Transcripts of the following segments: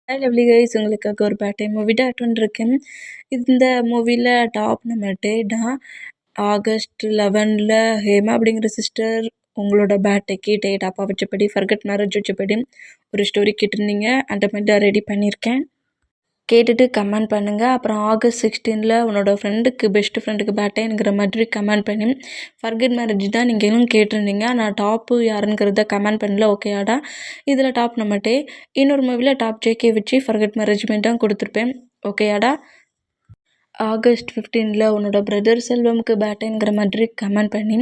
Hi lovely guys, உங்களுக்காக ஒரு பேட்டை movie dot இருக்கேன். இந்த மூவியில் டாப் நம்ம டேடா ஆகஸ்ட் 11 ஹேமா அப்படிங்கிற சிஸ்டர் உங்களோட பேட்டைக்கு டாப்பாக வச்சபடி ஃபர்கட் மேரேஜ் வச்சபடி ஒரு ஸ்டோரி கேட்டிருந்தீங்க. அந்த மாதிரி தான் ரெடி பண்ணியிருக்கேன். கேட்டுட்டு கமெண்ட் பண்ணுங்கள். அப்புறம் ஆகஸ்ட் 16 உன்னோட ஃப்ரெண்டுக்கு பெஸ்ட் ஃப்ரெண்டுக்கு பேட்டைங்கிற மாதிரி கமெண்ட் பண்ணி ஃபர்கட் மேரேஜ் தான் நீங்களும் கேட்டிருந்தீங்க. நான் டாப்பு யாருங்கிறத கமெண்ட் பண்ணல. ஓகேடா, இதில் டாப் நம்மட்டே இன்னொரு மூவியில் டாப் ஜேகே வச்சு ஃபர்கட் மேரேஜ்மெண்ட் தான் கொடுத்துருப்பேன். ஓகேடா, ஆகஸ்ட் 15 உன்னோட பிரதர் செல்வமுக்கு பேட்டைங்கிற மாதிரி கமெண்ட் பண்ணி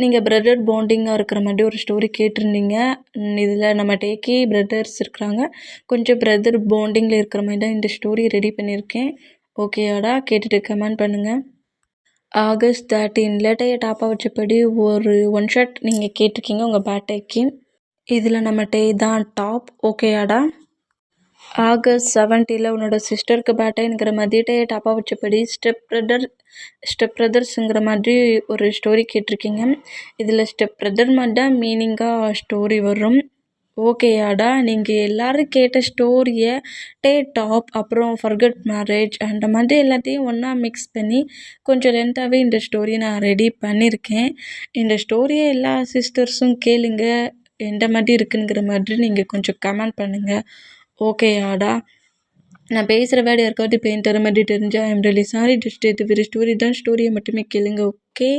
நீங்கள் பிரதர் பாண்டிங்காக இருக்கிற மாதிரி ஒரு ஸ்டோரி கேட்டிருந்தீங்க. இதில் நம்ம டேக்கி பிரதர்ஸ் இருக்கிறாங்க, கொஞ்சம் பிரதர் பாண்டிங்கில் இருக்கிற மாதிரி தான் இந்த ஸ்டோரி ரெடி பண்ணியிருக்கேன். ஓகேடா, கேட்டுட்டு கமெண்ட் பண்ணுங்கள். ஆகஸ்ட் 13 டாப்பாக வச்சபடி ஒரு ஒன் ஷாட் நீங்கள் கேட்டிருக்கீங்க உங்கள் பேட்டைக்கு. இதில் நம்ம டே தான் டாப். ஓகேடா, ஆகஸ்ட் 17 உன்னோட சிஸ்டருக்கு பேட்டைங்கிற மாதிரி டாப்பாக வச்சபடி ஸ்டெப் பிரதர்ஸுங்கிற மாதிரி ஒரு ஸ்டோரி கேட்டிருக்கீங்க. இதில் ஸ்டெப் பிரதர் மாதிரி தான் மீனிங்காக ஸ்டோரி வரும். ஓகேயாடா, நீங்கள் எல்லோரும் கேட்ட ஸ்டோரியை டாப் அப்புறம் ஃபர்கட் மேரேஜ் அந்த மாதிரி எல்லாத்தையும் ஒன்றா மிக்ஸ் பண்ணி கொஞ்சம் லென்த்தாகவே இந்த ஸ்டோரியை நான் ரெடி பண்ணியிருக்கேன். இந்த ஸ்டோரியை எல்லா சிஸ்டர்ஸும் கேளுங்க, எந்த மாதிரி இருக்குங்கிற மாதிரி நீங்கள் கொஞ்சம் கமெண்ட் பண்ணுங்கள். ஓகேயாடா, நான் பேசுகிற வேர்டு யாருக்காவது பெயின் தர மாதிரி தெரிஞ்சால் ஐம் ரியலி சாரி. ஜஸ்ட் இது வெறும் ஸ்டோரி தான், ஸ்டோரியை மட்டுமே கேளுங்க. ஓகே,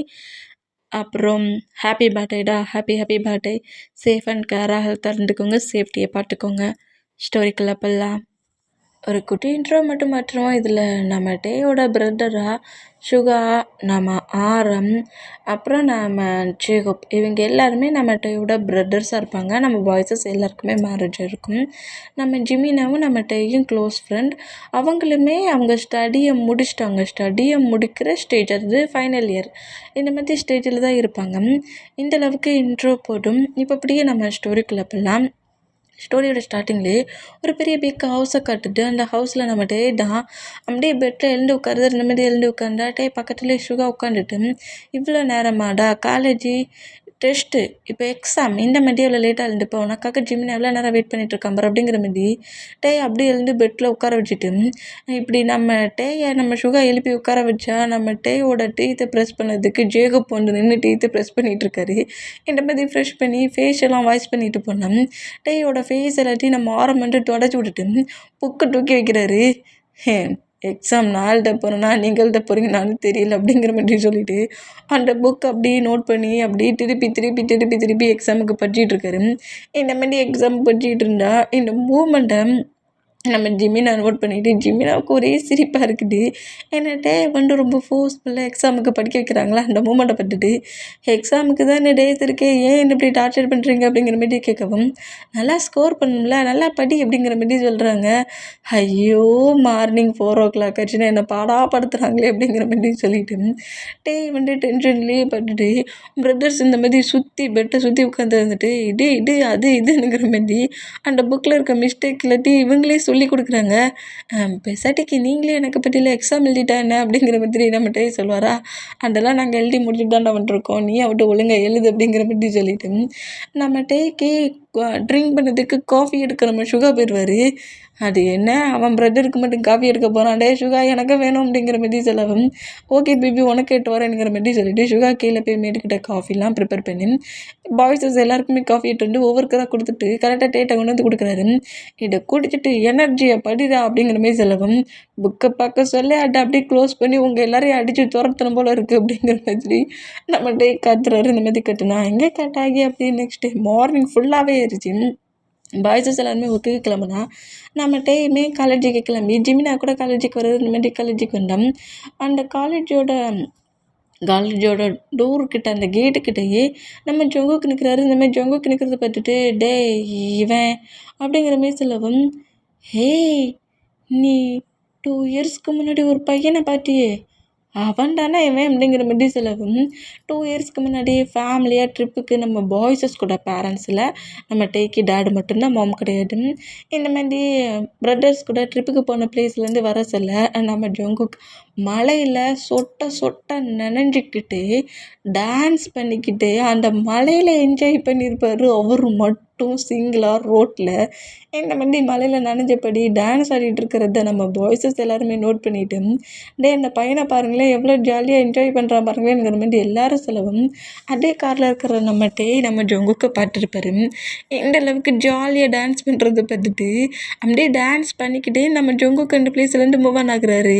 அப்புறம் ஹாப்பி பர்த்டேடா, ஹாப்பி பர்த்டே. சேஃப் அண்ட் கேராக ஹெல்த்தாக இருந்துக்கோங்க, சேஃப்டியை பார்த்துக்கோங்க. ஸ்டோரிக்குள்ளே போகலாம். ஒரு குட்டி இன்ட்ரோ மட்டும் மாற்றுவோம். இதில் நம்ம டேயோட பிரதராக சுகா, நம்ம ஆரம், அப்புறம் நம்ம ஜேகப், இவங்க எல்லாருமே நம்ம டேயோட பிரதர்ஸாக இருப்பாங்க. நம்ம பாய்ஸஸ் எல்லாருக்குமே மேரேஜ் இருக்கும். நம்ம ஜிமினாவும் நம்ம டேயும் க்ளோஸ் ஃப்ரெண்ட். அவங்களுமே அவங்க ஸ்டடியை முடிச்சிட்டாங்க. ஸ்டடியை முடிக்கிற ஸ்டேஜ், அது ஃபைனல் இயர், இந்த மாதிரி ஸ்டேஜில் தான் இருப்பாங்க. இந்த அளவுக்கு இன்ட்ரோ போதும். இப்போ அப்படியே நம்ம ஸ்டோரிக்குள்ளே போகலாம். ஸ்டோரியோட ஸ்டார்டிங்லேயே ஒரு பெரிய பிக் ஹவுஸை காட்டுது. அந்த ஹவுஸில் நம்ம தான் அப்படியே பெட்டில் எழுந்து உட்காருது. இந்த மாதிரி எழுந்து உட்காந்தா பக்கத்துலேயே சுகா உட்காந்துட்டு, இவ்வளோ நேரமாடா காலேஜி டெஸ்ட்டு, இப்போ எக்ஸாம், இந்த மாதிரி எவ்வளோ லேட்டாக எழுந்துப்போ, உனக்காக ஜிம்மில் எவ்வளோ நேரம் வெயிட் பண்ணிட்டு இருக்கான் பாரு அப்படிங்கிற மாதிரி அப்படியே எழுந்து பெட்டில் உட்கார வச்சுட்டு, இப்படி நம்ம நம்ம சுகா எழுப்பி உட்கார வச்சா நம்ம டேயோட டீத்தை ப்ரெஸ் பண்ணதுக்கு ஜேகப் வந்து நின்று டீத்தை ப்ரெஸ் பண்ணிகிட்டு இருக்காரு. இந்த மாதிரி ஃப்ரெஷ் பண்ணி ஃபேஸ் எல்லாம் வாஷ் பண்ணிட்டு போனோம். டேயோட ஃபேஸ் எல்லாத்தையும் நம்ம ஆரம்பிட்டு தொடச்சி விட்டுட்டு புக்கு தூக்கி வைக்கிறாரு. எக்ஸாம் நான் எழுத போகிறேன்னா நீங்கள் எழுத போகிறீங்கன்னாலும் தெரியல அப்படிங்கிற மாதிரி சொல்லிவிட்டு அந்த புக் அப்படியே நோட் பண்ணி அப்படியே திருப்பி எக்ஸாமுக்கு படிச்சுட்டு இருக்காரு. இந்த மாதிரி எக்ஸாம் படிச்சுட்டு இருந்தா இந்த மூமெண்ட்டை நம்ம ஜிமினா நோட் பண்ணிவிட்டு ஜிமினாவுக்கு ஒரே சிரிப்பாக இருக்குது. ஏன்னா வந்து ரொம்ப ஃபோர்ஸ்ஃபுல்லாக எக்ஸாமுக்கு படிக்க வைக்கிறாங்களா, அந்த மூமெண்ட்டை பார்த்துட்டு எக்ஸாமுக்கு தான் இந்த டேஸ் இருக்கே, ஏன் இப்படி டார்ச்சர் பண்ணுறீங்க அப்படிங்கிற மாதிரி கேட்கவும், நல்லா ஸ்கோர் பண்ணணும்ல, நல்லா படி அப்படிங்கிற மாதிரி சொல்கிறாங்க. ஐயோ, மார்னிங் 4 o'clock ஆச்சுன்னா என்னை பாடாப்படுத்துகிறாங்களே அப்படிங்கிற மாதிரி சொல்லிட்டு வந்து டென்ஷன்லேயே பட்டுட்டு பிரதர்ஸ் இந்த மாதிரி பெட்டை சுற்றி உட்காந்து வந்துட்டு இது அது இதுங்கிற மாதிரி அந்த புக்கில் இருக்க மிஸ்டேக் இல்லாட்டி இவங்களே சொல்லி கொடுக்குறாங்க. பெசாட்டிக்கு நீங்களே எனக்கு பற்றியில் எக்ஸாம் எழுதிட்டா என்ன அப்படிங்கிற மாதிரி நம்மகிட்டே சொல்லுவாரா, அதெல்லாம் நாங்கள் எழுதி முடிச்சுட்டு தான் வந்துருக்கோம், நீ அவட்ட ஒழுங்காக எழுது அப்படிங்கிற மாதிரி சொல்லிட்டு நம்ம ட்ரிங்க் பண்ணதுக்கு காஃபி எடுக்க நம்ம சுகா போயிடுவார். அது என்ன, அவன் பிரதருக்கு மட்டும் காஃபி எடுக்க போகிறான், சுகா எனக்கு வேணும் அப்படிங்கிற மாதிரி சொல்லவும், ஓகே பேபி உனக்கு எட்டு வரேங்கிற மாதிரி சொல்லிட்டு சுகா கீழே போய் மேட்டுக்கிட்ட காஃபிலாம் ப்ரிப்பேர் பண்ணி பாய்ஸஸ் எல்லாருக்குமே காஃபி எட்டு வந்து ஒவ்வொருக்கராக கொடுத்துட்டு கரெக்டாக டேட்டை கொண்டு வந்து கொடுக்குறாரு. இதை குடிச்சிட்டு எனர்ஜியை படிடா அப்படிங்கிற மாதிரி சொல்லவும், புக்கை பார்க்க சொல்லி அதை அப்படியே க்ளோஸ் பண்ணி உங்கள் எல்லாரையும் அடித்து துரத்தணும் போல் இருக்குது அப்படிங்கிற மாதிரி நம்ம காத்துறாரு. இந்த மாதிரி கட்டுனா எங்கே கட்டாகி அப்படி நெக்ஸ்ட் டே மார்னிங் ஃபுல்லாகவே இருந்துச்சு. பாய்ஸஸ் எல்லாருமே ஒர்க்குக்கு கிளம்புனா நம்ம டேயுமே காலேஜுக்கு கிளம்பி ஜிமினா கூட காலேஜுக்கு வர்றது. இந்த மாதிரி காலேஜுக்கு வந்தோம். அந்த காலேஜோட டோர்கிட்ட அந்த கேட்டுக்கிட்டேயே நம்ம ஜொங்குக்கு நிற்கிறாரு. இந்த மாதிரி ஜொங்குக்கு நிற்கிறத பார்த்துட்டு இவன் அப்படிங்கிற மாதிரி சொல்லவும், ஹேய் நீ 2 இயர்ஸ்க்கு முன்னாடி ஒரு பையனை பார்த்தியே, அவன் தானே இவன் அப்படிங்கிற மாதிரி சொல்லவும், 2 இயர்ஸ்க்கு முன்னாடி ஃபேமிலியாக ட்ரிப்புக்கு நம்ம பாய்ஸஸ் கூட பேரண்ட்ஸில் நம்ம டேடு மட்டும்தான், மாம் கிடையாது. இந்த மாதிரி பிரதர்ஸ் கூட ட்ரிப்புக்கு போன பிளேஸ்லேருந்து வர சொல்ல நம்ம ஜொங்குக் மழையில் சொட்ட சொட்ட நனைஞ்சிக்கிட்டு டான்ஸ் பண்ணிக்கிட்டு அந்த மழையில் என்ஜாய் பண்ணியிருப்பாரு அவர் மட்டும் சிங்கிளாக ரோட்டில். இந்த மாதிரி மழையில் நனைஞ்சபடி டான்ஸ் ஆடிட்டு இருக்கிறத நம்ம பாய்ஸஸ் எல்லாருமே நோட் பண்ணிட்டு, டேய் அந்த பையனை பாருங்களேன் எவ்வளோ ஜாலியாக என்ஜாய் பண்ணுறான் பாருங்களேங்கிற மாதிரி எல்லாரும் சொல்லவும், அதே காரில் இருக்கிற நம்ம ஜங்குக்கை பார்த்துருப்பாரு. இந்த அளவுக்கு ஜாலியாக டான்ஸ் பண்ணுறத பார்த்துட்டு அப்படியே டான்ஸ் பண்ணிக்கிட்டே நம்ம ஜங்குக்கு அந்த பிளேஸ்லேருந்து மூவ் ஆன் ஆகுறாரு.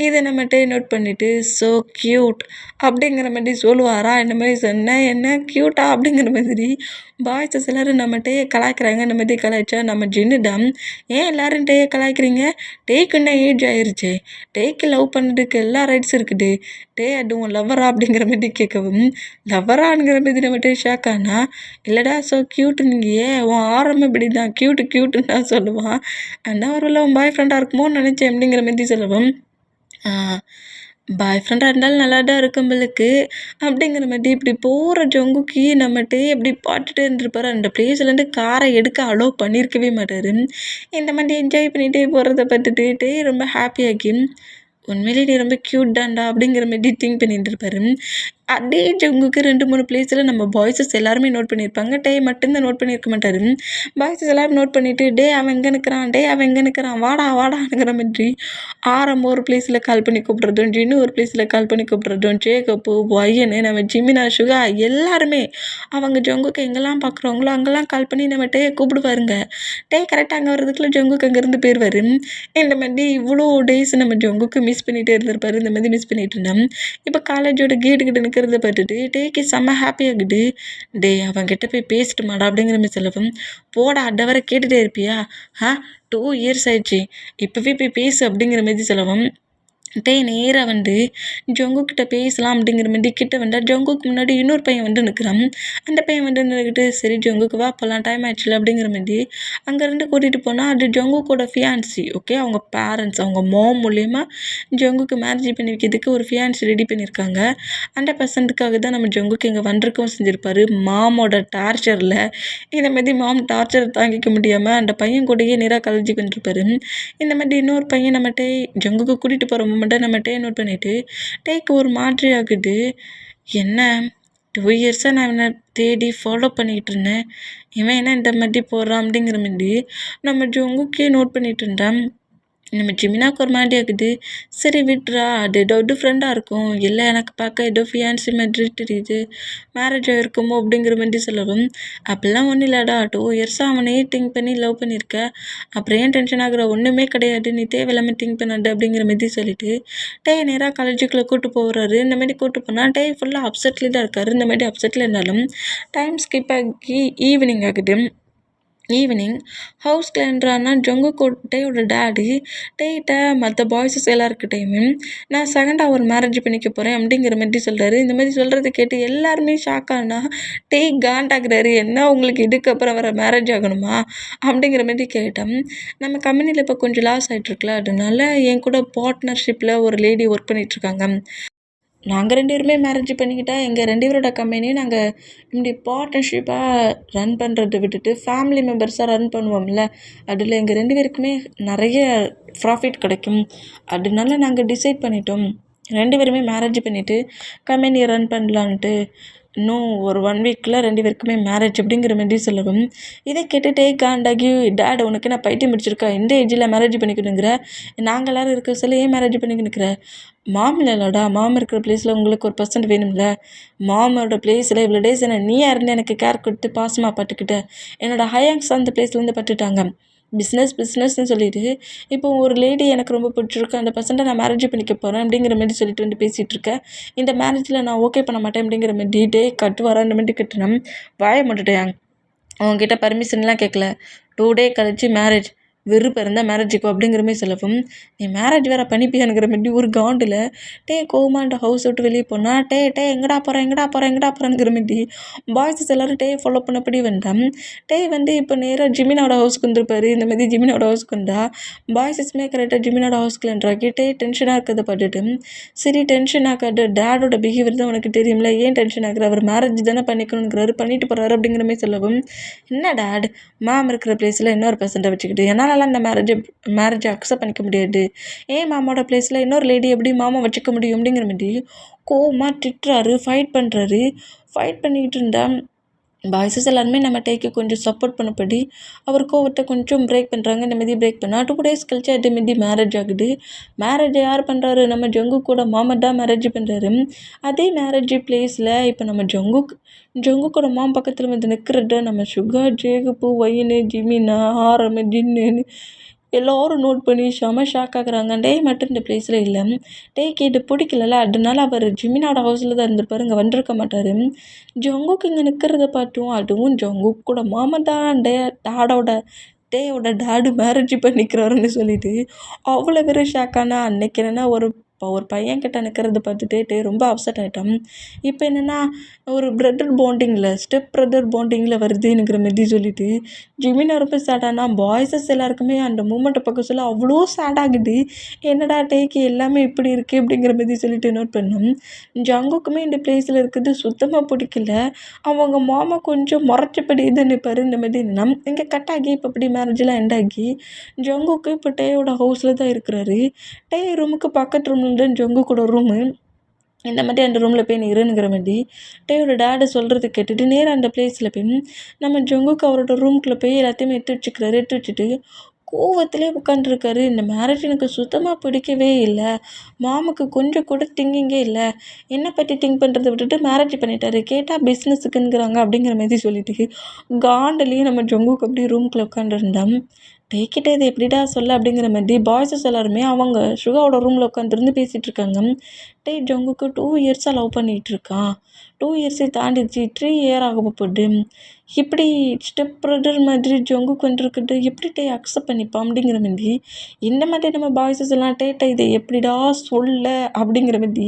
இதை நம்ம நோட் பண்ணிவிட்டு ஸோ க்யூட் அப்படிங்கிற மாதிரி சொல்லுவாரா, இந்த மாதிரி சொன்னேன் என்ன க்யூட்டா அப்படிங்கிற மாதிரி பாய்ஸஸ் எல்லோரும் நம்மகிட்டே கலாய்க்கிறாங்க. இந்த மாதிரி கலாய்ச்சா நம்ம ஜின்னுதான், ஏன் எல்லோரும் டேயை கலாய்க்கிறீங்க, டேக்கு என்ன ஏஜ் ஆயிடுச்சு, டேக்கு லவ் பண்ணுறதுக்கு எல்லா ரைட்ஸ் இருக்குது, டே அதுவும் லவ்வரா அப்படிங்கிற மாதிரி கேட்கவும், லவ்வராங்கிற மாதிரி நம்மகிட்ட ஷாக் ஆனா, இல்லைடா ஸோ க்யூட்டு நீங்கள் உன் ஆரம்பம் இப்படி தான் க்யூட்டுன்னு தான் சொல்லுவான், ஆனால் ஒரு உன் பாய் ஃப்ரெண்டாக இருக்குமோன்னு நினச்சேன் அப்படிங்கிற மாதிரி சொல்லவும், பாய் ஃப்ரெண்டாக இருந்தாலும் நல்லா தான் இருக்கும் உங்களுக்கு அப்படிங்கிற மாதிரி இப்படி போகிற ஜங்குக்கு நம்மகிட்டே இப்படி பாட்டுட்டு இருந்திருப்பாரு. அந்த பிளேஸ்லேருந்து காரை எடுக்க அலோவ் பண்ணியிருக்கவே மாட்டார். இந்த மாதிரி என்ஜாய் பண்ணிகிட்டே போகிறத பார்த்துட்டு ரொம்ப ஹாப்பியாகி, உண்மையிலே நீ ரொம்ப க்யூட் தான்டா அப்படிங்கிற மாதிரி திங்க் பண்ணிட்டு இருப்பாரு. அதே ஜங்குக்கு 2-3 பிளேஸில் நம்ம பாய்ஸஸ் எல்லாருமே நோட் பண்ணியிருப்பாங்க. டே மட்டும்தான் நோட் பண்ணியிருக்க மாட்டார். பாய்ஸஸ் எல்லாரும் நோட் பண்ணிவிட்டு டே அவன் எங்கே நிற்கிறான் வாடாங்கிற மாதிரி ஆரம்பம் ஒரு பிளேஸில் கால் பண்ணி கூப்பிட்றதும், ஜின்னு ஒரு பிளேஸில் கால் பண்ணி கூப்பிட்றதும், ஜேகப்பு ஒய்யனு நம்ம ஜிமினா சுகா எல்லாருமே அவங்க ஜங்குக்கு எங்கெல்லாம் பார்க்குறவங்களோ அங்கெல்லாம் கால் பண்ணி நம்ம டே கூப்பிடுவாருங்க. டே கரெக்டாக அங்கே வர்றதுக்குள்ளே ஜங்குக்கு அங்கேருந்து போயிடுவார். இந்த மாதிரி இவ்வளோ டேஸ் நம்ம ஜங்குக்கு மிஸ் பண்ணிகிட்டே இருந்திருப்பாரு. இந்த மாதிரி மிஸ் பண்ணிட்டு இருந்தோம். இப்போ காலேஜோட கேட்டுக்கிட்ட நிற்கிறத பார்த்துட்டு டேக்கு செம்ம ஹாப்பியாகிட்டு, டே அவன்கிட்ட போய் பேசிட்டுமாடா அப்படிங்கிற மாதிரி சொல்லவும், போடா அட வரை கேட்டுகிட்டே இருப்பியா, 2 இயர்ஸ் ஆயிடுச்சு இப்போவே போய் பேசு அப்படிங்கிற மாதிரி சொல்லவும், நேராக வந்து ஜங்குக்கிட்ட பேசலாம் அப்படிங்கிற மாதிரி கிட்ட வந்தால் ஜங்குக்கு முன்னாடி இன்னொரு பையன் வந்து நிற்கிறான். அந்த பையன் வந்து நின்றுக்கிட்டு சரி ஜங்குக்கு வா போகலாம் டைம் ஆயிடுச்சுல அப்படிங்கிற மாதிரி அங்கேருந்து கூட்டிகிட்டு போனால் அது ஜங்குக்கோட ஃபியான்சி. ஓகே, அவங்க பேரண்ட்ஸ் அவங்க மாம் மூலயமா ஜங்குக்கு மேரேஜ் பண்ணி வைக்கிறதுக்கு ஒரு ஃபியான்சி ரெடி பண்ணியிருக்காங்க. அந்த பர்சன்ட்டுக்காக தான் நம்ம ஜங்குக்கு இங்கே வந்திருக்கவும் செஞ்சுருப்பாரு. மாமோட டார்ச்சரில் இந்த மாதிரி மாம் டார்ச்சர் தாங்கிக்க முடியாமல் அந்த பையன் கூடயே நேராக காலேஜுக்கு வந்துருப்பாரு. இந்த மாதிரி இன்னொரு பையன் நம்மகிட்ட ஜங்குக்கு கூட்டிகிட்டு போகிற மட்டும் நம்ம நோட் பண்ணிவிட்டு டேக்கு ஒரு மாதிரி ஆகுது. என்ன 2 இயர்ஸாக நான் இவனை தேடி ஃபாலோ பண்ணிக்கிட்டு இருந்தேன், இவன் என்ன இந்த மாதிரி போடுறான் அப்படிங்கிற மாதிரி நம்ம ஜங்குக்கே நோட் பண்ணிகிட்டு இருந்தான். நம்ம ஜிமினாவுக்கு ஒரு மாதிரி ஆகுது. சரி விட்றா, அது ஏதோ டிஃப்ரெண்ட்டாக இருக்கும், இல்லை எனக்கு பார்க்க ஏதோ ஃபியான்சி மாதிரி தெரியுது, மேரேஜ் ஆகிருக்குமோ அப்படிங்கிற மாதிரி சொல்லவும், அப்படிலாம் ஒன்றும் இல்லைடா 2 இயர்ஸாக அவனையே திங்க் பண்ணி லவ் பண்ணியிருக்க, அப்புறம் ஏன் டென்ஷன் ஆகுற, ஒன்றுமே கிடையாது, நீ தேவையில்லாமல் திங்க் பண்ணாது அப்படிங்கிற மாதிரி சொல்லிட்டு நேராக காலேஜுக்குள்ளே கூப்பிட்டு போகிறாரு. இந்த மாதிரி கூப்பிட்டு போனால் ஃபுல்லாக அப்செட்லேயே தான் இருக்காரு. இந்த மாதிரி அப்செட்டில் இருந்தாலும் டைம் ஸ்கிப் ஆகி ஈவினிங் ஆகுது. ஈவினிங் ஹவுஸ்க்கு என்ட்ரானா ஜங்குக்கோட்டையோட டேடி டேட்ட மற்ற பாய்ஸஸ் எல்லாருக்கிட்டையுமே நான் செகண்டாக ஒரு மேரேஜ் பண்ணிக்க போகிறேன் அப்படிங்கிற மாதிரி சொல்கிறாரு. இந்த மாதிரி சொல்கிறத கேட்டு எல்லாருமே ஷாக்கானா காண்டாக்குறாரு. என்ன உங்களுக்கு இதுக்கப்புறம் வர மேரேஜ் ஆகணுமா அப்படிங்கிற மாதிரி கேட்டேன். நம்ம கம்பெனியில் இப்போ கொஞ்சம் லாஸ் ஆகிட்ருக்குல, அதனால என் கூட பார்ட்னர்ஷிப்பில் ஒரு லேடி ஒர்க் பண்ணிகிட்ருக்காங்க. நாங்கள் 2 பேருமே மேரேஜ் பண்ணிக்கிட்டால் எங்கள் 2 பேரோட கம்பெனியும் நாங்கள் இப்படி பார்ட்னர்ஷிப்பாக ரன் பண்ணுறதை விட்டுட்டு ஃபேமிலி மெம்பர்ஸாக ரன் பண்ணுவோம்ல, அதில் எங்கள் 2 பேருக்குமே நிறைய ப்ராஃபிட் கிடைக்கும். அதனால நாங்கள் டிசைட் பண்ணிட்டோம் 2 பேருமே மேரேஜ் பண்ணிவிட்டு கம்பெனியை ரன் பண்ணலான்ட்டு. இன்னும் ஒரு 1 வீக்கில் 2 பேருக்குமே மேரேஜ் அப்படிங்கிற மாதிரி சொல்லவும், இதை கேட்டுகிட்டே காண்டாகி டேட் உனக்கு நான் பைத்தியம் முடிச்சிருக்கா, இந்த ஏஜில் மேரேஜ் பண்ணிக்கணுங்கிற, நாங்கள் எல்லோரும் இருக்க சொல்ல ஏன் மேரேஜ் பண்ணிக்கணுக்கிற, மாம் இல்லைடா, மாம் இருக்கிற பிளேஸில் உங்களுக்கு ஒரு பர்சன்ட் வேணும்ல, மாமோட பிளேஸில் இவ்வளோ டேஸ் என்ன நீயாக இருந்து எனக்கு கேர் கொடுத்து பாசமாக பார்த்துக்கிட்ட, என்னோடய ஹையாங்ஸ் அந்த பிளேஸ்லேருந்து பட்டுட்டாங்க, பிஸ்னஸ்ன்னு சொல்லிட்டு இப்போ ஒரு லேடி எனக்கு ரொம்ப பிடிச்சிருக்கு, அந்த பர்சன்ட்டை நான் மேரேஜ் பண்ணிக்க போகிறேன் அப்படிங்கிற மாதிரி சொல்லிட்டு வந்து பேசிகிட்டு இருக்கேன். இந்த மேரேஜில் நான் ஓகே பண்ண மாட்டேன் அப்படிங்கிற மாதிரி கட்டுவாரா இந்த மாதிரி கட்டுனோம். வாய மாட்டுட்டேன், அவங்ககிட்ட பர்மிஷன்லாம் கேட்கல, 2 டே கழிச்சு மேரேஜ், விருப்பம் இருந்தால் மேரேஜுக்கு அப்படிங்கிற மாதிரி சொல்லவும், நீ மேரேஜ் வேறு பண்ணிப்பியானுங்கிற மாதிரி ஒரு காண்டில் கோமாண்ட ஹவுஸ் விட்டு வெளியே போனால் எங்கடா போகிறேங்கிற மாதிரி பாய்ஸஸ் எல்லோரும் ஃபாலோ பண்ணப்படி வந்தான். வந்து இப்போ நேராக ஜிமினோட ஹவுஸ்க்கு வந்துருப்பாரு. இந்த மாதிரி ஜிமினோட ஹவுஸ்க்கு வந்தால் பாய்ஸஸ்மே கரெக்டாக ஜிமினோட ஹவுஸ்க்கு என்ட்ராக்கி டென்ஷனாக இருக்கிறத பார்த்துட்டு, சரி டென்ஷன் ஆகாது, டேடோட பிஹேவியர் தான் உனக்கு தெரியும்ல, ஏன் டென்ஷன் ஆகுற, அவர் மேரேஜ் தானே பண்ணிக்கணுங்கிறாரு, பண்ணிட்டு போகிறாரு அப்படிங்கிற மாதிரி சொல்லவும், என்ன டேட் மாம் இருக்கிற பிளேஸில் இன்னொரு பர்சன்ட்டை வச்சுக்கிட்டு என்னால் என்னால் அந்த மேரேஜை அக்செப்ட் பண்ணிக்க முடியாது. ஏன் மாமாவோட ப்ளேஸில் இன்னொரு லேடி எப்படி மாமா வச்சுக்க முடியும் அப்படிங்கிற மாதிரி கோவமாக திட்டுறாரு, ஃபைட் பண்ணிக்கிட்டு இருந்தா பாய்ஸஸ் எல்லாருமே நம்ம டேக்கு கொஞ்சம் சப்போர்ட் பண்ணப்படி அவர் கோவத்தை கொஞ்சம் பிரேக் பண்ணுறாங்க. இந்த மாரி பிரேக் பண்ணால் 2 டேஸ் கழிச்சு அதே மாரி மேரேஜ் ஆகுது. மேரேஜை யார் பண்ணுறாரு? நம்ம ஜங்குக் கூட மாமா தான் மேரேஜ் பண்ணுறாரு. அதே மேரேஜ் ப்ளேஸில் இப்போ நம்ம ஜங்குக்கோட மாம் பக்கத்தில் வந்து நிற்கிறத நம்ம சுகா, ஜேகப்பு, வயினு, ஜிமினா, ஆரம், ஜின்னு எல்லோரும் நோட் பண்ணி செம ஷாக் ஆகுறாங்க. டேய் மட்டும் இந்த ப்ளேஸில் இல்லை. டேக்கு இது பிடிக்கலல்ல, அதனால அவர் ஜிமினோட ஹவுஸில் தான் இருந்திருப்பாரு, இங்கே வந்திருக்க மாட்டார். ஜங்குக் இங்கே நிற்கிறத பார்த்தும் அதுவும் ஜங்குக் கூட மாமா தான் டேயோட டாடு மேரேஜ் பண்ணிக்கிறாருன்னு சொல்லிட்டு அவ்வளோ பேர் ஷாக்கானா. அன்னைக்கு என்னென்னா ஒரு பையன்கிட்ட நிற்கிறத பார்த்துட்டு டே ரொம்ப அப்செட் ஆகிட்டான். இப்போ என்னென்னா ஒரு ஸ்டெப் பிரதர் பாண்டிங்கில் வருதுங்கிற மாரி சொல்லிட்டு ஜிமினா ரொம்ப சேடானா. பாய்ஸஸ் எல்லாருக்குமே அந்த மூமெண்ட்டை பார்க்க சொல்ல அவ்வளோ சேட் ஆகுது. என்னடா டேக்கு எல்லாமே இப்படி இருக்குது அப்படிங்கிற மாரி சொல்லிட்டு நோட் பண்ணோம். ஜங்குக்குமே இந்த ப்ளேஸில் இருக்கிறது சுத்தமாக பிடிக்கல. அவங்க மாமா கொஞ்சம் முறைச்சபடி இது நிற்பார். இந்த மாதிரி இங்கே கட் ஆகி இப்போ இப்படி மேரேஜெலாம் எண்ட் ஆகி ஜங்குக்கு இப்போ டேயோட ஹவுஸில் தான் இருக்கிறாரு. டே ரூமுக்கு பக்கத்து ரூமில் தான் ஜங்குக்கோட ரூமு. இந்த மாதிரி அந்த ரூமில் போய் நீ இருங்கிற மாதிரி டேயோட டேடு சொல்கிறது கேட்டுட்டு நேராக அந்த ப்ளேஸில் போய் நம்ம ஜங்குக்கு அவரோட ரூம்குள்ளே போய் எல்லாத்தையுமே எடுத்து வச்சுட்டு கோவத்திலே உட்காந்துருக்காரு. இந்த மேரேஜ் எனக்கு சுத்தமாக பிடிக்கவே இல்லை. மாமுக்கு கொஞ்சம் கூட திங்கிங்கே இல்லை. என்னை பற்றி திங்க் பண்ணுறதை விட்டுட்டு மேரேஜ் பண்ணிட்டாரு. கேட்டால் பிஸ்னஸுக்குங்கிறாங்க அப்படிங்கிற மாதிரி சொல்லிட்டு காண்டலேயே நம்ம ஜங்குக்கு அப்படியே ரூம்குள்ளே உட்காந்துருந்தோம். டேக்கிட்ட இது எப்படிடா சொல்ல அப்படிங்கிற மாதிரி பாய்ஸஸ் எல்லாருமே அவங்க சுகாவோட ரூமில் உட்காந்துருந்து பேசிகிட்டு இருக்காங்க. ஜங்குக்கு 2 இயர்ஸாக லவ் பண்ணிகிட்டு இருக்கான். 2 இயர்ஸே தாண்டிடுச்சு. 3 இயர் ஆக போகுது. இப்படி ஸ்டெப் பிரதர் மாதிரி ஜங்குக்கு வந்துருக்குது எப்படி அக்செப்ட் பண்ணிப்பான் அப்படிங்கிற மாதிரி இந்த மாதிரி நம்ம பாய்ஸஸ் எல்லாம் இதை எப்படிடா சொல்ல அப்படிங்கிற மாதிரி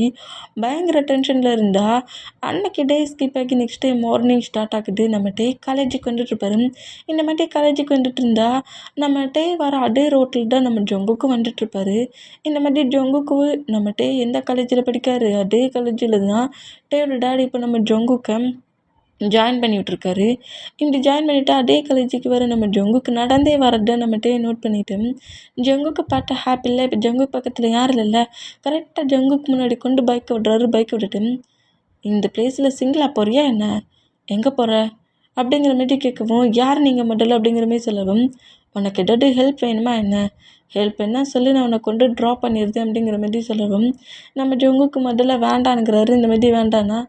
பயங்கர டென்ஷனில் இருந்தால் அன்னைக்கு டே ஸ்கிப் ஆகி நெக்ஸ்ட் டே மார்னிங் ஸ்டார்ட் ஆகுது. நம்ம காலேஜுக்கு வந்துட்டுருப்பாரு. இந்த மாதிரி காலேஜுக்கு வந்துட்டு இருந்தா நம்ம வர அதே ரோட்டில் தான் நம்ம ஜங்குக்கும் வந்துட்டுருப்பாரு. இந்த மாதிரி ஜங்குக்கு நம்ம எந்த காலேஜில் படிக்காரு அதே காலேஜில் தான் டேயோட டேடி இப்போ நம்ம ஜங்குக்கை ஜாயின் பண்ணி விட்ருக்காரு. இப்படி ஜாயின் பண்ணிவிட்டு அதே காலேஜுக்கு வர நம்ம ஜங்குக்கு நடந்தே வரதை நம்ம நோட் பண்ணிவிட்டு ஜங்குக்கு பார்த்த ஹாப்பியில் இப்போ ஜங்குக்கு பக்கத்தில் யாரும் இல்லைல்ல. கரெக்டாக ஜங்குக்கு முன்னாடி கொண்டு பைக்கை விட்டுட்டு இந்த ப்ளேஸில் சிங்கிளாக போறியா என்ன? எங்கே போகிற அப்படிங்கிற மாதிரி கேட்கவும் யார் நீங்கள் முதல்ல அப்படிங்கிற மாதிரி சொல்லவும் உனக்கு ஏதாவது ஹெல்ப் வேணுமா என்ன? ஹெல்ப் என்ன சொல்லி நான் உன்னை கொண்டு ட்ராப் பண்ணிடுறேன் அப்படிங்கிற மாதிரி சொல்லவும் நம்ம ஜங்குக்கு முதல்ல வேண்டானுங்கிறாரு. இந்த மாதிரி வேண்டானா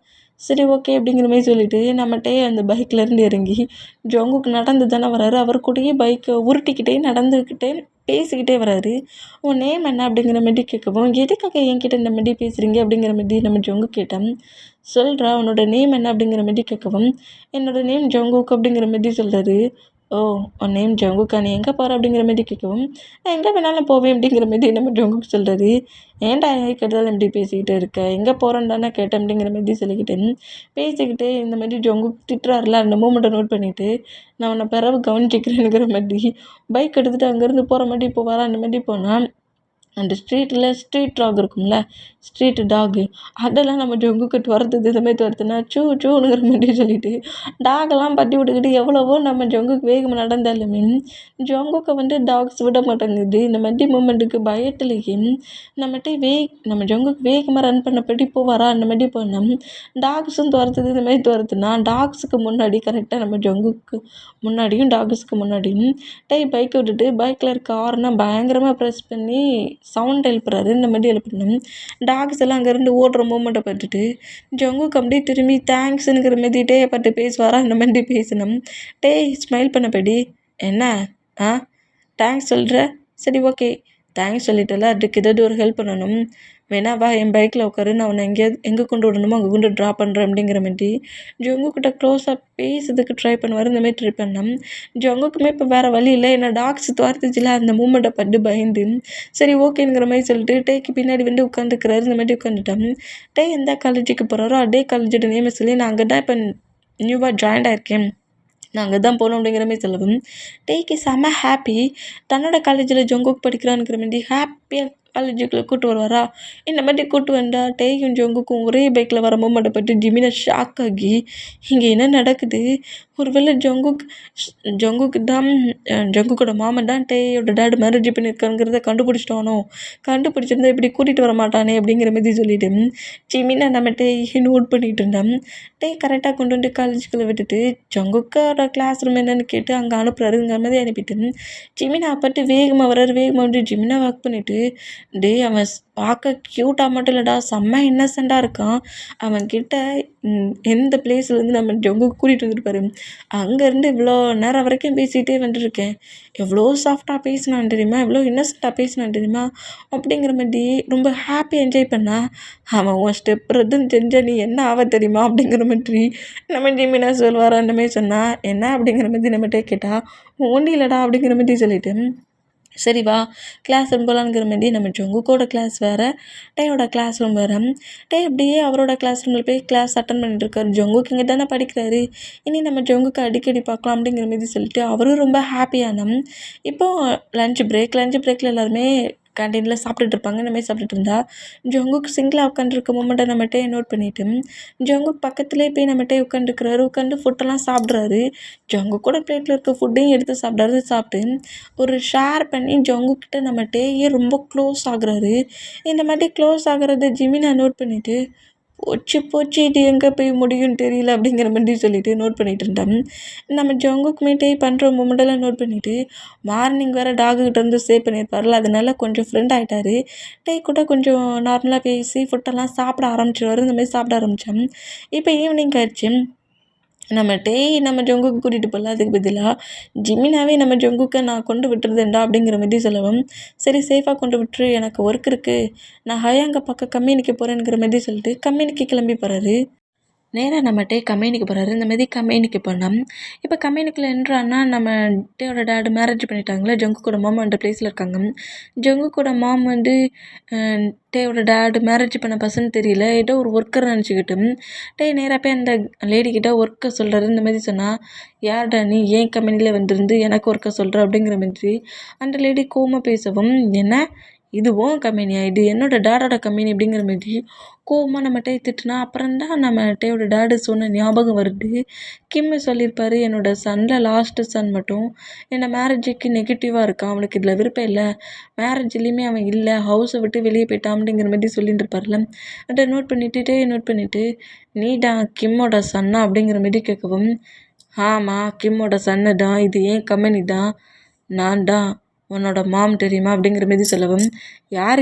சரி ஓகே அப்படிங்கிற மாதிரி சொல்லிவிட்டு நம்மகிட்டே அந்த பைக்லேருந்து இறங்கி ஜங்குக்கு நடந்து தானே வராரு. அவர் கூடயே பைக்கை உருட்டிக்கிட்டே நடந்துக்கிட்டே பேசிக்கிட்டே வராரு. உன் நேம் என்ன அப்படிங்கிற மாதிரி கேட்கவும் எதுக்காக என்கிட்ட இந்த மாதிரி பேசுகிறீங்க அப்படிங்கிற மாதிரி நம்ம ஜங்கு கேட்டோம். சொல்கிறா உன்னோட நேம் என்ன அப்படிங்கிற மாதிரி கேட்கவும் என்னோடய நேம் ஜங்குக் அப்படிங்கிற மாதிரி சொல்கிறாரு. ஓ உன் நேம் ஜங்குக்கா, நீ எங்கே போகிற அப்படிங்கிற மாதிரி கேட்கவும் நான் எங்கே வேணாலும் போவேன் அப்படிங்கிற மாதிரி நம்ம ஜங்குக்கு சொல்கிறாரு. ஏன்டா கேட்டாலும் இப்படி பேசிக்கிட்டே இருக்க, எங்கே போகிறேன்னு தானே கேட்டேன் அப்படிங்கிற மாதிரி சொல்லிக்கிட்டேன் பேசிக்கிட்டு இந்த மாதிரி ஜங்குக்கு திட்டுறாருல அந்த மூமெண்ட்டை நோட் பண்ணிவிட்டு நான் உன்னை பிறகு கவனிச்சிக்கிறேங்கிற மாதிரி பைக் எடுத்துகிட்டு அங்கேருந்து போகிற மாதிரி இப்போ வர அந்த மாதிரி போனால் அந்த ஸ்ட்ரீட் டாக் இருக்கும்ல, ஸ்ட்ரீட் டாகு அதெல்லாம் நம்ம ஜங்குக்கு துரத்துது. இந்த மாதிரி துரத்துனா சூனுங்கிற மாதிரி சொல்லிட்டு டாகெல்லாம் பற்றி விட்டுக்கிட்டு எவ்வளவோ நம்ம ஜங்குக்கு வேகமாக நடந்தாலுமே ஜங்குக்கை வந்து டாக்ஸ் விட மாட்டேங்குது. இந்த மாதிரி மூமெண்ட்டுக்கு பயத்துலேயே நம்ம ஜங்குக்கு வேகமாக ரன் பண்ணப்படி போவாரா அந்த மாதிரி போனோம். டாக்ஸும் துரத்துது. இந்த மாதிரி துரத்துனா டாக்ஸுக்கு முன்னாடி கரெக்டாக நம்ம ஜங்குக்கு முன்னாடியும் டாக்ஸுக்கு முன்னாடியும் பைக்கை விட்டுட்டு பைக்கில் இருக்க ஹார்னை பயங்கரமாக ப்ரெஸ் பண்ணி சவுண்ட் எழுப்புறாரு. இந்த மாதிரி எழுப்பணும். டாக்ஸ் எல்லாம் அங்கேருந்து ஓடுற மூமெண்ட்டை பார்த்துட்டு ஜங்குக்கு அப்படியே திரும்பி தேங்க்ஸுங்கிற மாதிரி பார்த்து பேசுவாரா அந்த மாதிரி பேசணும். ஸ்மைல் பண்ணபடி என்ன தேங்க்ஸ் சொல்கிற, சரி ஓகே தேங்க்ஸ் சொல்லிட்டல, அதுக்கு ஏதாவது ஒரு ஹெல்ப் பண்ணணும் வேணா வா என் பைக்கில் உட்காரு, நான் உன்னை எங்கே கொண்டு விடணுமோ அங்கே கொண்டு ட்ராப் பண்ணுறேன் அப்படிங்கிற மாதிரி ஜங்குக்கிட்ட க்ளோஸாக பேசுறதுக்கு ட்ரை பண்ணுவார். இந்த மாதிரி ட்ரை பண்ணோம். ஜங்குக்குமே இப்போ வேறு வழி இல்லை, ஏன்னா டாக்ஸ் துரத்துச்சுல அந்த மூமெண்ட்டை பட்டு பயந்து சரி ஓகேங்கிற மாதிரி சொல்லிட்டு டேக்கு பின்னாடி வந்து உட்காந்துக்கிறாரு. இந்த மாதிரி உட்காந்துட்டோம். எந்த காலேஜுக்கு போகிறாரோ அதே காலேஜோட நேமை சொல்லி நான் அங்கே தான் இப்போ நியூவாக ஜாயின்ட் ஆயிருக்கேன், நான் அங்கே தான் போகணும் அப்படிங்கிற மாதிரி சொல்லவும் டேக்கு செம்ம ஹாப்பி. தன்னோட காலேஜில் ஜங்குக்கு படிக்கிறான்ங்கிற மாதிரி ஹாப்பியாக காலேஜுக்குள்ளே கூட்டு வருவாரா. இந்த மாதிரி கூட்டு வந்தால் டேயும் ஜங்குக்கும் ஒரே பைக்கில் வர மூமெண்ட்டை பற்றி ஜிமினா ஷாக் ஆகி இங்கே என்ன நடக்குது, ஒருவேளை ஜங்குக்கு தான் ஜங்குக்கோட மாமன் தான் டேயோட டேட் மேரேஜ் பண்ணியிருக்காங்கிறத கண்டுபிடிச்சிட்டானோ, கண்டுபிடிச்சிருந்தா இப்படி கூட்டிகிட்டு வர மாட்டானே அப்படிங்கிற மாதிரி சொல்லிட்டு ஜிமினை நம்ம டேயை நோட் பண்ணிகிட்டு இருந்தேன். டே கரெக்டாக கொண்டு வந்து காலேஜுக்குள்ளே விட்டுட்டு ஜங்குக்கோட கிளாஸ் ரூம் என்னன்னு கேட்டு அங்கே அனுப்புறாருங்கிற மாதிரி அனுப்பிட்டு ஜிமினை அப்பட்டு வேகமாக வர்றாரு. வேகமாக வந்து ஜிமினை வாக் பண்ணிவிட்டு டே அவன் பார்க்க க்யூட்டாக மட்டும் இல்லைடா, செம்ம இன்னசென்ட்டாக இருக்கான். அவன்கிட்ட எந்த பிளேஸ்லேருந்து நம்ம ஜங்குக்கு கூட்டிகிட்டு வந்துருப்பாரு. அங்கேருந்து இவ்வளோ நேரம் வரைக்கும் பேசிகிட்டே வந்துட்டுருக்கேன். எவ்வளோ சாஃப்டாக பேசினான் தெரியுமா, எவ்வளோ இன்னசென்ட்டாக பேசினான் தெரியுமா அப்படிங்கிற மாதிரி ரொம்ப ஹாப்பியாக என்ஜாய் பண்ணா. அவன் உன் ஸ்டெப் ரத்துன்னு தெரிஞ்சா நீ என்ன ஆவ தெரியுமா அப்படிங்கிற மாதிரி நம்ம ஜிமினா சொல்லுவாரா அந்த மாதிரி சொன்னால் என்ன அப்படிங்கிற மாதிரி நம்மகிட்ட கேட்டால் ஒன்றும் இல்லைடா அப்படிங்கிற மாதிரி சொல்லிட்டு சரி வா கிளாஸ் ரூம் போகலாங்கிற மாதிரி நம்ம ஜங்குக்கோட கிளாஸ் வேறு, டேயோட கிளாஸ் ரூம் வேறு. டே அப்படியே அவரோட கிளாஸ் ரூமில் போய் கிளாஸ் அட்டன் பண்ணிட்டு இருக்காரு. ஜங்குக்கு இங்கே தானே படிக்கிறாரு, இனி நம்ம ஜங்குக்கு அடிக்கடி பார்க்கலாம் அப்படிங்கிற மாதிரி சொல்லிட்டு அவரும் ரொம்ப ஹாப்பியான. இப்போது லஞ்ச் பிரேக்கில் எல்லாருமே கேண்டீனில் சாப்பிட்டுட்டு இருப்பாங்க. இந்த மாதிரி சாப்பிட்டுட்டு இருந்தா ஜங்குக்கு சிங்கிளாக உட்காந்துருக்க மூமெண்ட்டை நம்மகிட்டே நோட் பண்ணிவிட்டு ஜங்குக்கு பக்கத்துலேயே போய் நம்மகிட்டே உட்காந்துருக்கிறாரு. உட்காந்து ஃபுட்டெல்லாம் சாப்பிட்றாரு. ஜங்கு கூட பிளேட்டில் இருக்க ஃபுட்டையும் எடுத்து சாப்பிட்றாரு. சாப்பிட்டு ஒரு ஷேர் பண்ணி ஜங்குக்கிட்ட நம்மகிட்டயே ரொம்ப க்ளோஸ் ஆகுறாரு. இந்த மாதிரி க்ளோஸ் ஆகுறத ஜிமினா நோட் பண்ணிவிட்டு போச்சு இது எங்கே போய் முடியும்னு தெரியல அப்படிங்கிற மாதிரி சொல்லிட்டு நோட் பண்ணிகிட்டு இருந்தேன். நம்ம ஜங்குக்குமே டே பண்ணுற மூமெண்டெல்லாம் நோட் பண்ணிவிட்டு மார்னிங் வேறு டாகுக்கிட்ட இருந்து சேவ் பண்ணியிருப்பார்ல, அதனால கொஞ்சம் ஃப்ரெண்ட் ஆகிட்டாரு. டே கூட கொஞ்சம் நார்மலாக பேசி ஃபுட்டெல்லாம் சாப்பிட ஆரம்பிச்சிடுவார். இந்த மாதிரி சாப்பிட ஆரம்பித்தேன். இப்போ ஈவினிங் ஆயிடுச்சு. நம்ம ஜங்குக்கு கூட்டிகிட்டு போகல, அதுக்கு பதிலாக ஜிமினாவே நம்ம ஜங்குக்கை நான் கொண்டு விட்டுருதேன்டா அப்படிங்கிற மாதிரி சொல்லவும் சரி சேஃபாக கொண்டு விட்டுரு, எனக்கு ஒர்க் இருக்குது, நான் ஹயாங்க பக்கம் கம்பெனிக்கு போகிறேங்கிற மாதிரி சொல்லிட்டு கம்பெனிக்கு கிளம்பி போகிறாரு. நேராக நம்ம டே கம்பெனிக்கு போகிறாரு. இந்த மாதிரி கம்பெனிக்கு போனால் இப்போ கம்பெனிக்குள்ளே என்றான்னா நம்ம டேயோட டேடு மேரேஜ் பண்ணிட்டாங்களே, ஜங்குக்கோட மாமா அந்த பிளேஸில் இருக்காங்க. ஜங்குக்கோட மாம் வந்து டேயோட டேடு மேரேஜ் பண்ண பசங்க தெரியல, ஏதோ ஒரு ஒர்க்கர் நினச்சிக்கிட்டு டே நேராக போய் அந்த லேடிக்கிட்ட ஒர்க்கை சொல்கிறாரு. இந்த மாதிரி சொன்னால் யார்டா நீ ஏன் கம்பெனியில் வந்துருந்து எனக்கு ஒர்க்கை சொல்கிற அப்படிங்கிற மாதிரி அந்த லேடி கோவமாக பேசவும் என்ன இது ஓன் கம்பெனியா, இது என்னோடய டேடோட கம்பெனி அப்படிங்கிற மாதிரி கோவமாக நம்மகிட்ட திட்டுனா அப்புறம்தான் நம்மகிட்டையோட டேடு சொன்ன ஞாபகம் வருது. கிம்மு சொல்லியிருப்பாரு என்னோட சன்னில் லாஸ்ட்டு சன் மட்டும் என்னை மேரேஜுக்கு நெகட்டிவாக இருக்கான், அவனுக்கு இதில் விருப்பம் இல்லை, மேரேஜ்லேயுமே அவன் இல்லை, ஹவுஸை விட்டு வெளியே போயிட்டான் அப்படிங்கிற மாதிரி சொல்லிட்டு இருப்பார்ல. அதை நோட் பண்ணிவிட்டு நீடா கிம்மோட சன்னா அப்படிங்கிற மாதிரி கேட்கவும் ஆமாம் கிம்மோட சன்னு தான், இது ஏன் கம்பெனி தான், நான் தான் உன்னோட மாம் தெரியுமா அப்படிங்கிற மாதிரி சொல்லவும்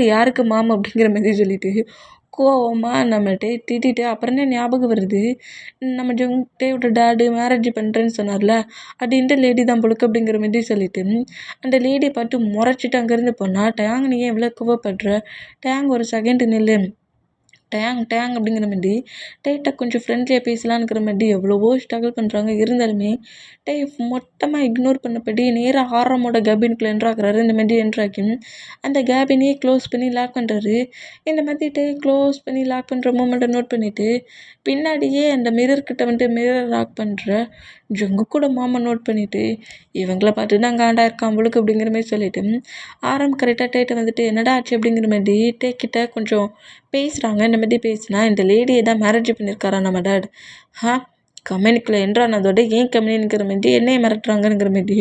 யாருக்கு மாம் அப்படிங்கிற மாதிரி சொல்லிட்டு கோவமாக நம்மகிட்ட திட்டிட்டு அப்புறம் தான் ஞாபகம் வருது நம்ம டேயோட டேடு மேரேஜ் பண்ணுறேன்னு சொன்னார்ல, அது இந்த லேடி தான் பொழுக்கு அப்படிங்கிற மாதிரி சொல்லிட்டு அந்த லேடியை பார்த்து முறைச்சிட்டு அங்கேருந்து போனால் டேங் நீ ஏன் இவ்வளோ கோவப்படுற, டேங் ஒரு செகண்ட் நில்லு, டேங் அப்படிங்கிற மாதிரி டேட்டை கொஞ்சம் ஃப்ரெண்ட்லியாக பேசலான்ங்கிற மாதிரி எவ்வளவோ ஸ்ட்ரகிள் பண்ணுறாங்க. இருந்தாலுமே டே மொத்தமாக இக்னோர் பண்ணபடி நேராக ஆரமோட கேபினுக்குள்ளே என்ட்ராகிறாரு. இந்த மாதிரி என்ட்ராக்கி அந்த கேபினையே க்ளோஸ் பண்ணி லாக் பண்ணுறாரு. இந்த மாதிரி டே க்ளோஸ் பண்ணி லாக் பண்ணுற மூமெண்ட்டை நோட் பண்ணிவிட்டு பின்னாடியே அந்த மிரர்கிட்ட வந்துட்டு மிரர் லாக் பண்ணுற ஜங்குக்கூட மாமா நோட் பண்ணிவிட்டு இவங்கள பார்த்து தான் காண்டா இருக்கான் அவளுக்கு அப்படிங்கிற மாதிரி சொல்லிவிட்டு ஆரம் கரெக்டாக டேட்டை வந்துட்டு என்னடா ஆச்சு அப்படிங்கிற மாதிரி டேக்கிட்ட கொஞ்சம் பேசுகிறாங்க. இந்த மாதிரி பேசினா இந்த லேடியை தான் மேரேஜ் பண்ணியிருக்காரா நம்ம டேட், கம்பெனிக்குள்ளே என்றானதோட ஏன் கம்பெனிங்கிற மாதிரி என்னையை மிரட்டுறாங்கங்கிற மாதிரி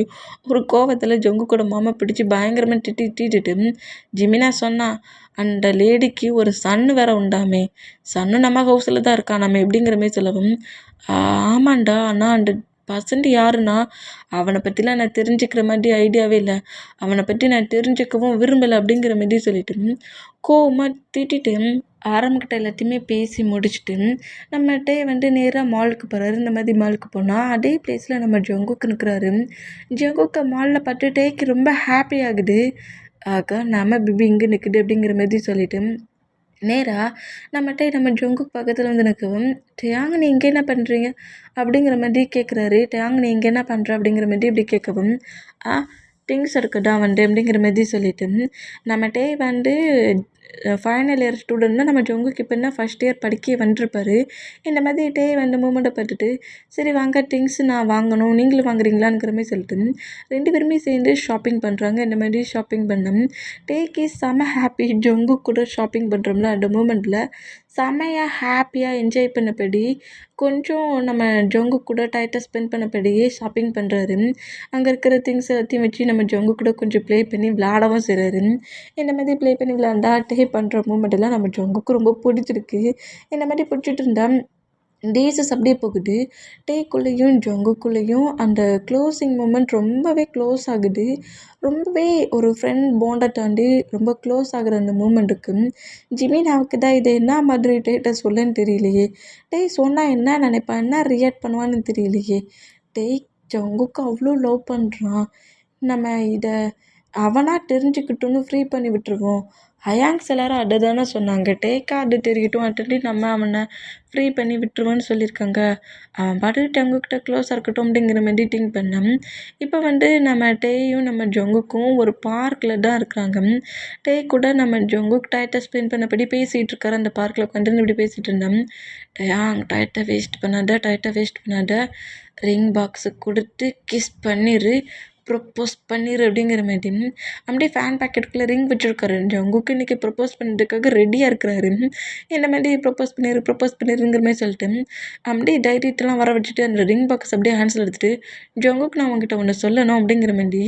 ஒரு கோவத்தில் ஜங்குக்கூட மாமா பிடிச்சி பயங்கரமாக திட்டிட்டு ஜிமினா சொன்னா அந்த லேடிக்கு ஒரு சன்னு வேற உண்டாமே, சன்னு நம்ம ஹவுஸில் தான் இருக்கானாமே எப்படிங்கிற மாதிரி சொல்லவும் ஆமாண்டா ஆனால் அந்த பர்சன்ட் யாருன்னா அவனை பற்றிலாம் நான் தெரிஞ்சுக்கிற மாதிரி ஐடியாவே இல்லை, அவனை பற்றி நான் தெரிஞ்சுக்கவும் விரும்பலை அப்படிங்கிற மாதிரி சொல்லிட்டு கோவமாக திட்டிட்டு ஆரம்பிக்கிட்ட எல்லாத்தையுமே பேசி முடிச்சுட்டு நம்மகிட்டே வந்து நேராக மாலுக்கு போகிறாரு. இந்த மாதிரி மாலுக்கு போனால் அதே பிளேஸில் நம்ம ஜங்குக்கு நிற்கிறாரு. ஜங்குக்கு மாலில் பார்த்து டேக்கு ரொம்ப ஹாப்பி ஆகுது. ஆக நம்ம பிபி இங்கே நிற்குது அப்படிங்கிற மாதிரி சொல்லிட்டு நேராக நம்ம ஜங்குக்கு பக்கத்தில் வந்து நிற்கவும் டேயாங் நீ இங்கே என்ன பண்ணுறீங்க அப்படிங்கிற மாதிரி கேட்குறாரு. டேயாங் நீ இங்கே என்ன பண்ணுற அப்படிங்கிற மாதிரி இப்படி கேட்கவும் திங்ஸ் இருக்குடா வந்து அப்படிங்கிற மாதிரி சொல்லிட்டு நம்ம டே வந்து ஃபைனல் இயர் ஸ்டூடெண்ட் தான் நம்ம ஜங்குக்கு இப்போ என்ன ஃபஸ்ட் இயர் படிக்க வந்துருப்பாரு. இந்த மாதிரி டே வந்து மூமெண்ட்டை பார்த்துட்டு சரி வாங்க திங்ஸ் நான் வாங்கணும் நீங்களும் வாங்குறீங்களாங்கிற மாதிரி சொல்லிட்டு 2 பேருமே சேர்ந்து ஷாப்பிங் பண்ணுறாங்க. இந்த மாதிரி ஷாப்பிங் பண்ணோம். டேக்கு செம ஹாப்பி ஜங்கு கூட ஷாப்பிங் பண்ணுறோம்ல அந்த மூமெண்ட்டில் செமையாக ஹாப்பியாக என்ஜாய் பண்ணபடி கொஞ்சம் நம்ம ஜங்கு கூட டைட்டாக ஸ்பெண்ட் பண்ணபடியே ஷாப்பிங் பண்ணுறாரு. அங்கே இருக்கிற திங்ஸ் எல்லாத்தையும் வச்சு நம்ம ஜங்கு கூட கொஞ்சம் ப்ளே பண்ணி விளாடவும் செய்கிறாரு. இந்த மாதிரி ப்ளே பண்ணி விளாண்டா டே பண்ணுற மூமெண்ட்டெல்லாம் நம்ம ஜங்குக்கு ரொம்ப பிடிச்சிருக்கு. இந்த மாதிரி பிடிச்சிட்டு இருந்தா டேஸஸ் அப்படியே போகுது. டேக்குள்ளேயும் ஜங்குக்குள்ளேயும் அந்த க்ளோஸிங் மூமெண்ட் ரொம்பவே க்ளோஸ் ஆகுது. ரொம்பவே ஒரு ஃப்ரெண்ட் பாண்டை தாண்டி ரொம்ப க்ளோஸ் ஆகுற அந்த மூமெண்ட்டுக்கு ஜிமினாவுக்கு தான் இது என்ன மாதிரி டேட்டை சொல்லன்னு தெரியலையே. டேய் சொன்னால் என்ன நினைப்பான் என்ன ரியாக்ட் பண்ணுவான்னு தெரியலையே. டேய் ஜங்குக்கு அவ்வளோ லவ் பண்ணுறான். நம்ம இதை அவனாக தெரிஞ்சுக்கிட்டோன்னு ஃப்ரீ பண்ணி விட்டுருவோம். ஹயாங்ஸ் எல்லாரும் அதை தானே சொன்னாங்க. டேக்கா அது தெரியட்டும் அட்டலி நம்ம அவனை ஃப்ரீ பண்ணி விட்டுருவோன்னு சொல்லியிருக்காங்க. அவன் பாட்டுக்கு ஜங்குக்கிட்ட க்ளோஸாக இருக்கட்டும் அப்படிங்கிற மாதிரி திங்க் பண்ணேன். இப்போ வந்து நம்ம டேயும் நம்ம ஜங்குக்கும் ஒரு பார்க்கில் தான் இருக்கிறாங்க. டே கூட நம்ம ஜங்குக்கு டயத்தை ஸ்பெண்ட் பண்ணபடி பேசிகிட்டு இருக்காரு. அந்த பார்க்கில் உட்காந்து இப்படி பேசிகிட்டு இருந்தேன். டயாங் டயத்தை வேஸ்ட் பண்ணாத ரிங் பாக்ஸை கொடுத்து கிஸ் பண்ணிடு ப்ரப்போஸ் பண்ணிடு அப்படிங்கிற மாதிரி அப்படியே ஃபேன் பேக்கெட்டுக்குள்ளே ரிங் வச்சுருக்காரு. ஜங்குக்கு இன்றைக்கி ப்ரப்போஸ் பண்ணுறதுக்காக ரெடியாக இருக்கிறாரு. இந்த மாதிரி ப்ரப்போஸ் பண்ணிடுங்கிற மாதிரி சொல்லிட்டு அப்படியே தைரியத்தெல்லாம் வர வச்சுட்டு அந்த ரிங் பாக்ஸ் அப்படியே ஹேண்ட்ஸில் எடுத்துகிட்டு ஜங்குக்கு நான் உங்ககிட்ட ஒன்று சொல்லணும் அப்படிங்கிற மாதிரி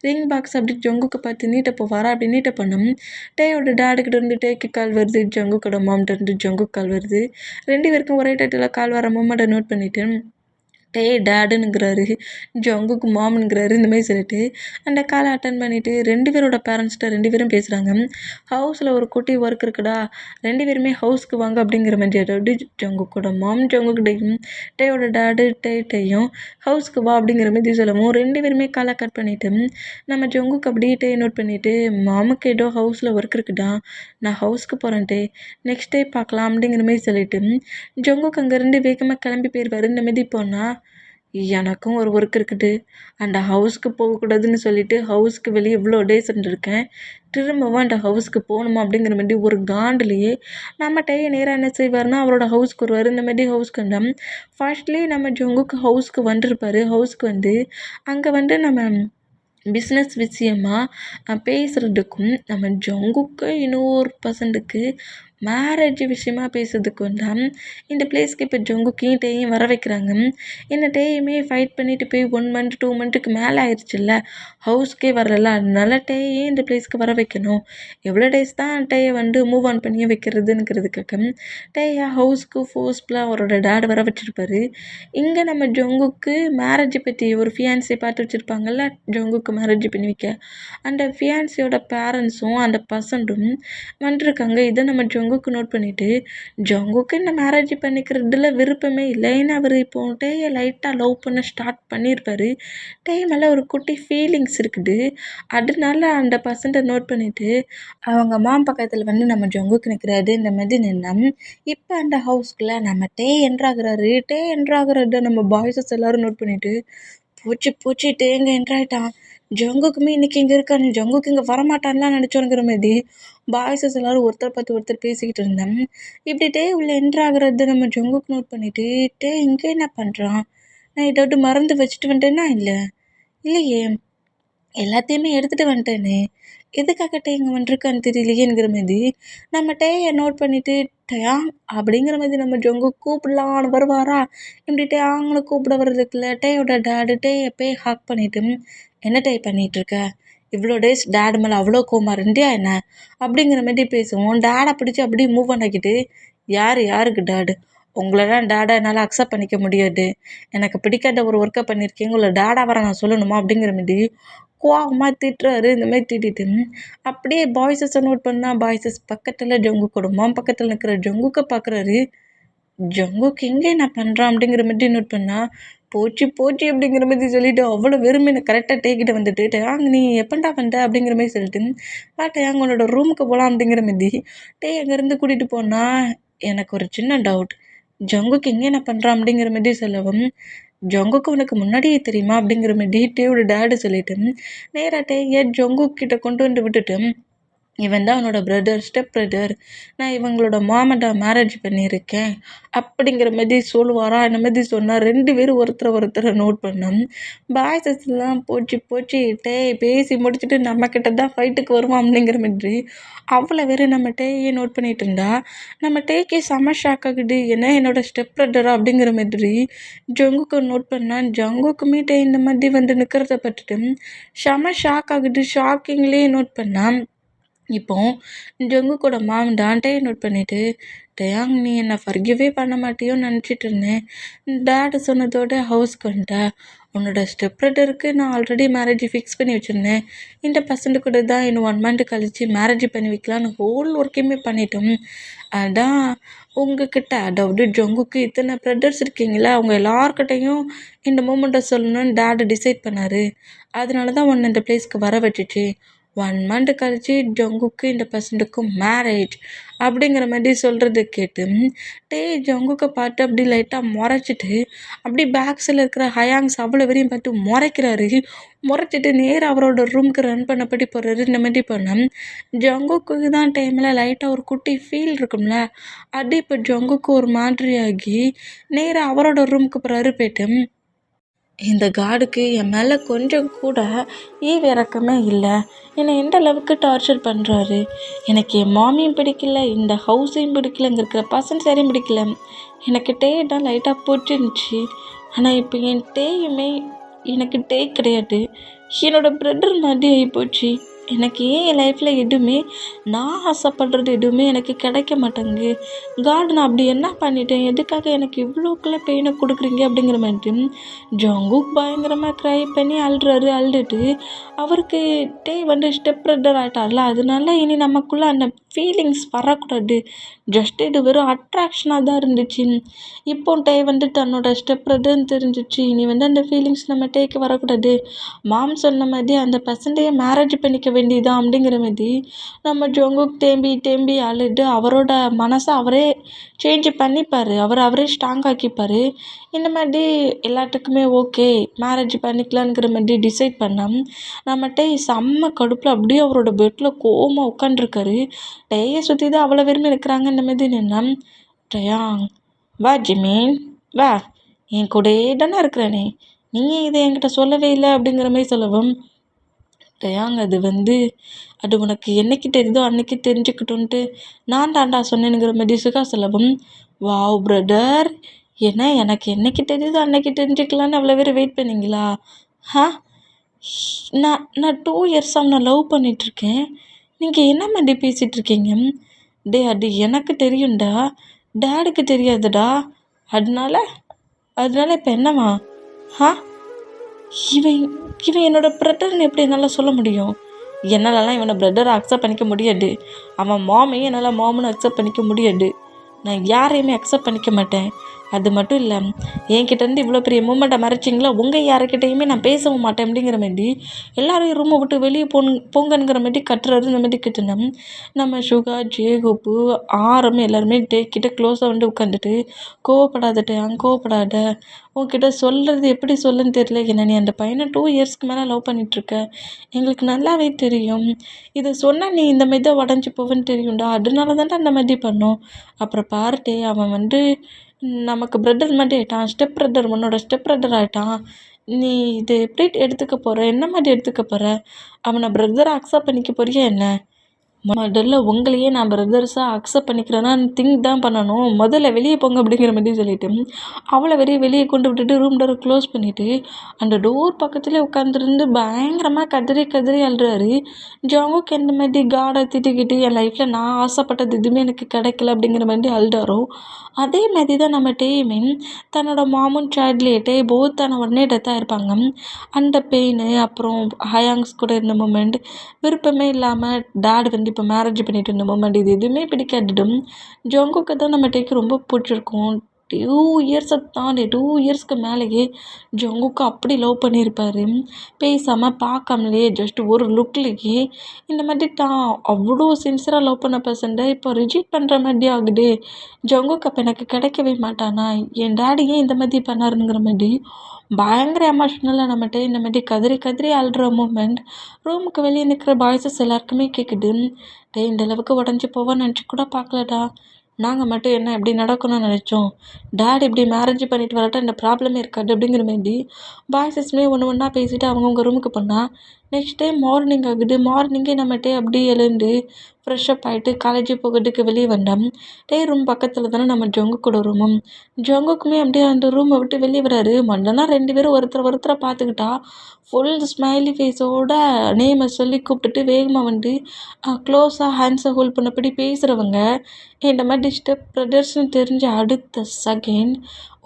ரிங் பாக்ஸ் அப்படி ஜங்குக்கு பார்த்து நீட்ட போவாரா அப்படி நீட்ட பண்ணோம். டேயோட டேடுக்கிட்ட இருந்து டேக்கு கால் வருது. ஜங்குக்கோட மாம்கிட்ட இருந்து ஜங்குக்கு கால் வருது. 2 பேருக்கும் ஒரே டைட்டில் கால் வர மூமெண்ட்டை நோட் பண்ணிவிட்டு டே டேடுங்கிறாரு ஜங்குக்கு மாம்னுங்கிறாரு. இந்த மாதிரி சொல்லிட்டு அந்த காலை அட்டன் பண்ணிவிட்டு 2 பேரோட பேரண்ட்ஸ்கிட்ட 2 பேரும் பேசுகிறாங்க. ஹவுஸில் ஒரு குட்டி ஒர்க் இருக்குடா 2 பேருமே ஹவுஸ்க்கு வாங்க அப்படிங்கிற மாதிரி. அதாவது ஜங்குக்கோட மாம் ஜங்குக்கிட்டையும் டேயோட டேடு டேட்டையும் ஹவுஸ்க்கு வா அப்படிங்கிற மாதிரி சொல்லவும் 2 பேருமே காலை கட் பண்ணிவிட்டு நம்ம ஜங்குக்கு அப்படியே டே நோட் பண்ணிவிட்டு மாமுக்கு ஏதோ ஹவுஸில் ஒர்க் இருக்குடா நான் ஹவுஸ்க்கு போகிறேன் டே நெக்ஸ்ட் டே பார்க்கலாம் அப்படிங்கிற மாதிரி சொல்லிட்டு ஜங்குக்கு அங்கேருந்து வேகமாக கிளம்பி போயிடுவார். இந்த மாதிரி போனால் எனக்கும் ஒரு ஒர்க் இருக்குது அந்த ஹவுஸ்க்கு போகக்கூடாதுன்னு சொல்லிட்டு ஹவுஸ்க்கு வெளியே இவ்வளோ டேஸ் இருந்திருக்கேன். திரும்பவும் அந்த ஹவுஸ்க்கு போகணுமா அப்படிங்கிற மாதிரி ஒரு காண்டுலேயே நம்ம டே நேராக என்ன செய்வார்னா அவரோட ஹவுஸ்க்கு வருவார். இந்த மாதிரி ஹவுஸ்க்கு வந்தால் ஃபர்ஸ்ட்லேயே நம்ம ஜங்குக்கு ஹவுஸ்க்கு வந்திருப்பார். ஹவுஸ்க்கு வந்து அங்கே வந்து நம்ம பிஸ்னஸ் விஷயமா பேசுகிறதுக்கும் நம்ம ஜங்குக்கு இன்னொரு பர்சன்ட்டுக்கு மேரேஜ் விஷயமா பேசுறதுக்கு வந்தால் இந்த பிளேஸ்க்கு இப்போ ஜங்குக்கையும் டேயும் வர வைக்கிறாங்க. இந்த டேயுமே ஃபைட் பண்ணிட்டு போய் 1 மந்த் 2 மந்த்துக்கு மேலே ஆயிடுச்சுல்ல ஹவுஸ்க்கே வரல. அதனால டேயே இந்த பிளேஸ்க்கு வர வைக்கணும். எவ்வளோ டேஸ் தான் டேயை வந்து மூவ் ஆன் பண்ணி வைக்கிறதுங்கிறதுக்காக டேயை ஹவுஸ்க்கு ஃபோர்ஸ்ஃபுல்லாக அவரோட டேட் வர வச்சுருப்பாரு. இங்கே நம்ம ஜங்குக்கு மேரேஜை பற்றி ஒரு ஃபியான்ஸை பார்த்து வச்சுருப்பாங்கல்ல ஜங்குக்கு மேரேஜ் பண்ணி வைக்க அந்த ஃபியான்ஸியோட பேரண்ட்ஸும் அந்த பர்சன்ட்டும் வந்துருக்காங்க. இதை நம்ம ஜங்குக்கு நோட் பண்ணிவிட்டு ஜங்குக்கு இந்த மேரேஜ் பண்ணிக்கிறதுல விருப்பமே இல்லை. ஏன்னா அவர் இப்போ டேயை லைட்டாக லவ் பண்ண ஸ்டார்ட் பண்ணியிருப்பார். டே மேலே ஒரு குட்டி ஃபீலிங்ஸ் இருக்குது. அதனால அந்த பர்சன்ட்டை நோட் பண்ணிவிட்டு அவங்க மாம் பக்கத்தில் வந்து நம்ம ஜங்குக்கு நிற்கிறாரு. இந்த மாதிரி நின்னா இப்போ அந்த ஹவுஸ்க்குள்ளே நம்ம டே என்ட்ராகிறத நம்ம பாய்ஸஸ் எல்லோரும் நோட் பண்ணிவிட்டு போச்சு டேங்க என்ட்ராயிட்டான் ஜங்குக்குமே இன்றைக்கி இங்கே இருக்கான்னு ஜங்குக்கு இங்கே வரமாட்டான்லாம் நினச்சோங்கிற மாதிரி பாய்ஸஸ் எல்லோரும் ஒருத்தர் பார்த்து ஒருத்தர் பேசிக்கிட்டு இருந்தேன். இப்படி டே உள்ள என்ட்ராகிறத நம்ம ஜங்குக்கு நோட் பண்ணிவிட்டு டே இங்கே என்ன பண்ணுறான் நான் ஏதாவது மறந்து வச்சுட்டு வந்துட்டேன்னா இல்லையே எல்லாத்தையுமே எடுத்துகிட்டு வந்துட்டேனே எதுக்காக டே இங்கே வந்துருக்கான்னு தெரியலையேங்கிற மாதிரி நம்ம டேயை நோட் பண்ணிவிட்டு டயாங் அப்படிங்கிற மாதிரி நம்ம ஜங்கு கூப்பிடலான்னு வருவாரா. இப்படி டயாங்னு கூப்பிட வர்றதுக்குள்ள டேயோட டேடு டேயை போய் ஹாக் பண்ணிவிட்டு என்ன டே பண்ணிகிட்ருக்க இவ்வளோ டேஸ் டேடு மேலே அவ்வளோ கோமா இருந்தியா என்ன அப்படிங்கிற மாதிரி பேசுவோம். டேடை பிடிச்சி அப்படியே மூவ் பண்ணிக்கிட்டு யாருக்கு டேடு உங்களெல்லாம் டேடா என்னால் அக்செப்ட் பண்ணிக்க முடியாது. எனக்கு பிடிக்காத ஒரு ஒர்க்கை பண்ணியிருக்கீங்க உங்களை டேடா வர நான் சொல்லணுமா அப்படிங்கிற மாதிரி கோவமாக திட்டுறாரு. இந்த மாதிரி திட்டிட்டு அப்படியே பாய்ஸஸை நோட் பண்ணால் பாய்ஸஸ் பக்கத்தில் ஜங்கு குடும்பம் பக்கத்தில் இருக்கிற ஜங்குக்கு பார்க்குறாரு. ஜங்குக்கு எங்கே நான் பண்ணுறான் அப்படிங்கிற மாதிரி நோட் பண்ணால் போச்சு அப்படிங்கிற மாதிரி சொல்லிவிட்டு அவ்வளோ வெறுமையை கரெக்டாக டேக்கிட்ட வந்துட்டு டேங் நீ எப்பண்டா வந்த அப்படிங்கிற மாதிரி சொல்லிட்டு டேங் உன்னோட ரூமுக்கு போகலாம் அப்படிங்கிற மாதிரி டே அங்கேருந்து கூட்டிகிட்டு போனால் எனக்கு ஒரு சின்ன டவுட் ஜங்குக்கு எங்கே என்ன பண்ணுறான் அப்படிங்கிற மாதிரி சொல்லவும் ஜங்குக்கு உனக்கு முன்னாடியே தெரியுமா அப்படிங்கிற மாதிரி டேவோட டேடு சொல்லிட்டு நேரா டேயை ஜங்குக் கிட்ட கொண்டு வந்து விட்டுட்டு இவன் தான் அவனோட பிரதர், ஸ்டெப் பிரதர். நான் இவங்களோட மாமன்ட்ட மேரேஜ் பண்ணியிருக்கேன் அப்படிங்கிற மாதிரி சொல்லுவாரா. இந்த மாதிரி சொன்னால் 2 பேரும் ஒருத்தரை நோட் பண்ணோம். பாய்ஸஸ்லாம் போச்சு போச்சு டேய் பேசி முடிச்சுட்டு நம்மக்கிட்ட தான் ஃபைட்டுக்கு வருவான் அப்படிங்கிற மாதிரி அவ்வளோ பேர் நம்ம டேயே நோட் பண்ணிகிட்டு இருந்தா நம்ம டேக்கே செம ஷாக் ஆகுது. ஏன்னா என்னோட ஸ்டெப் பிரதரா அப்படிங்கிற மாதிரி ஜங்குக்கு நோட் பண்ணான். ஜங்குக்குமே டே இந்த மாதிரி வந்து நிற்கிறத பார்த்துட்டு செம ஷாக் ஆகுது. ஷாக்கிங்லேயே நோட் பண்ணான். இப்போ ஜங்குக்கோட மாம் டான்ட்டே நோட் பண்ணிட்டு டேயாங் நீ என்னை ஃபர்கிவே பண்ண மாட்டியோன்னு நினச்சிட்டு இருந்தேன். டேடு சொன்னதோட ஹவுஸ்க்கு வந்துட்டா. உன்னோட ஸ்டெப் பிரதருக்கு நான் ஆல்ரெடி மேரேஜ் ஃபிக்ஸ் பண்ணி வச்சுருந்தேன். இந்த பர்சன்ட் கூட தான் இன்னும் 1 மந்த் கழித்து மேரேஜ் பண்ணி வைக்கலான்னு ஹோல் ஒர்க்கையுமே பண்ணிட்டோம். அதான் உங்ககிட்ட அதாவது ஜங்குக்கு இத்தனை பிரதர்ஸ் இருக்கீங்களா அவங்க எல்லார்கிட்டையும் இந்த மூமெண்ட்டை சொல்லணும்னு டேடு டிசைட் பண்ணார். அதனால தான் உன்னை இந்த பிளேஸ்க்கு வர வச்சுச்சு. 1 மந்த் கழிச்சு ஜங்குக்கு இந்த பர்சன்ட்டுக்கும் மேரேஜ் அப்படிங்கிற மாதிரி சொல்கிறது கேட்டு ஜங்குக்கை பார்த்து அப்படி லைட்டாக முறைச்சிட்டு அப்படி பேக்ஸில் இருக்கிற ஹயாங்ஸ் அவ்வளோ வரையும் பார்த்து முறைக்கிறாரு. முறைச்சிட்டு நேராக அவரோட ரூமுக்கு ரன் பண்ணப்படி போகிறாரு. இந்த மாதிரி பண்ண ஜங்குக்கு தான் டைமில் லைட்டாக ஒரு குட்டி ஃபீல் இருக்கும்ல அப்படி இப்போ ஜங்குக்கு ஒரு மாதிரி ஆகி நேராக அவரோட ரூமுக்கு போகிறாரு. போய்ட்டு இந்த காடுக்கு என் மேலே கொஞ்சம் கூட ஈவிரக்கமே இல்லை. என்னை எந்த அளவுக்கு டார்ச்சர் பண்ணுறாரு. எனக்கு என் மாமியும் பிடிக்கல, இந்த ஹவுஸையும் பிடிக்கல, இங்கே இருக்கிற பர்சன்ஸ் யாரையும் பிடிக்கல. எனக்கு டே தான் லைட்டாக பிடிச்சிருந்துச்சி. ஆனால் இப்போ என் டேயுமே எனக்கு டே கிடையாது. என்னோடய பிரதர் மாதிரி ஆகிப்போச்சு. எனக்கு ஏன் என் லைஃப்பில் எதுவுமே நான் ஆசைப்படுறது எதுவுமே எனக்கு கிடைக்க மாட்டேங்குது. காட் நான் அப்படி என்ன பண்ணிட்டேன், எதுக்காக எனக்கு இவ்வளோக்குள்ள பெயினை கொடுக்குறீங்க அப்படிங்கிற மாதிரி ஜங்குக் பயங்கரமாக க்ரை பண்ணி அழுறாரு. அழுதுட்டு அவருக்கு டே வந்து ஸ்டெப் பிரதர் ஆகிட்டார்ல, அதனால இனி நமக்குள்ளே அந்த ஃபீலிங்ஸ் வரக்கூடாது. ஜஸ்ட் இது வெறும் அட்ராக்ஷனாக தான் இருந்துச்சு. இப்போ டே வந்து தன்னோட ஸ்டெப் பிரதர்ன்னு தெரிஞ்சிச்சு. இனி வந்து அந்த ஃபீலிங்ஸ் நம்ம டேக்கு வரக்கூடாது. மாம் சொன்ன மாதிரி அந்த பர்சன்டையே மேரேஜ் பண்ணிக்க வேண்டியதான் அப்படிங்கிற மாதிரி நம்ம ஜங்குக் தேம்பி அழுது அவரோட மனசை அவரே சேஞ்ச் பண்ணிப்பார். அவரே ஸ்ட்ராங் ஆக்கிப்பார். இந்த மாதிரி எல்லாத்துக்குமே ஓகே மேரேஜ் பண்ணிக்கலாங்கிற மாதிரி டிசைட் பண்ணோம். நம்ம டே செம்ம கடுப்பில் அப்படியே அவரோட பெட்டில் கோவமாக உட்காண்ட்ருக்காரு. டேயை சுற்றி தான் அவ்வளோ விரும்பி இருக்கிறாங்க. இந்த மாதிரி நின்னா டயாங் வா ஜிமீன் வா, என் கூடயே தானே இருக்கிறானே, நீங்கள் இதை என்கிட்ட சொல்லவே இல்லை அப்படிங்கிற மாதிரி சொல்லவும் டயாங் அது உனக்கு என்னைக்கு தெரியுதோ அன்னைக்கு தெரிஞ்சுக்கிட்டோன்ட்டு நான் தாண்டா சொன்னேனுங்கிற மாதிரி சுகா சொல்லவும் வாவ் பிரதர், ஏன்னா எனக்கு என்னைக்கு தெரியுதோ அன்னைக்கு தெரிஞ்சுக்கலான்னு அவ்வளோ பேர் வெயிட் பண்ணீங்களா? நான் 2 இயர்ஸ் அவனை லவ் பண்ணிகிட்ருக்கேன். நீங்கள் என்ன மாதிரி பேசிகிட்ருக்கீங்க? அது எனக்கு தெரியும்டா, டேடுக்கு தெரியாதுடா. அதனால இப்போ என்னவா? இவன் இவன் என்னோட பிரதர்னு எப்படி என்னால் சொல்ல முடியும்? என்னாலலாம் இவனை பிரதரை அக்செப்ட் பண்ணிக்க முடியாது. அவன் மாமையும் என்னால் மாமனு அக்செப்ட் பண்ணிக்க முடியாது. நான் யாரையுமே அக்செப்ட் பண்ணிக்க மாட்டேன். அது மட்டும் இல்லை, என்கிட்டேருந்து இவ்வளோ பெரிய மூமெண்ட்டை மறைச்சிங்களா, உங்கள் யாருக்கிட்டையுமே நான் பேசவும் மாட்டேன் அப்படிங்கிற மாதிரி எல்லோரும் ரூமை விட்டு வெளியே போங்கங்கிற மாதிரி கட்டுறாரு. இந்த மாதிரி கட்டுனோம். நம்ம சுகா, ஜேகோப்பு, ஆரம் எல்லாருமே கிட்ட க்ளோஸாக வந்து உட்காந்துட்டு கோவப்படாதட்டு அங்கே கோவப்படாத, உன்கிட்ட சொல்கிறது எப்படி சொல்லுன்னு தெரியல. என்ன நீ அந்த பையனை 2 இயர்ஸ்க்கு மேலே லவ் பண்ணிகிட்ருக்க, எங்களுக்கு நல்லாவே தெரியும். இதை சொன்னால் நீ இந்த மாதிரி தான் உடஞ்சி போவேன்னு தெரியும்டா. அதனால தான்டா அந்த மாதிரி பண்ணோம். அப்புறம் பாருட்டே அவன் நமக்கு பிரதர் மாதிரி ஆகிட்டான். ஸ்டெப் பிரதர் உன்னோட ஸ்டெப் பிரதர் ஆகிட்டான். நீ இதை எப்படி எடுத்துக்க போகிற, என்ன மாதிரி எடுத்துக்க போகிற? அவனை பிரதரை அக்செப்ட் பண்ணிக்க போறியா என்ன? முதல்ல உங்களையே நான் பிரதர்ஸாக அக்செப்ட் பண்ணிக்கிறேன்னா திங்க் தான் பண்ணணும். முதல்ல வெளியே போங்க அப்படிங்கிற மாதிரி சொல்லிவிட்டு அவளை வெளியே கொண்டு விட்டுட்டு ரூம் டோரை க்ளோஸ் பண்ணிவிட்டு அந்த டோர் பக்கத்துலேயே உட்காந்துருந்து பயங்கரமாக கதறி அழுறாரு. ஜங்குக்கு எந்த மாதிரி காடை திட்டிக்கிட்டு என் லைஃப்பில் நான் ஆசைப்பட்டது எதுவுமே எனக்கு கிடைக்கல அப்படிங்கிற மாதிரி அழுதாரோ அதே மாதிரி தான் நம்ம டேயுமே தன்னோட மாமும் சாட்லியே போத்தான உடனே டெத்தாக இருப்பாங்க. அந்த பெயின் அப்புறம் ஹயாங்ஸ் கூட இருந்த மூமெண்ட் விருப்பமே இல்லாமல் டேட் இப்போ மேரேஜ் பண்ணிட்டு இருந்த மூமெண்ட் இது எதுவுமே பிடிக்காதுடும். ஜங்குக்கு தான் நம்ம டேக்கு ரொம்ப பிடிச்சிருக்கும். 2 இயர்ஸை தாண்டி 2 இயர்ஸ்க்கு மேலேயே ஜங்குக்கு அப்படி லவ் பண்ணியிருப்பாரு. பேசாமல் பார்க்காமலேயே ஜஸ்ட் ஒரு லுக்லேயே இந்த மாதிரி தான் அவ்வளோ சின்சியராக லவ் பண்ண பர்சன்ட்டை இப்போ ரிஜெக்ட் பண்ணுற மாதிரி ஆகுது. ஜங்குக்கு அப்போ எனக்கு கிடைக்கவே மாட்டானா, என் டேடி ஏன் இந்த மாதிரி பண்ணாருங்கிற மாதிரி பயங்கர எமோஷ்னலாக நம்மகிட்ட இந்த மாதிரி கதறி கதறி அழுற மூமெண்ட் ரூமுக்கு வெளியே நிற்கிற பாய்ஸஸ் எல்லாருக்குமே கேட்குது. டேய், இந்த அளவுக்கு உடஞ்சி போவான்னு நினச்சி கூட பார்க்கலடா. நாங்கள் மட்டும் என்ன இப்படி நடக்கணும்னு நினச்சோம். டேட் இப்படி மேரேஜ் பண்ணிட்டு வரட்டும், இந்த ப்ராப்ளமே இருக்காது அப்படிங்கிற மாதிரி பாய்ஸஸ்மே ஒன்று ஒன்றா பேசிட்டு அவங்கவுங்க ரூமுக்கு போனால் நெக்ஸ்ட் டே மார்னிங் ஆகுது. மார்னிங்கே நம்மகிட்டே அப்படியே எழுந்து ஃப்ரெஷ்அப் ஆகிட்டு காலேஜ் போகிறதுக்கு வெளியே வந்தோம். டே ரூம் பக்கத்தில் தானே நம்ம ஜங்குக்கோட ரூமும். ஜங்குக்குமே அப்படியே அந்த ரூமை விட்டு வெளியே வராரு. மண்டனா 2 பேரும் ஒருத்தரை பார்த்துக்கிட்டா ஃபுல் ஸ்மைலி ஃபேஸோட நேமை சொல்லி கூப்பிட்டுட்டு வேகமாக வந்து க்ளோஸாக ஹேண்ட்ஸை ஹோல்ட் பண்ணபடி பேசுகிறவங்க இந்த மாதிரி ஸ்டெப் பிரதர்ஸ்னு தெரிஞ்ச அடுத்த செகண்ட்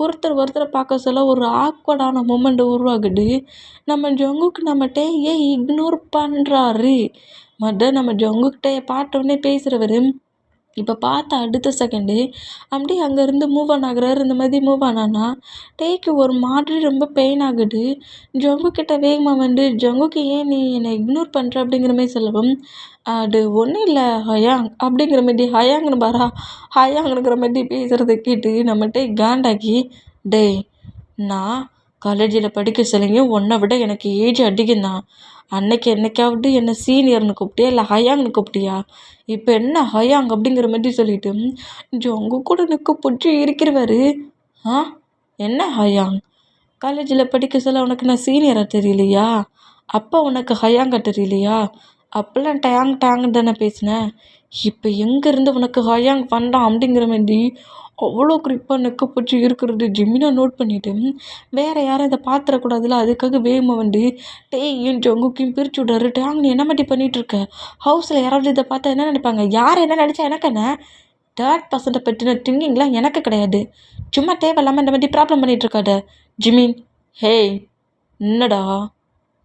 ஒருத்தரை பார்க்க சொல்ல ஒரு ஆக்வர்டான மூமெண்ட் உருவாகுது. நம்ம ஜங்குக்கு நம்மகிட்ட ஏன் இக்னோர் பண்ணுறாரு. நம்ம ஜங்குக்கிட்ட பார்த்தோன்னே பேசுகிறவர் இப்போ பார்த்த அடுத்த செகண்டு அப்படியே அங்கேருந்து மூவ் ஆன் ஆகுறாரு. இந்த மாதிரி மூவ் ஆனானா டேக்கு ஒரு மாதிரி ரொம்ப பெயின் ஆகுது. ஜங்குக்கிட்ட வேகமாக வந்து ஜங்குக்கு ஏன் நீ என்னை இக்னோர் பண்ணுற அப்படிங்கிற மாதிரி சொல்லவும், அது ஒன்றும் இல்லை ஹயாங் அப்படிங்கிற மாதிரி ஹயாங்னு பாரா ஹயாங்கிற மாதிரி பேசுகிறத கேட்டு நம்மகிட்ட காண்டாக்கி, டேய் நான் காலேஜில் படிக்க சொல்லிங்க உன்னை விட எனக்கு ஏஜ் அதிகம்தான். அன்னைக்கு என்னைக்காவது என்ன சீனியர்னு கூப்பிட்டியா இல்லை ஹயாங்னு கூப்பிட்டியா? இப்போ என்ன ஹயாங் அப்படிங்கிற மாதிரி சொல்லிட்டு ஜங்கு கூட நிற்க பிடிச்சி இருக்கிறவாரு. ஆ, என்ன ஹயாங்? காலேஜில் படிக்க சொல்ல உனக்கு நான் சீனியராக தெரியலையா? அப்போ உனக்கு ஹயாங்க தெரியலையா? அப்போல்லாம் டேங் தானே பேசினேன். இப்போ எங்கேருந்து உனக்கு ஹயாங் வந்தான் அப்படிங்கிற மாதிரி அவ்வளோ குறிப்பாக நெக்க பிடிச்சி இருக்கிறது ஜிமினா நோட் பண்ணிவிட்டு வேறு யாரும் இதை பார்த்துடக்கூடாதுல அதுக்காக வேகமாக வந்து டேயும் ஜங்குக்கையும் பிரித்து விட்றாரு. டேங், நீ என்ன மாதிரி பண்ணிகிட்ருக்க? ஹவுஸில் யாராவது இதை பார்த்தா என்ன நினைப்பாங்க? யார் என்ன நினச்சா எனக்கு என்ன? 3rd பற்றின திங்கிங்லாம் எனக்கு கிடையாது. சும்மா தேவையில்லாமல் இந்த மாதிரி ப்ராப்ளம் பண்ணிகிட்ருக்காத ஜிமின். ஹேய், என்னடா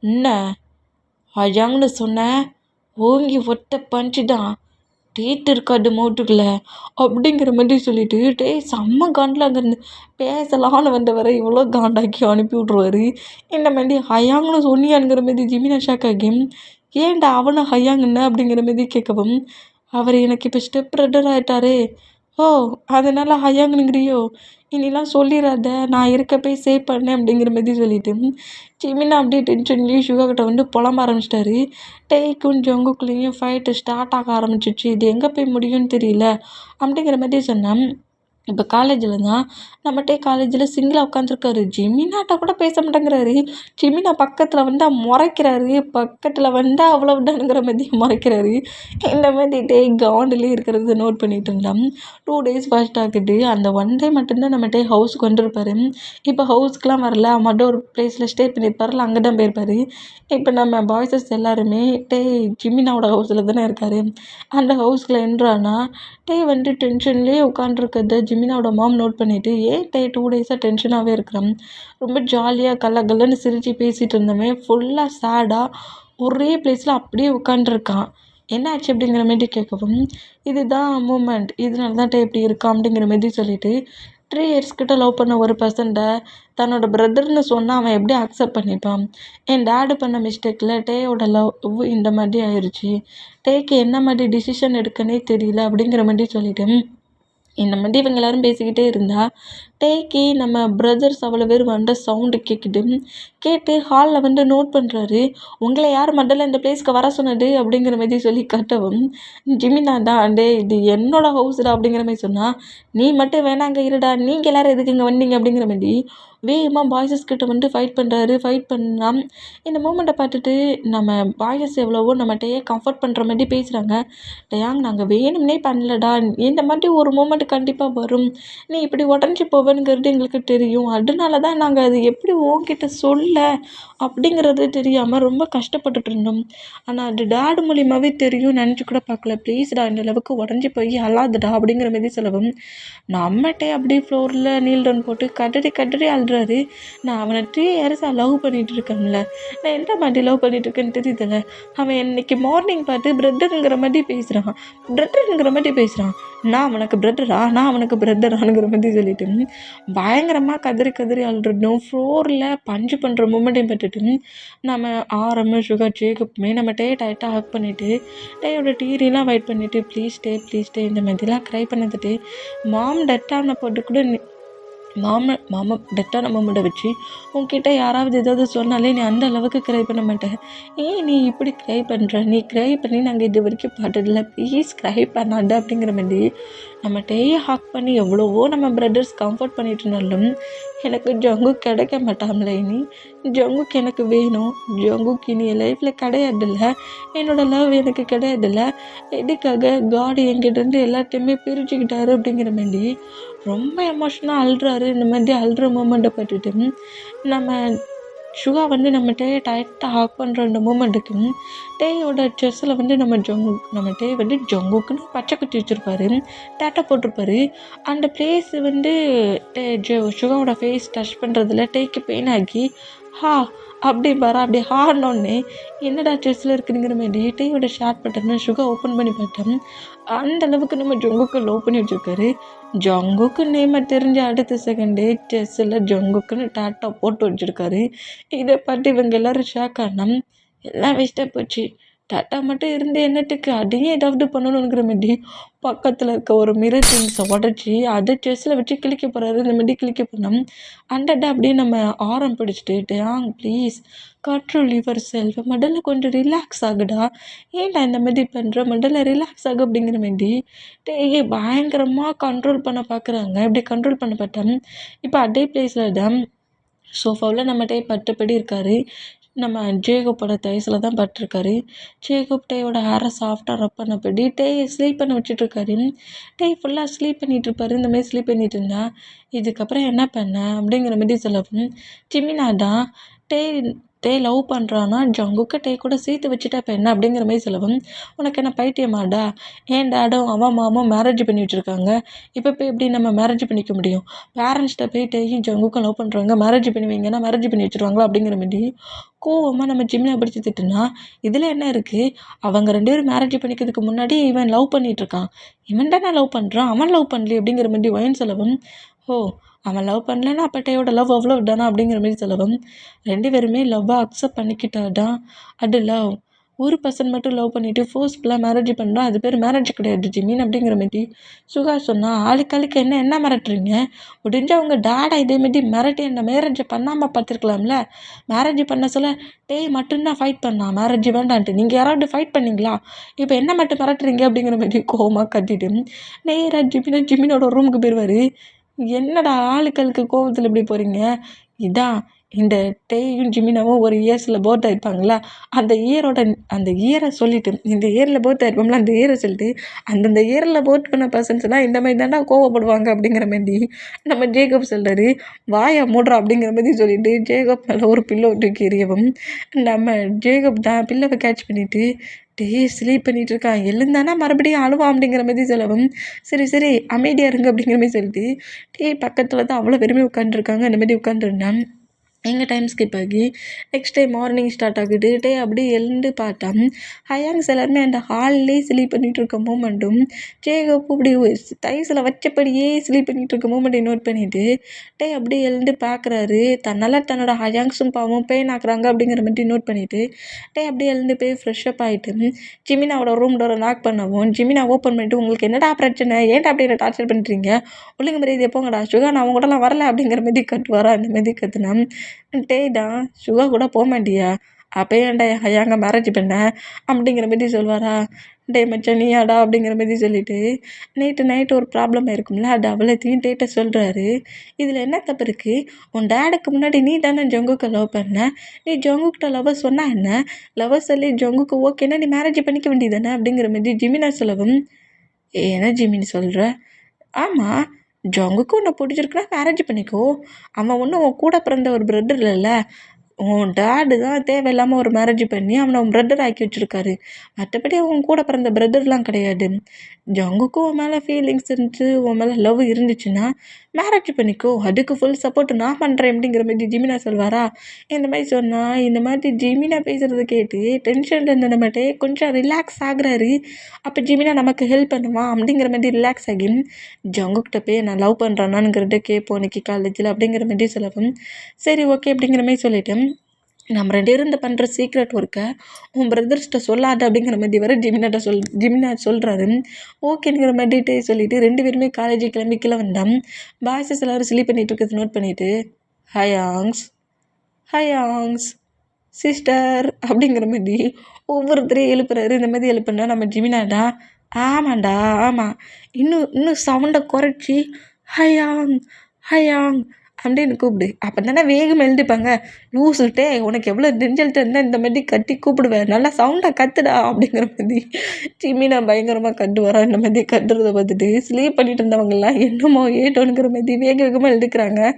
என்ன ஹயாங்னு சொன்னேன்? ஓங்கி ஒட்ட பஞ்சு தான், டேட் இருக்காது மோட்டுக்குள்ள அப்படிங்கிற மாதிரி சொல்லிட்டு செம்ம காண்டில் அங்கேருந்து பேசலான்னு வந்தவரை இவ்வளோ காண்டாக்கி அனுப்பி விட்ருவாரு. இந்த மாதிரி ஹயாங்னு சொன்னியாங்கிற மாதிரி ஜிமினா ஷாக் ஆகி, ஏன்டா அவனை ஹயாங்கன்னு அப்படிங்கிற மாதிரி கேட்கவும், அவர் எனக்கு இப்போ ஸ்டெப் பிரதர் ஆகிட்டாரே. ஓ, அதனால் ஹயாங்கனுங்கிறியோ? இனிலாம் சொல்லிடாத, நான் இருக்கப்பே சேவ் பண்ணேன் அப்படிங்கிற மாதிரி சொல்லிட்டு ஜிமினா அப்படியே டென்ஷன்லேயும் சுகா கிட்ட வந்து புலம்ப ஆரம்பிச்சிட்டாரு. டேக்கும் ஜங்குக்குள்ளேயும் ஃபைட்டு ஸ்டார்ட் ஆக ஆரம்பிச்சிச்சு. இது எங்கே போய் முடியும்னு தெரியல அப்படிங்கிற மாதிரி சொன்னேன். இப்போ காலேஜில் தான் நம்மகிட்டே காலேஜில் சிங்கிளாக உட்காந்துருக்காரு. ஜிமினாட்ட கூட பேச மாட்டேங்கிறாரு. ஜிமினா பக்கத்தில் வந்தால் முறைக்கிறாரு, பக்கத்தில் வந்தால் அவ்வளோதானுங்கிற மாதிரி முறைக்கிறாரு. இந்த மாதிரி கவுண்டிலே இருக்கிறத நோட் பண்ணிட்டு இருந்தோம். 2 days ஃபாஸ்ட் ஆகுது. அந்த 1 day மட்டும்தான் நம்மகிட்ட ஹவுஸுக்கு வந்துருப்பாரு. இப்போ ஹவுஸ்க்குலாம் வரல, மட்டும் ஒரு பிளேஸில் ஸ்டே பண்ணியிருப்பார்ல, அங்கே தான் போயிருப்பார். இப்போ நம்ம பாய்ஸஸ் எல்லாருமே ஜிமினாவோட ஹவுஸில் தானே இருக்கார். அந்த ஹவுஸ்க்குள்ள என்ட்ரானா வந்து டென்ஷன்லேயே உட்காண்ட்ருக்கத ஜிமினாவோட மாம் நோட் பண்ணிவிட்டு, ஏன் 2 days டென்ஷனாகவே இருக்கிறான், ரொம்ப ஜாலியாக கல்லன்னு சிரித்து பேசிகிட்டு இருந்தவன் ஃபுல்லாக சேடாக ஒரே பிளேஸில் அப்படியே உட்காண்ட்ருக்கான். என்ன ஆச்சு அப்படிங்கிற மாதிரி கேட்கவும், இதுதான் மூமெண்ட், இதனால தான் இப்படி இருக்கான் அப்படிங்கிற மாதிரி சொல்லிவிட்டு 3 years கிட்ட லவ் பண்ண ஒரு பர்சன்ட்டை தன்னோட பிரதர்னு சொன்னால் அவன் எப்படி அக்செப்ட் பண்ணிப்பான்? என் டேடு பண்ண மிஸ்டேக்கில் டேயோட லவ் இந்த மாதிரி ஆயிடுச்சு. டேக்கு என்ன மாதிரி டிசிஷன் எடுக்கனே தெரியல அப்படிங்கிற மாதிரி சொல்லிட்டேன். இந்த மாதிரி இவங்க எல்லாரும் பேசிக்கிட்டே இருந்தா டேக்கு நம்ம பிரதர்ஸ் அவ்வளோ பேர் வந்த சவுண்டு கேட்டு ஹாலில் வந்து நோட் பண்ணுறாரு. உங்களை யார் மண்டல இந்த பிளேஸ்க்கு வர சொன்னது அப்படிங்கிற மாதிரி சொல்லி கட்டவும், ஜிமினா தான் இது என்னோட ஹவுஸ்டா அப்படிங்கிற மாதிரி சொன்னால், நீ மட்டும் வேணாங்க இருடா, நீங்கள் எல்லோரும் எதுக்கு இங்கே வந்தீங்க அப்படிங்கிற மாதிரி வேகமாக பாய்ஸஸ் கிட்ட வந்து ஃபைட் பண்ணுறாரு. ஃபைட் பண்ணால் இந்த மூமெண்ட்டை பார்த்துட்டு நம்ம பாய்ஸஸ் எவ்வளவோ நம்மகிட்டயே கம்ஃபர்ட் பண்ணுற மாதிரி பேசுகிறாங்க. டேயாங், நாங்கள் வேணும்னே பண்ணலடா, இந்த மாதிரி ஒரு மூமெண்ட் கண்டிப்பாக வரும், நீ இப்படி உடஞ்சி போவேங்கிறது எங்களுக்கு தெரியும், அதனால தான் நாங்கள் அது எப்படி உன்கிட்ட சொல்ல அப்படிங்கிறது தெரியாமல் ரொம்ப கஷ்டப்பட்டுட்டு இருந்தோம். ஆனால் அது டேடு மூலியமாகவே தெரியும், நினச்சி கூட பார்க்கல. ப்ளீஸ்டா, இந்த அளவுக்கு உடஞ்சி போய் அழாதடா அப்படிங்கிற மாதிரி சொல்லவும், நம்மகிட்டே அப்படியே ஃப்ளோரில் நீல் டவுன் போட்டு கதறி அழுற சொல்கிறாரு, நான் அவனை 3 இயர்ஸாக லவ் பண்ணிகிட்டு இருக்கேன்ல, நான் எந்த மாதிரி லவ் பண்ணிகிட்டு இருக்கேன்னு தெரியுதுல்ல, அவன் இன்னைக்கு மார்னிங் பார்த்து பிரதருங்கிற மாதிரி பேசுகிறான், நான் அவனுக்கு பிரதரானுங்கிற மாதிரி சொல்லிட்டு பயங்கரமாக கதறி கதறி அழுறணும். ஃப்ளோரில் பஞ்சு பண்ணுற மூமெண்ட்டையும் பட்டுட்டு நம்ம ஆரம்பம் சுகர் ஜேக்கப்புமே நம்ம டைட்டாக ஹக் பண்ணிவிட்டு டேயோட டீரெலாம் வெயிட் பண்ணிவிட்டு ப்ளீஸ் டே இந்த மாதிரிலாம் க்ரை பண்ணதுட்டு மாம் டெட்டான போட்டு கூட மாமா டெட்டான மொமெண்ட்டை வச்சு உன்கிட்ட யாராவது ஏதாவது சொன்னாலே நீ அந்த அளவுக்கு க்ரை பண்ண மாட்டேன். ஏன் நீ இப்படி க்ரை பண்ணுற? நீ க்ரை பண்ணி நாங்கள் இது வரைக்கும் பார்த்ததில்ல, ப்ளீஸ் க்ரை பண்ணாத அப்படிங்கிற மாதிரி நம்ம டேயை ஹாக் பண்ணி எவ்வளவோ நம்ம பிரதர்ஸ் கம்ஃபர்ட் பண்ணிட்டு இருந்தாலும் எனக்கு ஜங்குக் கிடைக்க மாட்டாங்களே. நீ ஜங்குக் எனக்கு வேணும். ஜங்குக் இனி என் லைஃப்பில் கிடையாதுல்ல, என்னோடய லவ் எனக்கு கிடையாதுல்ல, எதுக்காக காட் என்கிட்டேருந்து எல்லாத்தையுமே பிரிச்சுக்கிட்டாரு அப்படிங்கிற மாதிரி ரொம்ப எமோஷனாக அழுறாரு. இந்த மாதிரி அழுற மூமெண்ட்டை பட்டுட்டு நம்ம சுகா வந்து நம்ம டேயை டைட்டாக ஹாக் பண்ணுற அந்த மூமெண்ட்டுக்கு டேயோட செஸ்ஸில் வந்து நம்ம டே வந்து ஜங்குக்குன்னு பச்சை குத்தி வச்சுருப்பாரு, டேட்டா போட்டிருப்பாரு. அந்த பிளேஸ் வந்து சுகாவோட ஃபேஸ் டச் பண்ணுறதுல டேக்கு பெயின் ஆகி அப்படி ஹார்னோடனே என்னடா செஸ்ஸில் இருக்குதுங்கிற மாதிரி டேயோட ஷேர் பட்டனை சுகா ஓப்பன் பண்ணி பார்த்தேன். அந்த அளவுக்கு நம்ம ஜங்குக்கு லவ் பண்ணி வச்சுருக்காரு. ஜங்குக்கு நேமை தெரிஞ்ச அடுத்த செகண்டே செஸ்ஸில் ஜங்குக்குன்னு டேட்டா போட்டு வச்சுருக்காரு. இதை பார்த்து இவங்க எல்லோரும் ஷாக் ஆனால் எல்லாம் வேஸ்ட்டாக போச்சு. டாட்டா மட்டும் இருந்து என்னத்துக்கு, அதையும் ஏதாவது பண்ணணுங்கிற மாதிரி பக்கத்தில் இருக்க ஒரு மிரர் திங்ஸை உடச்சி அதை செஸ்ஸில் வச்சு கிளிக்க போகிறாரு. இந்த மாதிரி கிளிக்க போனோம் அண்டடா அப்படியே நம்ம ஆரம் பிடிச்சிட்டு ப்ளீஸ் கண்ட்ரோல் யுவர் செல்ஃப், முதல்ல கொஞ்சம் ரிலாக்ஸ் ஆகுடா, ஏன்டா இந்த மாதிரி பண்ணுற, முதல்ல ரிலாக்ஸ் ஆகு அப்படிங்கிற மாதிரி டேயே பயங்கரமாக கண்ட்ரோல் பண்ண பார்க்குறாங்க. இப்படி கண்ட்ரோல் பண்ண பார்த்தேன். இப்போ அதே பிளேஸில் தான் சோஃபாவில் நம்ம டே பட்டுப்படி இருக்கார். நம்ம ஜேகப்போட தைஸில் தான் பட்டிருக்காரு. ஜேகப் டேயோட ஹேரை சாஃப்டாக ரப் பண்ணப்படி டேயை ஸ்லீப் பண்ண வச்சுட்ருக்காரு. டே ஃபுல்லாக ஸ்லீப் பண்ணிகிட்ருப்பாரு. இந்தமாதிரி ஸ்லீப் பண்ணிகிட்டு இருந்தா இதுக்கப்புறம் என்ன பண்ண அப்படிங்கிற மாதிரி சொல்லவும் ஜிமினா தான் டே லவ் பண்ணுறான்னா ஜங்குக்கு டே கூட சேர்த்து வச்சுட்டா இப்போ என்ன அப்படிங்கிற மாதிரி சொல்லவும் உனக்கு என்ன பைத்தியமாடா, ஏன் டேடும் அவன் மாமும் மேரேஜ் பண்ணி வச்சுருக்காங்க, இப்போ போய் எப்படி நம்ம மேரேஜ் பண்ணிக்க முடியும், பேரண்ட்ஸ்கிட்ட போய் டேயும் ஜங்குக்கும் லவ் பண்ணுறாங்க, மேரேஜ் பண்ணி வைங்கன்னா மேரேஜ் பண்ணி வச்சுருவாங்களா அப்படிங்கிற மாதிரி கோவமாக நம்ம ஜிம்மினை பிடிச்சி திட்டுனா இதில் என்ன இருக்குது, அவங்க 2 பேரும் மேரேஜ் பண்ணிக்கிறதுக்கு முன்னாடி இவன் லவ் பண்ணிகிட்ருக்கான், இவன் தானே லவ் பண்ணுறான், அவன் லவ் பண்ணலையே அப்படிங்கிற மாதிரி ஒயின் சொல்லவும் அவன் லவ் பண்ணலன்னா அப்போ டேயோட லவ் அவ்வளோ தானா அப்படிங்கிற மாதிரி சொல்லவும் 2 பேருமே லவ்வை அக்செப்ட் பண்ணிக்கிட்டாதான் அது லவ். ஒரு பர்சன் மட்டும் லவ் பண்ணிவிட்டு ஃபோர்ஸ்ஃபுல்லாக மேரேஜ் பண்ணுறோம், அது பேர் மேரேஜ் கிடையாது ஜிமின் அப்படிங்கிற மாதிரி சுகா சொன்னால் ஆளுக்காளுக்கு என்ன மிரட்டுறீங்க, முடிஞ்சால் அவங்க டேடை இதேமாரி மிரட்டி என்ன மேரேஜை பண்ணாமல் பார்த்துருக்கலாம்ல, மேரேஜ் பண்ண சொல்ல டேய் மட்டும்தான் ஃபைட் பண்ணான் மேரேஜ் வேண்டான்ட்டு, நீங்கள் யாராவது ஃபைட் பண்ணிங்களா, இப்போ என்ன மட்டும் மிரட்டுறீங்க அப்படிங்கிற மாதிரி கோவமாக கட்டிட்டு நேராக ஜிமினோட ரூமுக்கு போயிடுவார். என்னடா ஆளுக்களுக்கு கோவத்தில் இப்படி போகிறீங்க, இதான் இந்த டேயும் ஜிமினாவும் ஒரு இயர்ஸில் போத் ஆகிருப்பாங்களா, அந்த இயரை சொல்லிவிட்டு இந்த இயரில் போத் ஆகிருப்போம்ல அந்த இயரை சொல்லிட்டு அந்தந்த இயரில் போத் பண்ண பர்சன்ஸ்லாம் இந்த மாதிரி தாண்டா கோவப்படுவாங்க அப்படிங்கிற மாதிரி நம்ம ஜேகப் சொல்கிறாரு. வாயை மூடுறா அப்படிங்கிற மாதிரி சொல்லிட்டு ஜேகப் மேலே ஒரு பில்லோ தூக்கி எறியவும் நம்ம ஜேகப் தான் பில்லோவை கேட்ச் பண்ணிவிட்டு ஸ்லீப் பண்ணிகிட்டு இருக்கான், எழுந்தானா மறுபடியும் அழுவான் அப்படிங்கிற மாதிரி சொல்லவும் சரி அமைதியாக இருங்க அப்படிங்கிற மாதிரி சொல்லிட்டு பக்கத்தில் தான் அவ்வளோ வெறுமையாக உட்காந்துருக்காங்க. அந்த மாதிரி உட்காந்துருந்தான். எங்கள் டைம் ஸ்கிப் ஆகி நெக்ஸ்ட் டே மார்னிங் ஸ்டார்ட் ஆகுது. அப்படியே எழுந்து பார்த்தா ஹயாங்ஸ் எல்லாருமே அந்த ஹால்லே ஸ்லீப் பண்ணிகிட்டு இருக்க மூமெண்ட்டும் ஜேகப் இப்படி தைஸில் வச்சபடியே ஸ்லீப் பண்ணிகிட்டு இருக்க மூமெண்ட்டை நோட் பண்ணிவிட்டு அப்படியே எழுந்து பார்க்குறாரு. தன்னால் தன்னோட ஹயாங்ஸும் பாவம் பெயின் ஆக்குறாங்க அப்படிங்கிற மாதிரி நோட் பண்ணிவிட்டு அப்படியே எழுந்து போய் ஃப்ரெஷ்அப் ஆகிட்டு ஜிமினாவோட ரூம் டோரை நாக் பண்ணவும் ஜிமினா ஓப்பன் பண்ணிவிட்டு உங்களுக்கு என்னடா பிரச்சனை, ஏன்டா அப்படி என்ன டார்ச்சர் பண்ணுறீங்க, ஒழுங்கு மாதிரி எப்போங்கடா சுகா நான் அவங்க கூடலாம் வரல அப்படிங்கிற மாதிரி கட்டுவாரா. அந்த மாதிரி கற்றுனா தான் சுகா கூட போக மாட்டியா, அப்போ ஏன்டா ஹயாங்க மேரேஜ் பண்ண அப்படிங்கிற மாதிரி சொல்வாரா. மச்சான் நீயாடா அப்படிங்கிற மாதிரி சொல்லிவிட்டு நைட்டு ஒரு ப்ராப்ளம் இருக்கும்ல அது அவ்வளோத்தையும் டேட்டை சொல்கிறாரு. இதில் என்ன தப்பு இருக்குது, உன் டேடுக்கு முன்னாடி நீ தானே ஜங்குக்கு லவ் பண்ண, நீ ஜங்குக்கிட்ட லவ்வர் சொன்னா என்ன, லவ்வர் சொல்லி ஜங்குக்கு ஓகேன்னா நீ மேரேஜ் பண்ணிக்க வேண்டியதானே அப்படிங்கிற மாதிரி ஜிமினா சொல்லவும் ஏன்னா ஜிமினி சொல்கிற, ஆமாம் ஜங்குக்கு உன்னை பிடிச்சிருக்குன்னா மேரேஜ் பண்ணிக்கோ, அவன் ஒன்றும் உன் கூட பிறந்த ஒரு பிரதர் இல்லைல்ல, உன் டேடு தான் தேவையில்லாமல் ஒரு மேரேஜ் பண்ணி அவனை உன் பிரதர் ஆக்கி வச்சுருக்காரு, மற்றபடி அவன் கூட பிறந்த பிரதர்லாம் கிடையாது, ஜங்குக்கும் உன் மேலே ஃபீலிங்ஸ் இருந்துச்சு, உன் மேலே லவ் இருந்துச்சுன்னா மேரேஜ் பண்ணிக்கோ, அதுக்கு ஃபுல் சப்போர்ட் நான் பண்ணுறேன் அப்படிங்கிற மாதிரி ஜிமினா சொல்வாரா. இந்த மாதிரி சொன்னால் இந்த மாதிரி ஜிமினா பேசுகிறத கேட்டு டென்ஷனில் இருந்த நம்மகிட்டே கொஞ்சம் ரிலாக்ஸ் ஆகுறாரு. அப்போ ஜிமினா நமக்கு ஹெல்ப் பண்ணுவான் அப்படிங்கிற மாதிரி ரிலாக்ஸ் ஆகி ஜங்குக்கிட்ட போய் நான் லவ் பண்ணுறானாங்கிறத கேட்போம் இன்னைக்கு காலேஜில் அப்படிங்கிற மாதிரி சொல்லவும், சரி ஓகே அப்படிங்கிற மாதிரி சொல்லிவிட்டு நம்ம 2 பேரும் இந்த பண்ணுற சீக்ரெட் ஒர்க்கை உன் பிரதர்ஸ்கிட்ட சொல்லாத அப்படிங்கிற மாதிரி வர ஜிமினா சொல்கிறாரு. ஓகேங்கிற மாதிரிட்டே சொல்லிவிட்டு 2 பேருமே காலேஜுக்கு கிளம்பி கீழே வந்தோம். பாய்ஸஸ் எல்லோரும் ஸ்லீப் பண்ணிகிட்டு இருக்கிறது நோட் பண்ணிவிட்டு ஹயாங்ஸ் சிஸ்டர் அப்படிங்கிற மாதிரி ஒவ்வொருத்தரையும் எழுப்புறாரு. இந்த மாதிரி எழுப்புனா நம்ம ஜிமினாடா ஆமாண்டா ஆமாம், இன்னும் சவுண்டை குறைச்சி ஹயாங் ஹயாங் அப்படின்னு கூப்பிடு, அப்போ தானே வேகமாக எழுதிப்பாங்க. லூசுட்டே உனக்கு எவ்வளோ நெஞ்சல்ட்டு இருந்தால் இந்த மாதிரி கத்தி கூப்பிடுவேன், நல்லா சவுண்டாக கத்துடா அப்படிங்கிற மாதிரி ஜிமினா பயங்கரமாக கட்டுவாரா. இந்த மாதிரி கட்டுறதை பார்த்துட்டு ஸ்லீப் பண்ணிட்டு இருந்தவங்கலாம் என்னமோ ஏட்டோனுங்கிற மாதிரி வேக வேகமாக எழுதுக்கிறாங்க.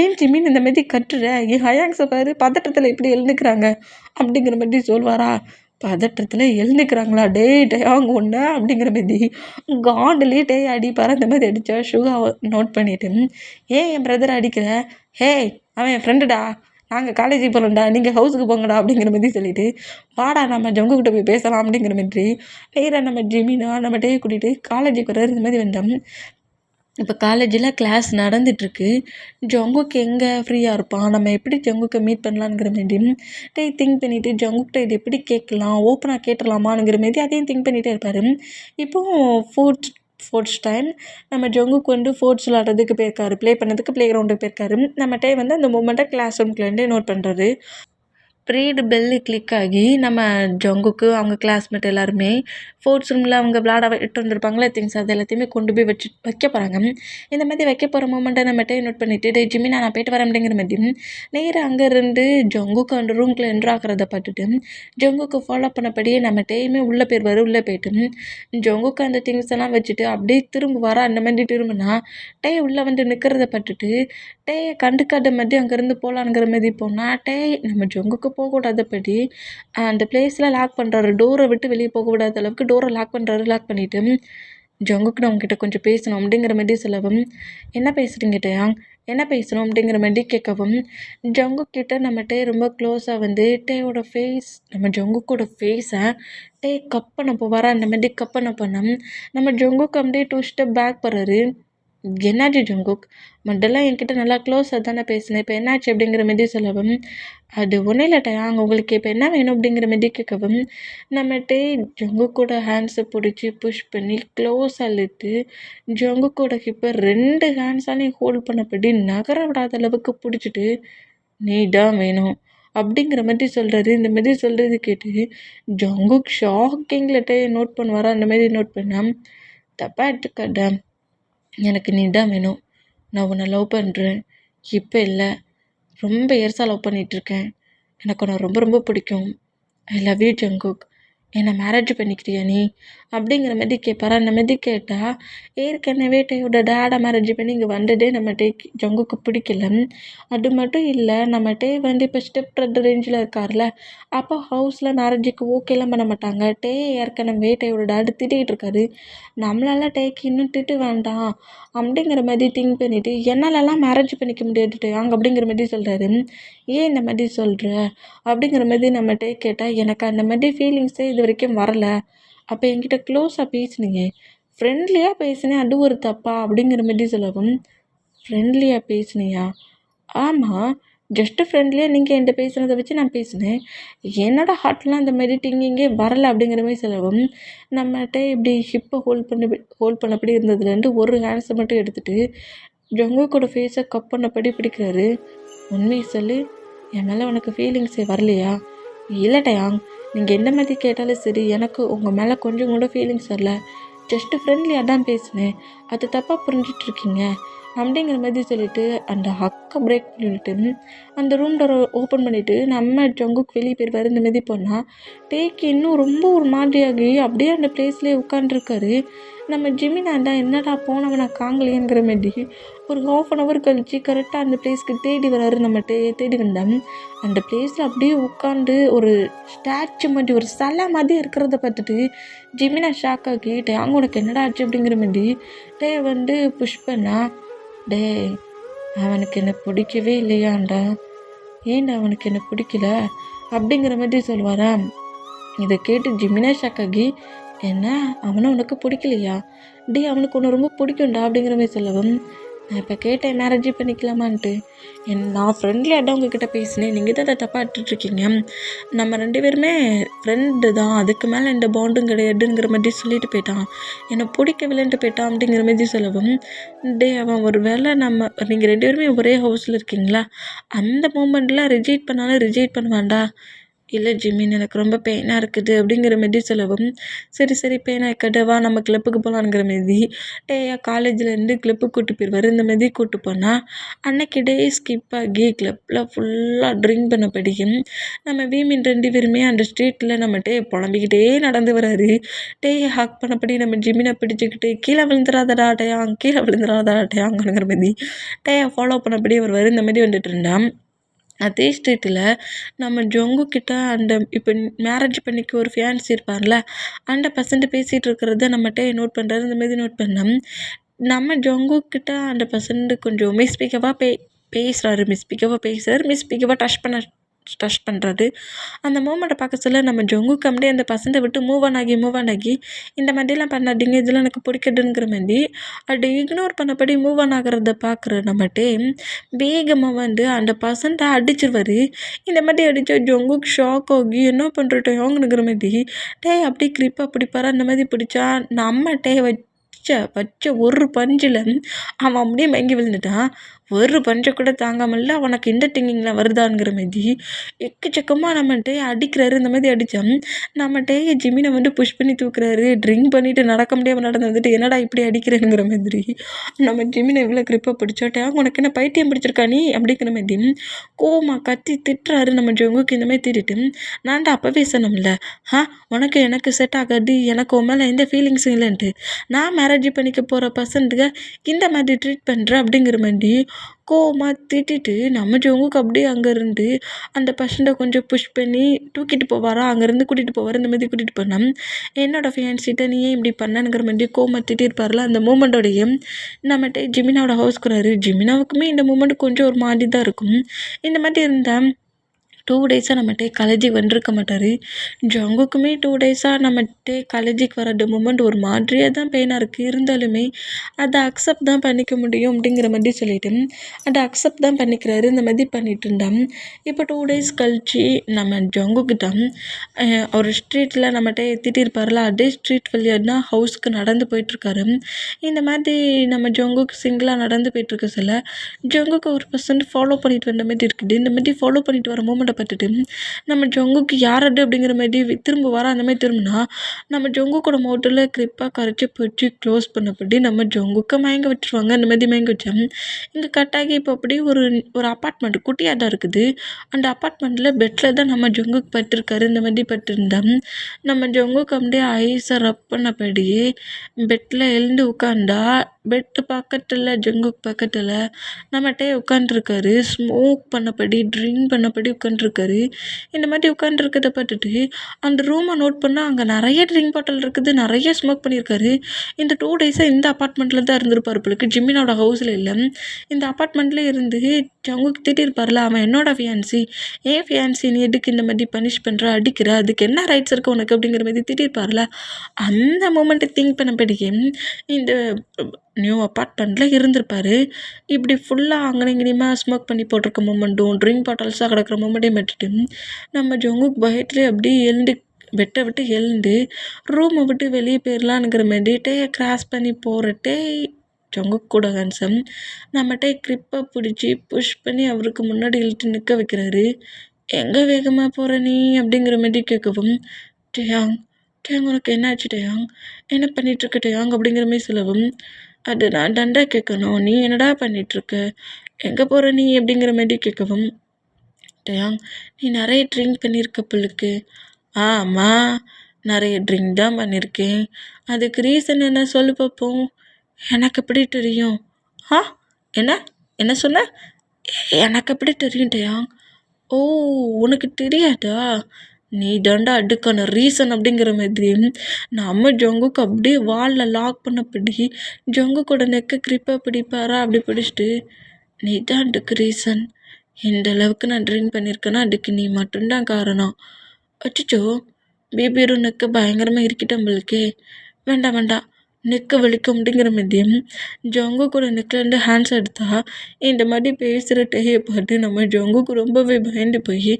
ஏன் ஜிமின் இந்த மாதிரி கட்டுற, என் ஹயாங்ஸை பாரு பதட்டத்தில் எப்படி எழுந்துக்கிறாங்க அப்படிங்கிற மாதிரி சொல்வாரா. பதட்டத்தில் எழுந்துக்கிறாங்களா, டேயாங்க ஒன்று அப்படிங்கிற மாதிரி காண்டுலேயே அடிப்பார். அந்த மாதிரி அடித்தா ஷுகா நோட் பண்ணிவிட்டு ஏன் என் பிரதரை அடிக்கிற, ஹே அவன் என் ஃப்ரெண்டுடா, நாங்கள் காலேஜுக்கு போகிறோம்டா, நீங்கள் ஹவுஸுக்கு போங்கடா அப்படிங்கிற மாதிரி சொல்லிவிட்டு வாடா நம்ம ஜங்குக்கிட்ட போய் பேசலாம் அப்படிங்கிற மாதிரி நேராக நம்ம ஜிமினா நம்ம கூட்டிகிட்டு காலேஜுக்கு வர்றது இந்த மாதிரி வந்தோம். இப்போ காலேஜில் கிளாஸ் நடந்துகிட்ருக்கு. ஜங்குக்கு எங்கே ஃப்ரீயாக இருப்பான், நம்ம எப்படி ஜங்குக்கை மீட் பண்ணலாங்கிற மாதிரி திங்க் பண்ணிவிட்டு ஜங்குக்கிட்ட இது எப்படி கேட்கலாம், ஓப்பனாக கேட்டுடலாமாங்கிற மாதிரி அதையும் திங்க் பண்ணிகிட்டே இருப்பார். இப்போது ஃபோர்ட்ஸ் டைம் நம்ம ஜங்குக்கு வந்து ஃபோர்ட்ஸ் விளாட்றதுக்கு போயிருக்காரு, ப்ளே பண்ணதுக்கு ப்ளே கிரவுண்டுக்கு போயிருக்காரு. நம்மகிட்டே வந்து அந்த மூமெண்ட்டை கிளாஸ் ரூம்குள்ளேருந்தே நோட் பண்ணுறாரு. ப்ரீடு பெல்லு கிளிக் ஆகி நம்ம ஜங்குக்கு அவங்க கிளாஸ்மேட் எல்லாருமே ஸ்போர்ட்ஸ் ரூமில் அவங்க விளாட விட்டு வந்திருப்பாங்களே திங்ஸ் அது எல்லாத்தையுமே கொண்டு போய் வைக்க போகிறாங்க. இந்த மாதிரி வைக்க போகிற மூமெண்ட்டை நம்மகிட்ட நோட் பண்ணிவிட்டு ஜிம்மி நான் போய்ட்டு வரேன் அப்படிங்கிற மாதிரி நேராக அங்கே இருந்து ஜங்குக்கு அந்த ரூம்குள்ளே என்ட்ரு ஆகிறத பார்த்துட்டு ஜங்குக்கு ஃபாலோ பண்ணபடியே நம்மகிட்டையுமே உள்ளே உள்ளே போய்ட்டு ஜங்குக்கு அந்த திங்ஸ் எல்லாம் வச்சுட்டு அப்படியே திரும்புவாரா. அந்த மாதிரி திரும்பினா உள்ளே வந்து நிற்கிறத பார்த்துட்டு கண்டுக்காத மாதிரி அங்கேருந்து போகலாங்கிற மாதிரி போனால் நம்ம ஜங்குக்கு போகக்கூடாதபடி அந்த பிளேஸில் லாக் பண்ணுறாரு. டோரை விட்டு வெளியே போக விடாத அளவுக்கு டோரை லாக் பண்ணுறாரு. லாக் பண்ணிவிட்டு ஜங்குக்கு நான் உங்ககிட்ட கொஞ்சம் பேசணும் அப்படிங்கிற மாதிரி சொல்லவும், என்ன பேசுகிறீங்க டேயாங், என்ன பேசணும் அப்படிங்கிற மாதிரி கேட்கவும் ஜங்குக்கிட்ட நம்மகிட்ட ரொம்ப க்ளோஸாக வந்து டேயோட ஃபேஸ் நம்ம ஜங்குக்கோட ஃபேஸை கப் பண்ண போவாரா. அந்த மாதிரி கப் பண்ண போனோம். நம்ம ஜங்குக்கு அப்படியே 2 ஸ்டெப் பேக் போகிறாரு. என்னாச்சு ஜங்குக், மண்டெல்லாம் என்கிட்ட நல்லா க்ளோஸாக தானே பேசினேன், இப்போ என்னாச்சு அப்படிங்கிற மாதிரி சொல்லவும், அது ஒன்றும் இல்லை டேயாங், உங்களுக்கு இப்போ என்ன வேணும் அப்படிங்கிற மாதிரி கேட்கவும் நம்மகிட்ட ஜங்குக்கோட ஹேண்ட்ஸை பிடிச்சி புஷ் பண்ணி க்ளோஸாக இழுத்து ஜங்குக்கோட ஹிப்பை 2 ஹேண்ட்ஸாலையும் ஹோல்ட் பண்ணப்படி நகர விடாத அளவுக்கு பிடிச்சிட்டு நீ தான் வேணும் அப்படிங்கிற மாதிரி சொல்கிறாரு. இந்த மாதிரி சொல்கிறது கேட்டு ஜங்குக் ஷாக்கிங்கில் நோட் பண்ணுவாரா. அந்த மாதிரி நோட் பண்ணால் தப்பாக எடுத்துக்காட்டா, எனக்கு நீ தான் வேணும், நான் உன்னை லவ் பண்ணுறேன், இப்போ இல்லை ரொம்ப இயர்ஸாக லவ் பண்ணிகிட்ருக்கேன், எனக்கு உன்னை ரொம்ப ரொம்ப பிடிக்கும், ஐ லவ் யூ ஜங்குக், என்னை மேரேஜ் பண்ணிக்கிறியா நீ அப்படிங்கிற மாதிரி கேட்பாரா. அந்த மாதிரி கேட்டால் ஏற்கனவே டேடை மேரேஜ் பண்ணி இங்கே வந்ததே நம்ம ஜங்குக்கு பிடிக்கல. அது மட்டும் இல்லை, நம்ம வந்து இப்போ ஸ்டெப் பிரதர் ரேஞ்சில் இருக்கார்ல, அப்போ ஹவுஸில் மேரேஜுக்கு ஓகேலாம் பண்ண மாட்டாங்க. ஏற்கனவே டேடு திட்டிகிட்டு இருக்காரு. நம்மளால இன்னும் திட்டு வேண்டாம் அப்படிங்கிற மாதிரி திங்க் பண்ணிவிட்டு என்னாலலாம் மேரேஜ் பண்ணிக்க முடியாது அங்கே அப்படிங்கிற மாதிரி சொல்கிறாரு. ஏன் இந்த மாதிரி சொல்கிற அப்படிங்கிற மாதிரி நம்ம கேட்டால் எனக்கு அந்த மாதிரி ஃபீலிங்ஸே இது வரைக்கும் வரலை, அப்போ என்கிட்ட க்ளோஸாக பேசுனீங்க, ஃப்ரெண்ட்லியாக பேசினேன், அது ஒரு தப்பா அப்படிங்கிற மாதிரி சொல்லவும், ஃப்ரெண்ட்லியாக பேசுனியா, ஆமாம் ஜஸ்ட்டு ஃப்ரெண்ட்லியாக நீங்கள் என்கிட்ட பேசுனதை வச்சு நான் பேசினேன், என்னோடய ஹார்ட்லாம் அந்த மாதிரி திங்கிங்கே வரலை அப்படிங்கிற மாதிரி சொல்லவும் நம்மகிட்ட இப்படி ஹிப்பை ஹோல்ட் பண்ணபடி இருந்ததுலேருந்து ஒரு ஹேண்ட்ஸை மட்டும் எடுத்துகிட்டு ஜங்குக்கோட ஃபேஸை கப் பண்ணபடி பிடிக்கிறாரு. உண்மையை சொல்லு, என் மேலே உனக்கு ஃபீலிங்ஸே வரலையா? இல்லை டேயாங், நீங்கள் என்ன மாதிரி கேட்டாலும் சரி, எனக்கு உங்கள் மேலே கொஞ்சம் கூட ஃபீலிங்ஸ் வரல, ஜஸ்ட்டு ஃப்ரெண்ட்லியாக தான் பேசினேன், அது தப்பாக புரிஞ்சிட்ருக்கீங்க, அப்படிங்கிற மாதிரி சொல்லிட்டு அந்த ஹக்கை பிரேக் பண்ணிவிட்டு அந்த ரூம் டோரை ஓப்பன் பண்ணிவிட்டு நம்ம ஜங்குக்கு வெளியே போயிருப்பாரு. இந்த மாதிரி போனால் டேக்கு இன்னும் ரொம்ப ஒரு மாதிரியாகி அப்படியே அந்த பிளேஸ்லேயே உட்காண்ட்ருக்காரு. நம்ம ஜிமினாண்டா என்னடா போனவனை காங்கலையேங்கிற மாதிரி ஒரு 1/2 கழிச்சு கரெக்டாக அந்த பிளேஸ்க்கு தேடி வராரு. நம்ம தேடி வந்தோம் அந்த பிளேஸில் அப்படியே உட்காந்து ஒரு ஸ்டாச்சு மாதிரி ஒரு சிலை மாதிரி இருக்கிறத பார்த்துட்டு ஜிமினா ஷாக் ஆகி அங்கே உனக்கு என்னடா ஆச்சு அப்படிங்கிற மாதிரி புஷ் பண்ணா. அவனுக்கு என்னை பிடிக்கவே இல்லையாண்டா, ஏன்டா அவனுக்கு என்னை பிடிக்கல அப்படிங்கிற மாதிரி சொல்லுவாரா. இதை கேட்டு ஜிமினா ஷாக் ஆகி, என்ன அவனை உனக்கு பிடிக்கலையா, அவனுக்கு ஒன்று ரொம்ப பிடிக்கும்டா அப்படிங்கிற மாதிரி சொல்லவும், நான் இப்போ கேட்டேன் மேரேஜ் பண்ணிக்கலாமான்ட்டு. நான் ஃப்ரெண்ட்லியாக உங்ககிட்ட பேசினேன், நீங்கள் தான் அதை தப்பாக எடுத்துட்ருக்கீங்க. நம்ம 2 பேருமே ஃப்ரெண்டு தான், அதுக்கு மேலே எந்த பாண்டும் கிடையாதுங்கிற மாதிரி சொல்லிட்டு போயிட்டான். என்னை பிடிக்கவில்லைன்ட்டு போயிட்டான் அப்படிங்கிற மாதிரி சொல்லவும், அவன் ஒரு வேளை நீங்கள் 2 பேருமே ஒரே ஹவுஸில் இருக்கீங்களா, அந்த மூமெண்ட்டில் ரிஜெக்ட் பண்ணாலும் ரிஜெக்ட் பண்ணுவான்டா. இல்லை ஜிமின் எனக்கு ரொம்ப பெயினாக இருக்குது அப்படிங்கிற மாதிரி சொல்லவும், சரி பெயினாக இருக்கட்டவா நம்ம கிளப்புக்கு போகலான்ங்கிற மாரி காலேஜ்லேருந்து கிளப்புக்கு கூப்பிட்டு போயிடுவார். இந்த மாதிரி கூப்பிட்டு போனால் அன்னைக்கு ஸ்கிப் ஆகி கிளப்பில் ஃபுல்லாக ட்ரிங்க் பண்ண படிக்கும் நம்ம வீமின் 2 பேருமே அந்த ஸ்ட்ரீட்டில் நம்மகிட்ட புலம்பிக்கிட்டே நடந்து வராரு. ஹக் பண்ணப்படி நம்ம ஜிமினை பிடிச்சிக்கிட்டு கீழே விழுந்துடாதடா கீழே விழுந்துடாதாட்டையாங்கிற மாதிரி ஃபாலோ பண்ணப்படி வருவார். இந்த மாதிரி வந்துட்டு இருந்தான். அதே ஸ்ட்ரீட்டில் நம்ம ஜொங்கு கிட்ட அந்த இப்போ மேரேஜ் பண்ணிக்க ஒரு ஃபியான்சி இருப்பார்ல, அந்த பர்சன்ட் பேசிகிட்டு இருக்கிறத நம்மகிட்ட நோட் பண்ணுறாரு. இந்த மாதிரி நோட் பண்ணோம். நம்ம ஜொங்கு கிட்ட அந்த பர்சன்ட் கொஞ்சம் மிஸ்பிக்கவாக பேசுகிறாரு. மிஸ்பிக்கவாக டச் பண்ணுறாரு. அந்த மூமெண்ட்டை பார்க்க சொல்ல நம்ம ஜொங்குக்கு அப்படியே அந்த பசந்தை விட்டு மூவ் ஆன் ஆகி இந்த மாதிரிலாம் பண்ணாதீங்க, இதெல்லாம் எனக்கு பிடிக்கதுங்கிற மாதிரி அதை இக்னோர் பண்ணபடி மூவ் ஆன் ஆகிறத பார்க்குற நம்மகிட்டே வேகமாக அந்த பசந்தை அடிச்சிருவார். இந்த மாதிரி அடித்தா ஜொங்குக்கு ஷாக் ஆகி என்ன பண்ணுறோங்கிற மாதிரி அப்படியே கிரிப்பாக பிடிப்பாரா. அந்த மாதிரி பிடிச்சா நம்ம வச்ச ஒரு பஞ்சில் அவன் அப்படியே மயங்கி விழுந்துட்டான். ஒரு பஞ்சை கூட தாங்காமல்ல அவனுக்கு இந்த திங்கிங்கில் வருதாங்கிற மாதிரி எக்கச்சக்கமாக நம்மகிட்ட அடிக்கிறாரு. இந்த மாதிரி அடித்தான் நம்மகிட்ட ஜிமினை புஷ் பண்ணி தூக்குறாரு. ட்ரிங்க் பண்ணிவிட்டு நடக்க முடியாமல் நடந்து என்னடா இப்படி அடிக்கிறேங்கிற மாதிரி நம்ம ஜிமினை எவ்வளோ கிரிப்பாக பிடிச்சோட்டா உனக்கு என்ன பைத்தியம் பிடிச்சிருக்கா நீ அப்படிங்கிற மாதிரி கோமா கத்தி திட்டுறாரு. நம்ம ஜொங்குக்கு இந்த மாதிரி திட்டிட்டு நான்டா அப்போவே சொன்னோம்ல, உனக்கு எனக்கு செட் ஆகாது, எனக்கு உன் மேலே எந்த ஃபீலிங்ஸும் இல்லைன்ட்டு, நான் மேரேஜ் பண்ணிக்க போகிற பசந்துக்கு இந்த மாதிரி ட்ரீட் பண்ணுறேன் அப்படிங்கிற மாதிரி கோவமாக திட்டிட்டு நம்ம ஜொங்குக்கு அப்படியே அங்கேருந்து அந்த பர்சன்ட்டை கொஞ்சம் புஷ் பண்ணி தூக்கிட்டு போவாரா, அங்கேருந்து கூட்டிகிட்டு போவார். இந்த மாதிரி கூட்டிகிட்டு போனால் என்னோடய ஃபியான்சிட்ட நீ ஏன் இப்படி பண்ணனுங்கிற மாதிரி கோவமாக திட்டிருப்பார்ல. அந்த மூமெண்ட்டோடைய நம்மகிட்ட ஜிமினாவோட ஹவுஸ்க்கு வராரு. ஜிமினாவுக்குமே இந்த மூமெண்ட் கொஞ்சம் ஒரு மாதிரி தான் இருக்கும். இந்த மாதிரி இருந்தால் 2 டேஸாக நம்மகிட்ட காலேஜுக்கு வந்துருக்க மாட்டார். ஜங்குக்குமே 2 டேஸாக நம்மகிட்ட காலேஜுக்கு வர மூமெண்ட் ஒரு மாதிரியாக தான் பெயினாக இருக்குது. இருந்தாலுமே அதை அக்செப்ட் தான் பண்ணிக்க முடியும் அப்படிங்கிற மாதிரி சொல்லிவிட்டு அதை அக்செப்ட் தான் பண்ணிக்கிறாரு. இந்த மாதிரி பண்ணிகிட்டு இருந்தான். இப்போ 2 டேஸ் கழிச்சு நம்ம ஜங்குக்கு தான் ஒரு ஸ்ட்ரீட்டில் நம்மகிட்ட திட்டிருப்பார்ல, அதே ஸ்ட்ரீட் வழியாக தான் ஹவுஸ்க்கு நடந்து போயிட்டுருக்காரு. இந்த மாதிரி நம்ம ஜங்குக்கு சிங்கிளாக நடந்து போயிட்டுருக்க சொல்ல ஜங்குக்கு ஒரு பர்சன்ட் ஃபாலோ பண்ணிட்டு வந்த மாதிரி இருக்குது. இந்த மாதிரி ஃபாலோ பண்ணிட்டு வர மூமெண்ட்டை பார்த்துட்டு நம்ம ஜங்குக்கு யார் அது அப்படிங்கிற மாதிரி திரும்ப வர அந்த மாதிரி திரும்பினா நம்ம ஜங்குக்கோட மோட்டரில் கிரிப்பாக கரைச்சி போச்சு க்ளோஸ் பண்ணப்படி நம்ம ஜங்குக்கு மயங்க வச்சுருவாங்க. அந்த மாதிரி மயங்க வச்சோம். இங்கே கட்டாகி இப்போ அப்படியே ஒரு அப்பார்ட்மெண்ட் குட்டியாக தான் இருக்குது. அந்த அப்பார்ட்மெண்ட்டில் பெட்டில் தான் நம்ம ஜங்குக்கு பட்டிருக்காரு. இந்த மாதிரி பட்டிருந்தோம். நம்ம ஜங்குக்கு அப்படியே ஐஸை ரப் பண்ணபடியே பெட்டில் எழுந்து உட்காந்தா பெட்டு பக்கத்தில் ஜங்குக்கு பக்கத்தில் நம்மகிட்ட உட்காண்ட்ருக்காரு. Smoke பண்ணபடி drink பண்ணபடி உட்காண்ட்ருக்காரு. இந்த மாதிரி உட்காண்ட்ருக்கதை பார்த்துட்டு அந்த ரூமை நோட் பண்ணால் அங்கே நிறைய ட்ரிங்க் பாட்டில் இருக்குது, நிறைய ஸ்மோக் பண்ணியிருக்காரு. இந்த 2 டேஸாக இந்த அப்பார்ட்மெண்ட்டில் தான் இருந்திருப்பார் போலுக்கு, ஜிமினோட ஹவுஸில் இல்லை. இந்த அப்பார்ட்மெண்ட்லேயே இருந்து ஜங்குக்கு திட்டிருப்பார்ல, அவன் என்னோட ஃபியான்சி, ஏன் ஃபியான்சி நீ எதுக்கு இந்த மாதிரி பனிஷ் பண்ணுற, அடிக்கிற, அதுக்கு என்ன ரைட்ஸ் இருக்குது உனக்கு அப்படிங்கிற மாதிரி திட்டிருப்பார்ல. அந்த மூமெண்ட்டை திங்க் பண்ணபடியே இந்த நியூ அப்பார்ட்மெண்ட்டில் இருந்திருப்பார். இப்படி ஃபுல்லாக அங்கே இங்கேயுமா ஸ்மோக் பண்ணி போட்டிருக்க மூமெண்ட்டும் ட்ரிங்க் பாட்டில்ஸாக கிடக்கிற மூமெண்ட்டையும் விட்டுட்டு நம்ம ஜங்குக்கு பயத்துலேயே அப்படியே எழுந்து பெட்டை விட்டு எழுந்து ரூமை விட்டு வெளியே போயிடலான்னுங்கிற மாதிரி கிராஸ் பண்ணி போகிறட்டே ஜங்குக்கு கூட ஹேண்ட்ஸம் நம்மகிட்ட கிரிப்பை பிடிச்சி புஷ் பண்ணி அவருக்கு முன்னாடி இழுத்து நிற்க வைக்கிறாரு. எங்கே வேகமாக போகிற நீ அப்படிங்கிற மாதிரி கேட்கவும் டேயாங் உனக்கு என்னாச்சு டேயாங், என்ன பண்ணிகிட்ருக்க டேயாங் அப்படிங்கிற மாதிரி சொல்லவும், அது நான் தண்டா கேட்கணும், நீ என்னடா பண்ணிகிட்ருக்க, எங்கே போகிற நீ அப்படிங்கிற மாதிரி கேட்கவும், டேயாங் நீ நிறைய ட்ரிங்க் பண்ணியிருக்க புல்லுக்கு. ஆமாம், நிறைய ட்ரிங்க் தான் பண்ணியிருக்கேன். அதுக்கு ரீசன் என்ன சொல்லு பார்ப்போம். எனக்கு எப்படி தெரியும்? ஆ என்ன என்ன சொன்ன? எனக்கு எப்படி தெரியும் டேயாங்? ஓ, உனக்கு தெரியாதா? நீ தாண்டா அதுக்கான ரீசன் அப்படிங்கிற மாதிரி நம்ம ஜங்குக்கு அப்படியே வாலில் லாக் பண்ணப்படி ஜங்குக்கோட நெக்கை கிரிப்பாக பிடிப்பாரா அப்படி பிடிச்சிட்டு, நீ தான் அதுக்கு ரீசன். இந்த அளவுக்கு நான் ட்ரிங்க் பண்ணியிருக்கேன்னா அதுக்கு நீ மட்டும்தான் காரணம். அச்சோ, பேபியோட நெக்கை பயங்கரமாக இருக்கிட்டேன் நம்மளுக்கே. வேண்டாம் வேண்டாம், நெக்கை வலிக்கும் அப்படிங்கிற மாதிரியும் ஜங்குக்கோட நெக்லேருந்து ஹேண்ட்ஸ் எடுத்தா இந்த மாதிரி பேசுகிற டேயை பார்த்து நம்ம ஜங்குக்கு ரொம்பவே பயந்து போய்,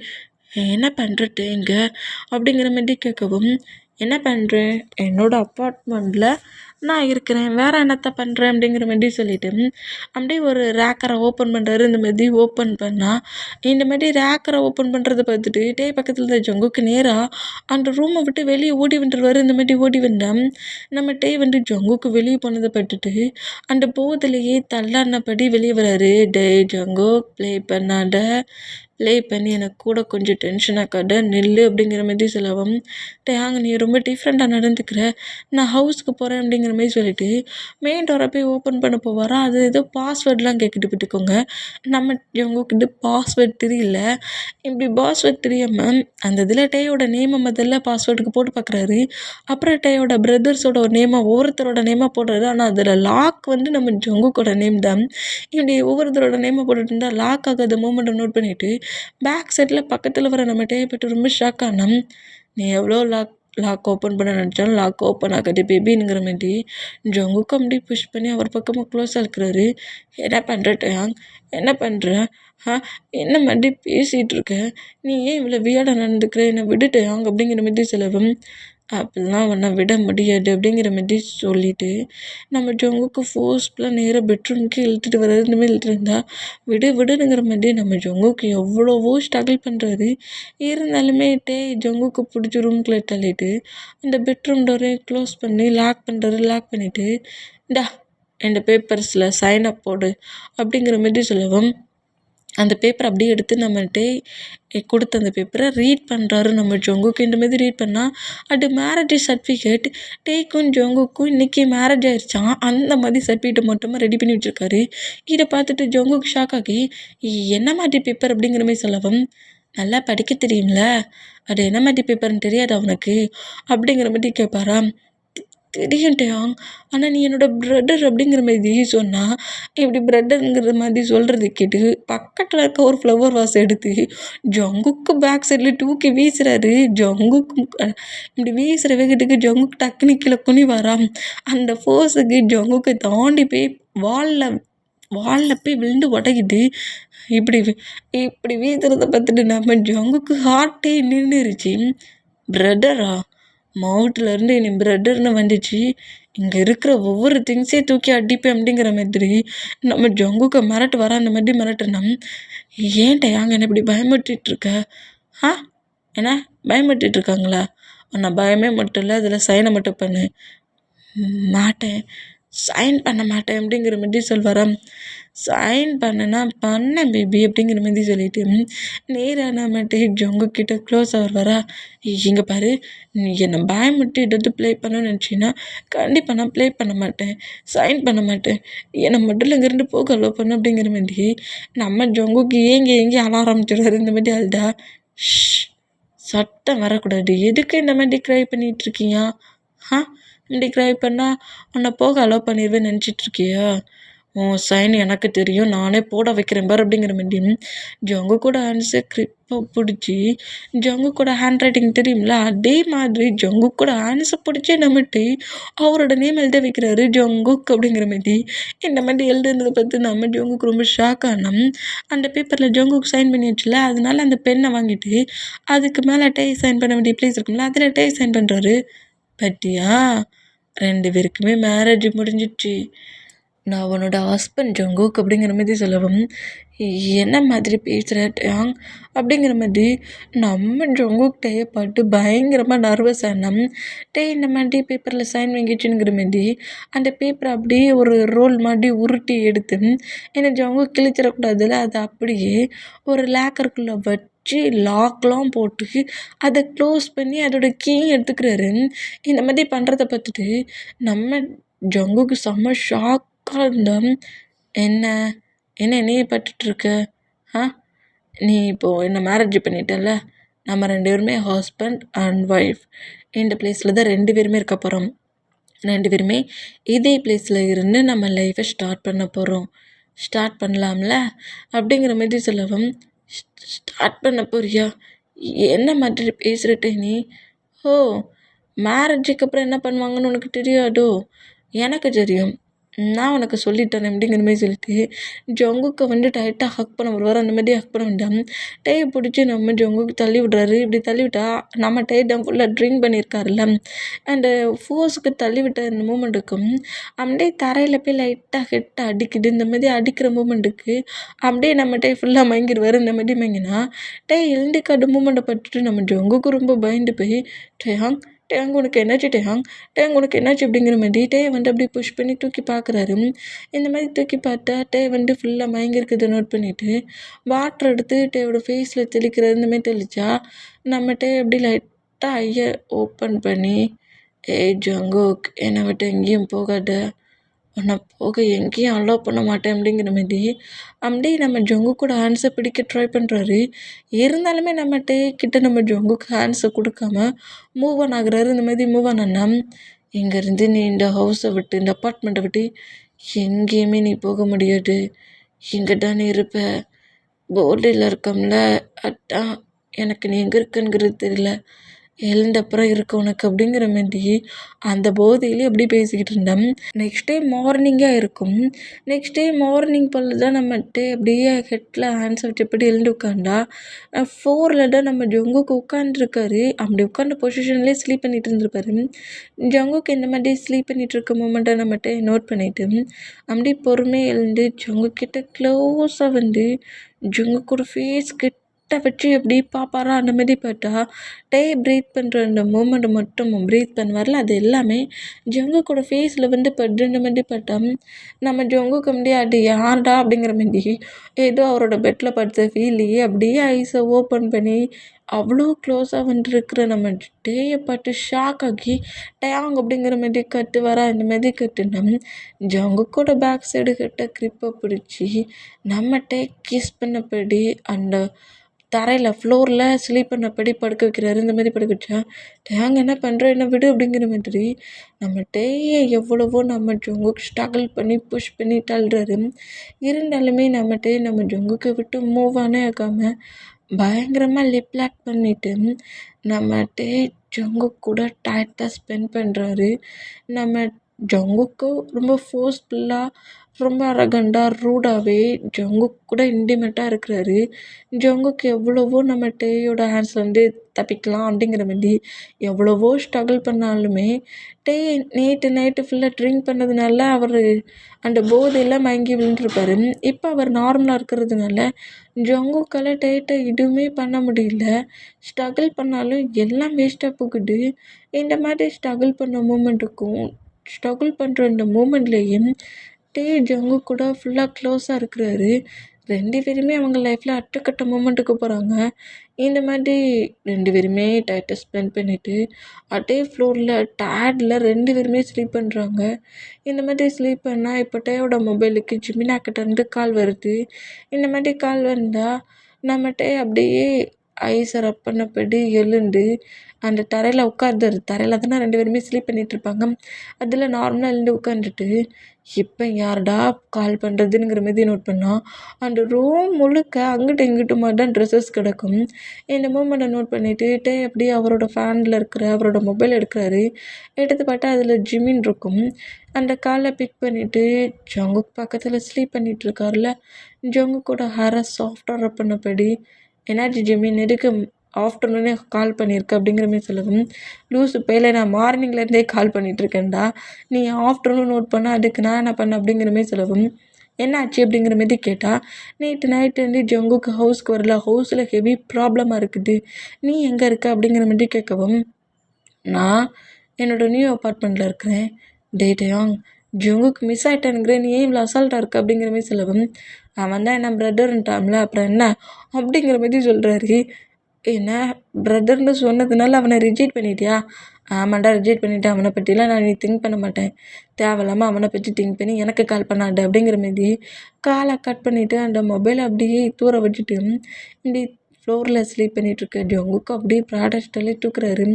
என்ன பண்ணுறது இங்கே அப்படிங்கிற மாதிரி கேட்கவும், என்ன பண்ணுறேன், என்னோடய அப்பார்ட்மெண்ட்டில் நான் இருக்கிறேன், வேறு என்னத்த பண்ணுறேன் அப்படிங்கிற மாதிரி சொல்லிவிட்டு அப்படியே ஒரு ரேக்கரை ஓப்பன் பண்ணுறாரு. இந்த மாதிரி ஓப்பன் பண்ணால் இந்த மாதிரி ரேக்கரை ஓப்பன் பண்ணுறதை பார்த்துட்டு டே பக்கத்தில் இருந்த ஜங்குக்கு நேராக அந்த ரூமை விட்டு வெளியே ஓடி வந்துடுவார். இந்த மாதிரி ஓடி வந்தால் நம்ம டே வந்து ஜங்குக்கு வெளியே போனதை பார்த்துட்டு அந்த போதிலேயே தள்ளாடினபடி வெளியே வராரு. டே ஜங்கு, ப்ளே பண்ணாத, ப்ளே பண்ணி எனக்கு கூட கொஞ்சம் டென்ஷன் ஆக்காத, நெல்லு அப்படிங்கிற மாதிரி சொல்லவும், டேயாங் நீ ரொம்ப டிஃப்ரெண்ட்டாக நடந்துக்கிற, நான் ஹவுஸ்க்கு போகிறேன் அப்படிங்கிற மாதிரி சொல்லிட்டு மெயின் டோரை போய் ஓப்பன் பண்ண போவாரா. அது ஏதோ பாஸ்வேர்ட்லாம் கேட்கிட்டு போட்டுக்கோங்க. நம்ம இவங்கக்கிட்ட பாஸ்வேர்ட் தெரியல. இப்படி பாஸ்வேர்ட் தெரியாமல் அந்த இதில் டேயோட நேமை முதல்ல பாஸ்வேர்டுக்கு போட்டு பார்க்குறாரு. அப்புறம் டேயோட பிரதர்ஸோட ஒரு நேமாக ஒவ்வொருத்தரோட நேமாக போடுறாரு. ஆனால் அதில் லாக் வந்து நம்ம ஜங்குக்கோட நேம் தான். இப்படி ஒவ்வொருத்தரோட நேமை போட்டுட்டு இருந்தால் லாக் ஆகாத மூமெண்ட்டை நோட் பண்ணிவிட்டு பேக் சைடில் பக்கத்தில் வர நம்ம டேயை பற்றி ரொம்ப ஷாக் ஆனோம். நீ எவ்வளோ லாக் ஓப்பன் பண்ண நினச்சாலும் லாக் ஓப்பன் ஆகாது பேபிங்கிற மாதிரி ஜங்குக்கு அப்படி புஷ் பண்ணி அவர் பக்கமாக க்ளோஸாக இருக்கிறாரு. என்ன பண்ணுற டேயாங், என்ன பண்ணுற? என்ன மாதிரி பேசிகிட்டு இருக்க, நீ ஏன் இவ்வளோ வியர்டாக நடந்துக்கிற, என்னை விடு டேயாங் அப்படிங்கிற மாதிரி சொல்லவும், அப்படிலாம் உன்னை விட முடியாது அப்படிங்கிற மாதிரி சொல்லிவிட்டு நம்ம ஜங்குக்கு ஃபோர்ஸ்ஃபுல்லாக நேராக பெட்ரூமுக்கு இழுத்துட்டு வர்றாரு. இந்த மாதிரி இழுத்துட்டு இருந்தால் விடுங்கிற மாதிரி நம்ம ஜங்குக்கு எவ்வளவோ ஸ்ட்ரகிள் பண்ணுறாரு. இருந்தாலுமே டே ஜங்குக்கு பிடிச்ச ரூம்குள்ளே தள்ளிட்டு அந்த பெட்ரூம் டோரை க்ளோஸ் பண்ணி லாக் பண்ணுறாரு. லாக் பண்ணிவிட்டு இந்தா இந்த பேப்பர்ஸில் சைன் அப் போடு அப்படிங்கிற மாதிரி சொல்லவும், அந்த பேப்பரை அப்படியே எடுத்து நம்மகிட்டே கொடுத்த அந்த பேப்பரை ரீட் பண்ணுறாரு நம்ம ஜங்குக்கு. இந்த மாதிரி ரீட் பண்ணால் அது மேரேஜ் சர்டிஃபிகேட். டேக்கும் ஜங்குக்கும் இன்றைக்கி மேரேஜ் ஆயிடுச்சான். அந்த மாதிரி சர்டிஃபிகேட்டை மட்டுமா ரெடி பண்ணி வச்சுருக்காரு. இதை பார்த்துட்டு ஜங்குக்கு ஷாக் ஆகி, என்ன மாதிரி பேப்பர் அப்படிங்கிற மாதிரி சொல்லவும், நல்லா படிக்க தெரியும்ல, அது என்ன மாதிரி பேப்பர்னு தெரியாது அவனுக்கு அப்படிங்கிற மாதிரி கேட்பாராம். தெரியும் டேயாங், ஆனால் நீ என்னோடய பிரதர் அப்படிங்கிற மாதிரி சொன்னால் இப்படி பிரதருங்கிற மாதிரி சொல்கிறது கேட்டு பக்கத்தில் இருக்க ஒரு ஃப்ளவர் வாஸ் எடுத்து ஜங்குக்கு பேக் சைடில் தூக்கி வீசுறாரு. ஜங்குக்கு இப்படி வீசுகிற வேகத்துக்கு ஜங்குக்கு டக்குனு கீழே குனி வராம். அந்த ஃபோர்ஸுக்கு ஜங்குக்கு தாண்டி போய் வாலில் போய் விழுந்து உடையுது. இப்படி இப்படி வீசுறத பார்த்துட்டு நம்ம ஜங்குக்கு ஹார்ட்டே நின்றுருச்சு. பிரதரா, மவுத்துலேருந்து இனி பிரதர்னு வந்துச்சு, இங்கே இருக்கிற ஒவ்வொரு திங்ஸையும் தூக்கி அடிப்பேன் அப்படிங்கிற மாதிரி நம்ம ஜங்குக்கு மிரட்டு வர அந்த மாதிரி மிரட்டுனோம். ஏன் டேயாங் என்ன இப்படி பயமுறுத்திட்டுருக்க? என்ன பயமுறுத்திட்டுருக்காங்களா? உன்னை பயமே மட்டும் இல்லை, அதில் சைனை மட்டும் பண்ணு. மாட்டேன், சைன் பண்ண மாட்டேன் அப்படிங்கிற மாதிரி சொல்வாராம். சைன் பண்ணேன்னா பண்ணேன் பேபி அப்படிங்கிற மாதிரி சொல்லிட்டு நேராக நம்மகிட்ட ஜங்குக்கிட்ட க்ளோஸ் ஆகிறவரா. இங்கே பாரு, நீ என்னை பயமுட்டி எடுத்து ப்ளே பண்ணணும்னு நினச்சின்னா கண்டிப்பாக நான் ப்ளே பண்ண மாட்டேன், சைன் பண்ண மாட்டேன், என்னை மட்டும் இங்கேருந்து போக அலோ பண்ணு அப்படிங்கிற மாதிரி நம்ம ஜங்குக்கு ஏங்கி அழ ஆரம்பிச்சிடுறாரு. இந்த மாதிரி அழுதா, சட்டம் வரக்கூடாது, எதுக்கு இந்த மாதிரி க்ரை பண்ணிகிட்ருக்கியா? இப்படி க்ரை பண்ணால் உன்னை போக அலோவ் பண்ணிடுவேன்னு நினச்சிட்ருக்கியா? உன் சைன் எனக்கு தெரியும், நானே போட வைக்கிறேன் பார் அப்படிங்கிற மாதிரி ஜங்கு கூட ஹேண்ட்ஸை கிரிப்பாக பிடிச்சி, ஜங்கு கூட ஹேண்ட் ரைட்டிங் தெரியும்ல, அதே மாதிரி ஜங்கு கூட ஹேண்ட்ஸை பிடிச்சி நம்மட்டு அவரோட நேம் எழுத வைக்கிறாரு, ஜங்குக் அப்படிங்கிற மாதிரி. இந்த மாதிரி எழுதுனதை பார்த்து நம்ம ஜங்குக்கு ரொம்ப ஷாக் ஆனோம். அந்த பேப்பரில் ஜங்குக்கு சைன் பண்ணி வச்சுல, அதனால அந்த பெண்ணை வாங்கிட்டு அதுக்கு மேலே டே சைன் பண்ண வேண்டிய ப்ளேஸ் இருக்கும்ல, அதில் டே சைன் பண்ணுறாரு. பட்டியா, 2 பேருக்குமே மேரேஜ் முடிஞ்சிடுச்சு. நான் உன்னோட ஹஸ்பண்ட் ஜங்குக் அப்படிங்கிற மாதிரி சொல்லவும், என்ன மாதிரி பேசுகிற டேங் அப்படிங்கிற மாதிரி நம்ம ஜங்குக்கிட்டே பட்டு பயங்கரமாக நர்வஸ் ஆனோம். இந்த மாதிரி பேப்பரில் சைன் வாங்கிச்சுங்கிற மாதிரி அந்த பேப்பரை அப்படியே ஒரு ரோல் மாதிரி உருட்டி எடுத்து என்னை ஜங்குக் கிழிச்சிடக்கூடாதுல, அதை அப்படியே ஒரு லேக்கருக்குள்ளே வச்சு லாக்லாம் போட்டு அதை க்ளோஸ் பண்ணி அதோட கீ எடுத்துக்கிறாரு. இந்த மாதிரி பண்ணுறத பார்த்துட்டு நம்ம ஜங்குக்கு செம்ம ஷாக்காக இருந்தோம். என்ன என்ன என்னையே பட்டுட்ருக்க? ஆ நீ இப்போது என்ன மேரேஜ் பண்ணிட்டல, நம்ம 2 பேருமே ஹஸ்பண்ட் அண்ட் ஒய்ஃப். இந்த பிளேஸில் தான் 2 பேருமே இருக்க போகிறோம். 2 பேருமே இதே பிளேஸில் இருந்து நம்ம லைஃப்பை ஸ்டார்ட் பண்ண போகிறோம். ஸ்டார்ட் பண்ணலாம்ல அப்படிங்கிற மாதிரி சொல்லவும், ஸ்டார்ட் பண்ண போறியா? என்ன மாதிரி பேசுகிறட்டே நீ? ஓ, மேரேஜுக்கு அப்புறம் என்ன பண்ணுவாங்கன்னு உனக்கு தெரியாதோ? எனக்கு தெரியும், நான் உனக்கு சொல்லித்தரேன் அப்படிங்கிற மாதிரி சொல்லிட்டு ஜங்குக்கை வந்து டைட்டாக ஹக் பண்ண வருவார். அந்த மாதிரி ஹக் பண்ண வேண்டாம், டேயை பிடிச்சி நம்ம ஜங்குக்கு தள்ளி விட்றாரு. இப்படி தள்ளி விட்டா நம்ம டே தான் ஃபுல்லாக ட்ரிங்க் பண்ணியிருக்காருல்ல, அந்த ஃபோர்ஸுக்கு தள்ளி விட்ட இந்த மூமெண்ட்டுக்கும் அப்படியே தரையில் போய் லைட்டாக ஹெட்டை அடிக்குது. இந்த மாதிரி அடிக்கிற மூமெண்ட்டுக்கு அப்படியே நம்ம டே ஃபுல்லாக மயங்கிடுவார். இந்த மாதிரி மயங்கினா டே எழுந்திக்காட்டு மூமெண்ட்டை பட்டுட்டு நம்ம ஜங்குக்கு ரொம்ப பயந்து போய் டேங் டேங் உனக்கு என்னாச்சு டேங் உனக்கு என்னாச்சு அப்படிங்கிற மாதிரி டேயை வந்து அப்படியே புஷ் பண்ணி தூக்கி பார்க்குறாரு. இந்த மாதிரி தூக்கி பார்த்தா டே வந்து ஃபுல்லாக மயங்கிருக்கிறத நோட் பண்ணிவிட்டு வாட்டர் எடுத்து டேயோட ஃபேஸில் தெளிக்கிறாரு. இந்த மாதிரி தெளித்தா நம்ம டே அப்படி லைட்டாக ஐயை ஓப்பன் பண்ணி, ஏய் ஜங்குக், என்னை விட்டு எங்கேயும் போகாத, உன்னை போக எங்கேயும் அலோவ் பண்ண மாட்டேன் அப்படிங்கிற மாதிரி அப்படியே நம்ம ஜங்குக்கோட ஹேண்ட்ஸை பிடிக்க ட்ரை பண்ணுறாரு. இருந்தாலுமே நம்ம டே கிட்ட நம்ம ஜங்குக்கு ஹேண்ட்ஸை கொடுக்காம மூவ் ஆன் ஆகுறாரு. இந்த மாதிரி மூவ் ஆன் ஆனால் இங்கேருந்து நீ இந்த ஹவுஸை விட்டு, இந்த அப்பார்ட்மெண்ட்டை விட்டு எங்கேயுமே நீ போக முடியாது. இங்கே தான் நீ இருப்ப. போர்டில் இருக்கோம்ல, அதான் எனக்கு நீ எங்கே இருக்குங்கிறது தெரியல, எழுந்தப்புறம் இருக்க உனக்கு அப்படிங்கிற மாதிரி அந்த போதையிலே அப்படி பேசிக்கிட்டு இருந்தேன். நெக்ஸ்ட் டே மார்னிங்காக இருக்கும். நெக்ஸ்ட் டே மார்னிங் போல் தான் நம்ம டே அப்படியே ஹெட்டில் ஹேண்ட்ஸை வச்சு எப்படி எழுந்து உட்காந்தா 4ல் தான் நம்ம ஜங்குக்கு உட்காந்துருக்காரு. அப்படி உட்காந்த பொசிஷன்லேயே ஸ்லீப் பண்ணிகிட்டு இருந்திருப்பாரு. ஜங்குக்கு இந்த மாதிரி ஸ்லீப் பண்ணிகிட்டு இருக்க மூமெண்ட்டை நம்மகிட்ட நோட் பண்ணிவிட்டு அப்படியே பொறுமையாக எழுந்து ஜங்குக்கிட்ட க்ளோஸாக வந்து ஜங்குக்கோட ஃபேஸ் கிட்ட வச்சு எப்படி பார்ப்பாரா. அந்த மாதிரி பார்த்தா டே ப்ரீத் பண்ணுற அந்த மூமெண்ட்டை மட்டும் ப்ரீத் பண்ணுவார்ல, அது எல்லாமே ஜங்குக்கோட ஃபேஸில் வந்து படுற மாதிரி பார்த்தா நம்ம ஜங்குக்கு அப்படியே அது யார்டா அப்படிங்கிற மாதிரி ஏதோ அவரோட பெட்டில் படுத்த ஃபீல்லையே அப்படியே ஐஸை ஓப்பன் பண்ணி அவ்வளோ க்ளோஸாக வந்துருக்கிற நம்ம டேயை பார்த்து ஷாக் ஆகி டேங் அப்படிங்கிற மாதிரி கட்டு வர இந்த மாதிரி கட்டுனா ஜங்குக்கோட பேக் சைடு கிட்ட க்ரிப்பை பிடிச்சி நம்ம டே கிஸ் பண்ணபடி அந்த தரையில் ஃப்ளோரில் ஸ்லீப் பண்ணபடி படுக்க வைக்கிறாரு. இந்த மாதிரி படுக்க வச்சா டேங் என்ன பண்ணுற, என்ன விடு அப்படிங்கிற மாதிரி நம்ம டேயை எவ்வளவோ நம்ம ஜங்குக்கு ஸ்ட்ரகிள் பண்ணி புஷ் பண்ணி தள்ளுறாரு. இருந்தாலுமே நம்ம டே நம்ம ஜங்குக்கை விட்டு மூவ் ஆனே ஆகாமல் பயங்கரமாக லிப் லாக் பண்ணிவிட்டு நம்ம டே ஜங்குக் கூட டைட்டாக ஸ்பெண்ட் பண்ணுறாரு. நம்ம ஜங்குக்கு ரொம்ப ஃபோர்ஸ்ஃபுல்லாக, ரொம்ப அரகண்டாக, ரூடாகவே ஜங்குக் கூட இன்டிமேட்டாக இருக்கிறாரு. ஜங்குக் எவ்வளவோ நம்ம டேயோட ஹேண்ட்ஸ்லேருந்து தப்பிக்கலாம் அப்படிங்கிற மாதிரி எவ்வளவோ ஸ்ட்ரகிள் பண்ணாலுமே டே நேற்று நைட்டு ஃபுல்லாக ட்ரிங்க் பண்ணதுனால அவர் அந்த போதையில் மயங்கி விழுந்துருப்பார். இப்போ அவர் நார்மலாக இருக்கிறதுனால ஜங்குக்கால் டேட்டை எதுவுமே பண்ண முடியல. ஸ்ட்ரகிள் பண்ணாலும் எல்லாம் வேஸ்ட்டாக போகுது. இந்த மாதிரி ஸ்ட்ரகிள் பண்ண மூமெண்ட்டுக்கும் ஸ்ட்ரகிள் பண்ணுற இந்த மூமெண்ட்லேயே டே ஜங்குக் கூட ஃபுல்லாக க்ளோஸாக இருக்கிறாரு. 2 பேருமே அவங்க லைஃப்பில் அடுத்தக்கட்ட மூமெண்ட்டுக்கு போகிறாங்க. இந்த மாதிரி 2 பேருமே டைட்டை ஸ்பெண்ட் பண்ணிவிட்டு அதே ஃப்ளோரில் டேடில் 2 பேருமே ஸ்லீப் பண்ணுறாங்க. இந்த மாதிரி ஸ்லீப் பண்ணால் இப்போ டேயோட மொபைலுக்கு ஜிமினாக்கிட்டேருந்து கால் வருது. இந்த மாதிரி கால் வந்தால் நம்ம டே அப்படியே ஐஸை ரப் பண்ணபடி எழுந்து அந்த தரையில் உட்கார்ந்தாரு. தரையில் தானே 2 பேருமே ஸ்லீப் பண்ணிகிட்ருப்பாங்க. அதில் நார்மலாக எழுந்து உட்காந்துட்டு இப்போ யார்டா கால் பண்ணுறதுங்கிற மாதிரி நோட் பண்ணால் அந்த ரூம் முழுக்க அங்கிட்டு இங்கிட்டுமா தான் ட்ரெஸ்ஸஸ் கிடக்கும். இந்த மூமெண்ட்டை நோட் பண்ணிவிட்டு டே அப்படியே அவரோட ஃபேனில் இருக்கிற அவரோட மொபைல் எடுக்கிறாரு. எடுத்து பார்த்தா அதில் ஜிமின் இருக்கும். அந்த காலை பிக் பண்ணிவிட்டு ஜங்குக் பக்கத்தில் ஸ்லீப் பண்ணிகிட்ருக்காருல, ஜங்குக்கோட ஹேரை சாஃப்டாக ரப் பண்ணபடி என்னாச்சு ஜிமின், எதுக்கு ஆஃப்டர்நூனே கால் பண்ணியிருக்க அப்படிங்கிற மாரி சொல்லவும், லூசு பயலே நான் மார்னிங்லேருந்தே கால் பண்ணிகிட்ருக்கேன்டா, நீ ஆஃப்டர்நூன் நோட் பண்ண அதுக்கு நான் என்ன பண்ணேன் அப்படிங்கிற மாரி சொல்லவும், என்ன ஆச்சு அப்படிங்கிற மாரி கேட்டால், நேற்று நைட்டு வந்து ஜங்குக்கு ஹவுஸ்க்கு வரல, ஹவுஸில் ஹெவி ப்ராப்ளமாக இருக்குது, நீ எங்கே இருக்க அப்படிங்கிற மாரி கேட்கவும், நான் என்னோடய நியூ அப்பார்ட்மெண்ட்டில் இருக்கிறேன். டேயாங் ஜங்குக்கு மிஸ் ஆகிட்டேனுங்கிறேன், நீ ஏன் இவ்வளோ அசால்ட்டாக இருக்க அப்படிங்கிற மாரி சொல்லவும், அவன் தான் என்ன பிரதர்ன்ட்டாம்ல அப்புறம் என்ன அப்படிங்கிற மாரி சொல்கிறாரு. என்ன பிரதர்னு சொன்னதுனால அவனை ரிஜெக்ட் பண்ணிட்டியா? ஆமாண்டா ரிஜெக்ட் பண்ணிவிட்டேன், அவனை பற்றிலாம் நான் நீ திங்க் பண்ண மாட்டேன், தேவையில்லாமல் அவனை பற்றி திங்க் பண்ணி எனக்கு கால் பண்ணாண்ட அப்படிங்கிற மாரி காலை கட் பண்ணிவிட்டு அந்த மொபைலை அப்படியே தூர வச்சுட்டு இப்படி ஃப்ளோரில் ஸ்லீப் பண்ணிகிட்ருக்க ஜங்குக்கு அப்படியே ப்ராடக்டாலே தூக்குறாரு.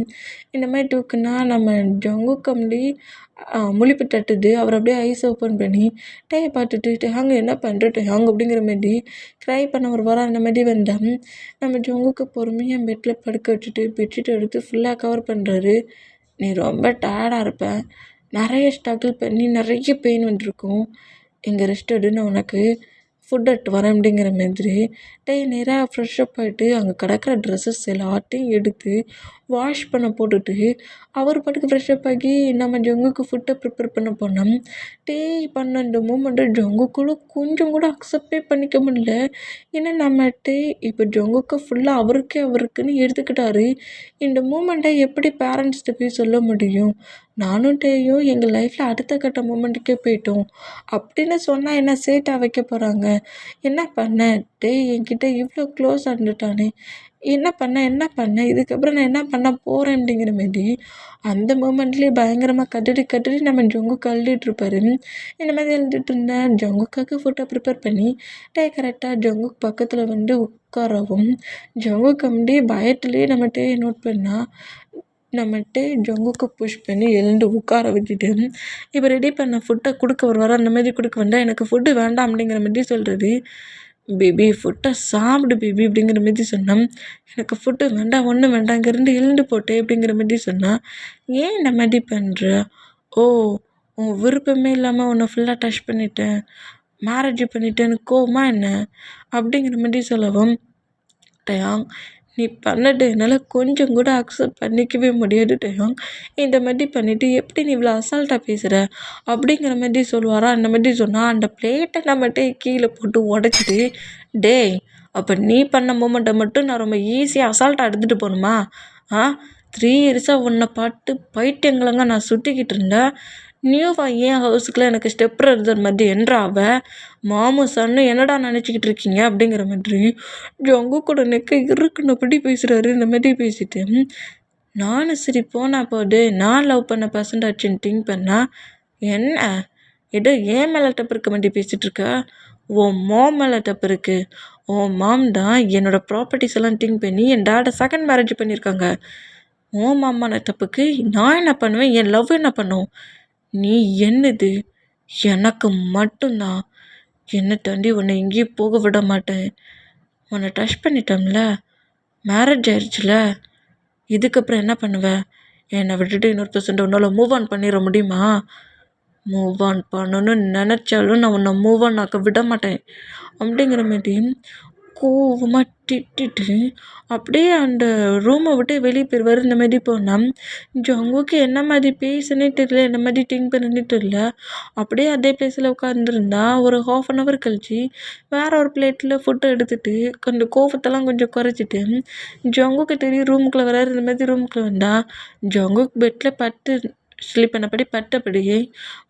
இந்த மாதிரி தூக்குனா நம்ம ஜங்குக்கு அப்படி முழிப்பு தட்டுது. அவர் அப்படியே ஐஸ் ஓப்பன் பண்ணி டேயை பார்த்துட்டு டேயாங் என்ன பண்ணுற டேயாங் அப்படிங்கிற மாரி க்ரை பண்ண ஒரு வாரம் அந்த மாதிரி வந்தால் நம்ம ஜங்குக்கு பொறுமையாக பெட்டில் படுக்க வச்சுட்டு பெட்ஷீட் எடுத்து ஃபுல்லாக கவர் பண்ணுறாரு. நீ ரொம்ப டயர்டாக இருப்ப, நிறைய ஸ்ட்ரகிள் பண்ணி நிறைய பெயின் வந்துருக்கும், இங்கே ரெஸ்ட் எடு, நான் உனக்கு ஃபுட் எடுத்து வரேன் அப்படிங்கிற மாதிரி நேராக ஃப்ரெஷ்ஷப் ஆகிட்டு அங்கே கிடக்கிற ட்ரெஸ்ஸஸ் எல்லாத்தையும் எடுத்து வாஷ் பண்ண போட்டுட்டு அவர் பாட்டுக்கு ஃப்ரெஷ்ஷப் ஆகி நம்ம ஜங்குக்கு ஃபுட்டை ப்ரிப்பேர் பண்ண போனோம். பண்ண இந்த மூமெண்ட்டை ஜங்குக்குள்ள கொஞ்சம் கூட அக்செப்டே பண்ணிக்க முடியல. ஏன்னா நம்ம இப்போ ஜங்குக்கு ஃபுல்லாக அவருக்குன்னு எடுத்துக்கிட்டாரு. இந்த மூமெண்ட்டை எப்படி பேரண்ட்ஸ்கிட்ட போய் சொல்ல முடியும்? நானும் டேயும் எங்கள் லைஃப்பில் அடுத்த கட்ட மூமெண்ட்டுக்கே போயிட்டோம் அப்படின்னு சொன்னால் என்ன சேட்டாக வைக்க போகிறாங்க? என்ன பண்ண என்கிட்ட இவ்வளோ க்ளோஸாக இருந்துட்டானே, என்ன பண்ண இதுக்கப்புறம் நான் என்ன பண்ண போகிறேன் அப்படிங்கிற மாரி அந்த மூமெண்ட்லேயே பயங்கரமாக கதறி நம்ம ஜங்குக்கு அழுதுட்ருப்பாரு. இந்த மாதிரி எழுதிட்டு இருந்தேன் ஜங்குக்காக ஃபுட்டை ப்ரிப்பேர் பண்ணி கரெக்டாக ஜங்குக்கு பக்கத்தில் வந்து உட்காரவும் ஜங்குக்கு அப்படியே பயத்துலேயே நம்ம நோட் பண்ணால் நம்ம ஜங்குக்கு புஷ் பண்ணி எழுந்து உட்கார வச்சுட்டு இப்போ ரெடி பண்ண ஃபுட்டை கொடுக்க வருவார். அந்த மாதிரி கொடுக்க வந்தால் எனக்கு ஃபுட்டு வேண்டாம் அப்படிங்கிற மாதிரி சொல்கிறது. பேபி ஃபுட்டை சாப்பிடு பேபி அப்படிங்கிற மாதிரி சொன்னோம். எனக்கு ஃபுட்டு வேண்டாம் ஒன்றும் வேண்டாம் இங்கேருந்து எழுந்து போட்டே அப்படிங்கிற மாதிரி சொன்னால், ஏன் இந்த மாதிரி பண்ணுற? ஓ உன் விருப்பமே இல்லாமல் உன்னை ஃபுல்லாக டச் பண்ணிட்டேன், மேரேஜ் பண்ணிட்டேன்னு கோவமா என்ன அப்படிங்கிற மாதிரி சொல்லவும், டயாங் நீ பண்ணது என்னால் கொஞ்சம் கூட அக்செப்ட் பண்ணிக்கவே முடியாது டயாங், இந்த மாதிரி பண்ணிவிட்டு எப்படி நீ இவ்வளோ அசால்ட்டாக பேசுகிற அப்படிங்கிற மாதிரி சொல்லுவாரா. அந்த மாதிரி சொன்னால் அந்த பிளேட்டை நம்மகிட்ட கீழே போட்டு உடச்சிட்டு, டேய் அப்போ நீ பண்ண மூமெண்ட்டை மட்டும் நான் ரொம்ப ஈஸியாக அசால்ட்டாக எடுத்துகிட்டு போகணுமா? 3 இயர்ஸாக உன்னை பாட்டு பைத்தியங்களங்க நான் சுற்றிக்கிட்டு இருந்தேன், நியூவாக ஏன் ஹவுஸுக்குலாம் எனக்கு ஸ்டெப் பிரதர் மாதிரி என்றாவ மாமு சன்னு என்னடா நினச்சிக்கிட்டு இருக்கீங்க அப்படிங்கிற மாதிரி ஜங்கு கூட நெக்க இருக்குன்னபடி பேசுகிறாரு. இந்த மாதிரி பேசிட்டு நானும் சரி போனா போது நான் லவ் பண்ண பர்சன்டாச்சுன்னு திங்க் பண்ணால் என்ன ஏதோ ஏன் மேலே தப்பு இருக்க மாதிரி பேசிகிட்டு இருக்க? உன் மாம் மேலே தப்பு இருக்குது. உன் மாம் தான் என்னோடய ப்ராப்பர்ட்டிஸ் எல்லாம் திங்க் பண்ணி என் டேடை செகண்ட் மேரேஜ் பண்ணியிருக்காங்க. உன் மாமான தப்புக்கு நான் என்ன பண்ணுவேன், என் லவ் என்ன பண்ணும்? நீ என்னது எனக்கு மட்டும்தான், என்னை தாண்டி உன்னை எங்கேயும் போக விட மாட்டேன். உன்னை டச் பண்ணிட்டோம்ல, மேரேஜ் ஆயிடுச்சுல, இதுக்கப்புறம் என்ன பண்ணுவேன்? என்னை விட்டுட்டு இன்னொரு பர்சன்ட் உன்னால் மூவ் ஆன் பண்ணிட முடியுமா? மூவ் ஆன் பண்ணணும்னு நினச்சாலும் நான் உன்னை மூவ் ஆன் ஆக்க விட மாட்டேன் அப்படிங்கிற மாதிரி கோவமாக திட்டிட்டு அப்படியே அந்த ரூமை விட்டு வெளியே போயிடுவார். இந்த மாதிரி போனால் ஜங்குக்கு என்ன மாதிரி பேசுனே தெரியல, என்ன மாதிரி திங்க் பண்ணனே தெரியல. அப்படியே அதே பிளேஸில் உட்காந்துருந்தா ஒரு 1/2 hour கழிச்சு வேறு ஒரு பிளேட்டில் ஃபுட்டை எடுத்துகிட்டு கொஞ்சம் கோவத்தெல்லாம் கொஞ்சம் குறைச்சிட்டு ஜங்குக்கு தெரியும் ரூமுக்குள்ளே வராரு. இந்த மாதிரி ரூமுக்குள்ளே வந்தால் ஜங்குக்கு பெட்டில் பட்டு ஸ்லீப் பண்ணபடி பட்டபடியே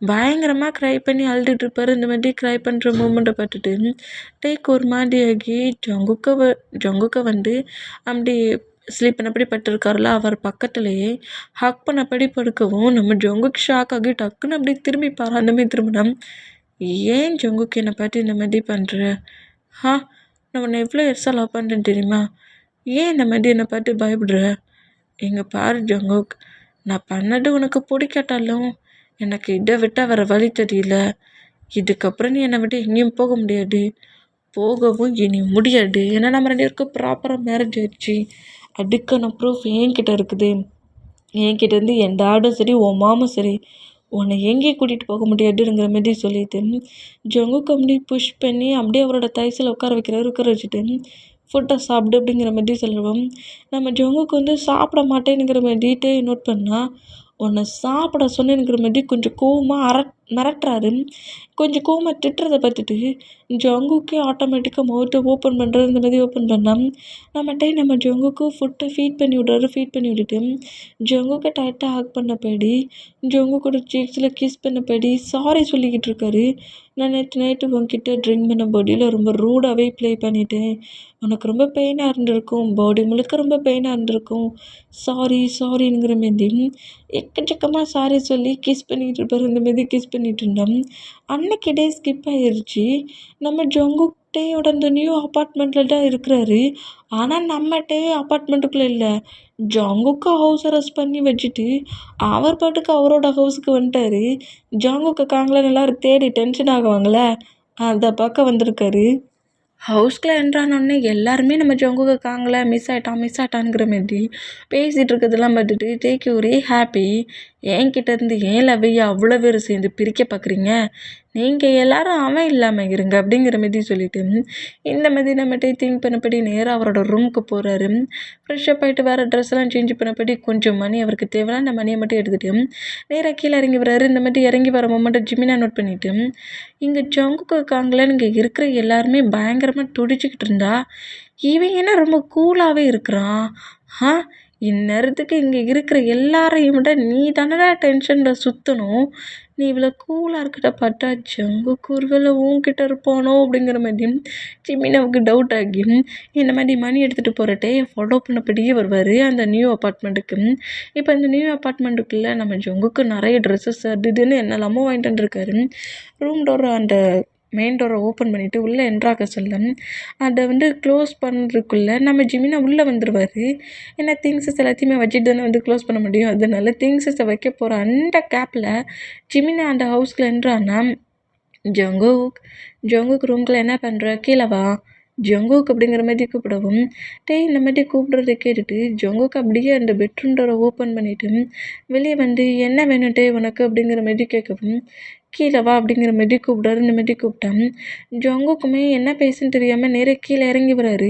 பயங்கரமாக க்ரை பண்ணி அழுதுட்ருப்பார். இந்த மாதிரி க்ரை பண்ணுற மூமெண்ட்டை பார்த்துட்டு ஒரு மாதிரியாகி ஜங்குக்கை வந்து அப்படி ஸ்லீப் பண்ணபடி பட்டிருக்காருல, அவர் பக்கத்துலேயே ஹக் பண்ணபடி படுக்கவும் நம்ம ஜங்குக்கு ஷாக் ஆகி டக்குன்னு அப்படி திரும்பிப்பார். அந்த மாதிரி திரும்பினா ஏன் ஜங்குக்கு என்னை பார்த்து இந்த மாதிரி பண்ணுற? நான் உன்னை எவ்வளோ எர்ஸாக லவ் பண்ணுறேன்னு தெரியுமா? ஏன் இந்த மாதிரி என்னை பார்த்து பயப்படுற? இங்கே பாரு ஜங்குக், நான் பண்ணது உனக்கு பிடிக்காட்டாலும் எனக்கு இதை விட்டால் வேறு வழி தெரியல. இதுக்கப்புறம் நீ என்னை விட்டு எங்கேயும் போக முடியாது, போகவும் இனி முடியாது. ஏன்னா நம்ம 2 பேருக்கும் ப்ராப்பராக மேரேஜ் ஆயிடுச்சு. அதுக்கான ப்ரூஃப் என்கிட்ட இருக்குது. என்கிட்ட இருந்து என் டாடும் சரி உன் மாமும் சரி உன்னை எங்கேயும் கூட்டிகிட்டு போக முடியாதுங்கிற மாதிரி சொல்லிட்டு ஜங்குக்கு அப்படியே புஷ் பண்ணி அப்படியே அவரோட தைசில் உட்கார வச்சுட்டு ஃபுட்டை சாப்பிடு அப்படிங்கிற மாதிரி சொல்லுவோம். நம்ம ஜங்குக்கு வந்து சாப்பிட மாட்டேனுங்கிற மாதிரிட்டே நோட் பண்ணால் உன்னை சாப்பிட சொன்னேனுங்கிற மாதிரி கொஞ்சம் கோவமாக மிரட்டுறாரு. கொஞ்சம் கோவமாக திட்டுறத பார்த்துட்டு ஜங்குக்கே ஆட்டோமேட்டிக்காக மவுத்தை ஓப்பன் பண்ணுறது இந்த மாதிரி ஓப்பன் பண்ணால் நம்ம ஜங்குக்கு ஃபுட்டை ஃபீட் பண்ணி விட்றாரு. ஃபீட் பண்ணி விட்டுட்டு ஜங்குக்கை டைட்டாக ஹக் பண்ணபடி ஜங்குக்கோட சீக்ஸில் கிஸ் பண்ணபடி சாரி சொல்லிக்கிட்டு இருக்காரு. நான் நேற்று நைட்டு உங்ககிட்ட ட்ரிங்க் பண்ண பாடியில் ரொம்ப ரூடாகவே ப்ளே பண்ணிட்டேன். உனக்கு ரொம்ப பெயினாக இருந்திருக்கும். பாடி முழுக்க ரொம்ப பெயினாக இருந்திருக்கும். சாரிங்கிற மாரி எக்கச்சக்கமாக சாரி சொல்லி கிஸ் பண்ணிகிட்டு இருப்பார். இந்த மாரி கிஸ் பண்ணிகிட்டு இருந்தோம். அன்னைக்கு டே ஸ்கிப் ஆயிடுச்சு. நம்ம ஜங்குக்டேயோட அந்த நியூ அப்பார்ட்மெண்ட்டில் தான் இருக்கிறாரு. ஆனால் நம்மகிட்டே அப்பார்ட்மெண்ட்டுக்குள்ளே இல்லை. ஜங்குக்கு ஹவுஸ் அரெஸ்ட் பண்ணி வச்சுட்டு அவர் பாட்டுக்கு அவரோட ஹவுஸுக்கு வந்துட்டாரு. ஜங்குக்கு காங்கலாம் எல்லோரும் தேடி டென்ஷன் ஆகுவாங்கள, அதை பார்க்க வந்திருக்காரு. ஹவுஸ்குள்ளே என்ட்ரானோடனே எல்லாருமே நம்ம ஜங்குக்கு காங்கல மிஸ் ஆகிட்டான்ங்கிற மாதிரி பேசிகிட்டு இருக்கிறதெல்லாம் பார்த்துட்டு டேக் யூ ஒரே ஹாப்பி. என்கிட்டேருந்து ஏன் லவ்வையை அவ்வளோ பேர் சேர்ந்து பிரிக்க பார்க்குறீங்க? நீங்கள் எல்லோரும் அவன் இல்லாமல் இருங்க அப்படிங்கிற மாதிரி சொல்லிவிட்டு இந்த மாதிரி நம்மகிட்ட திங்க் பண்ணபடி நேராக அவரோட ரூமுக்கு போகிறாரு. ஃப்ரெஷ்ஷப் ஆகிட்டு வேறு ட்ரெஸ்லாம் சேஞ்ச் பண்ணபடி கொஞ்சம் மணி அவருக்கு தேவையான அந்த மணியை மட்டும் எடுத்துகிட்டு நேராக கீழே இறங்கி வர்றாரு. இந்த மாதிரி இறங்கி வர மொமெண்ட்டை ஜிமினா நோட் பண்ணிவிட்டு இங்கே ஜங்குக்கு காங்கலன்னு இங்கே இருக்கிற எல்லாருமே பயங்கரமாக துடிச்சிக்கிட்டு இருந்தா இவன் என்ன ரொம்ப கூலாகவே இருக்கிறான். இந்நேரத்துக்கு இங்கே இருக்கிற எல்லாரையும் விட நீ தானடா டென்ஷனில் சுற்றணும். நீ இவ்வளோ கூலாக இருக்கிறத பார்த்தா ஜங்குக்கு ஒருவேளை உன்கிட்ட இருப்பானோ அப்படிங்கிற மாதிரி ஜிமினாவுக்கு டவுட் ஆகி இந்த மாதிரி மணி எடுத்துகிட்டு போகிறட்டே ஃபாலோ பண்ணபடியே வருவார் அந்த நியூ அப்பார்ட்மெண்ட்டுக்கு. இப்போ இந்த நியூ அப்பார்ட்மெண்ட்டுக்குள்ளே நம்ம ஜங்குக்கு நிறைய ட்ரெஸ்ஸஸ் அது இதுன்னு என்னெல்லாமோ வாங்கிட்டு வந்துருக்காரு. ரூம் டோர் அந்த மெயின் டோரை ஓப்பன் பண்ணிவிட்டு உள்ளே என்ட்ராக சொல்ல அதை வந்து க்ளோஸ் பண்ணுறதுக்குள்ளே நம்ம ஜிமினா உள்ளே வந்துடுவார். ஏன்னா திங்ஸஸ் எல்லாத்தையுமே வச்சுட்டு தானே வந்து க்ளோஸ் பண்ண முடியும். அதனால திங்ஸஸை வைக்க போகிற அந்த கேப்பில் ஜிமினா அந்த ஹவுஸ்குள்ளே என்ட்ரானா ஜங்குக்கு ரூம்குள்ளே என்ன பண்ணுற, கீழே வா ஜங்குக்கு அப்படிங்கிற மாதிரி கூப்பிடவும் இந்த மாதிரி கூப்பிடுறத கேட்டுட்டு ஜங்குக்கு அப்படியே அந்த பெட்ரூம் டோரை ஓப்பன் பண்ணிவிட்டு வெளியே வந்து என்ன வேணும் உனக்கு அப்படிங்கிற மாதிரி கேட்கவும் கீழே வா அப்படிங்கிற மாதிரி கூப்பிடாரு. இந்த மாதிரி கூப்பிட்டான் ஜங்குக்குமே என்ன பேசுன்னு தெரியாமல் நேராக கீழே இறங்கி வராரு.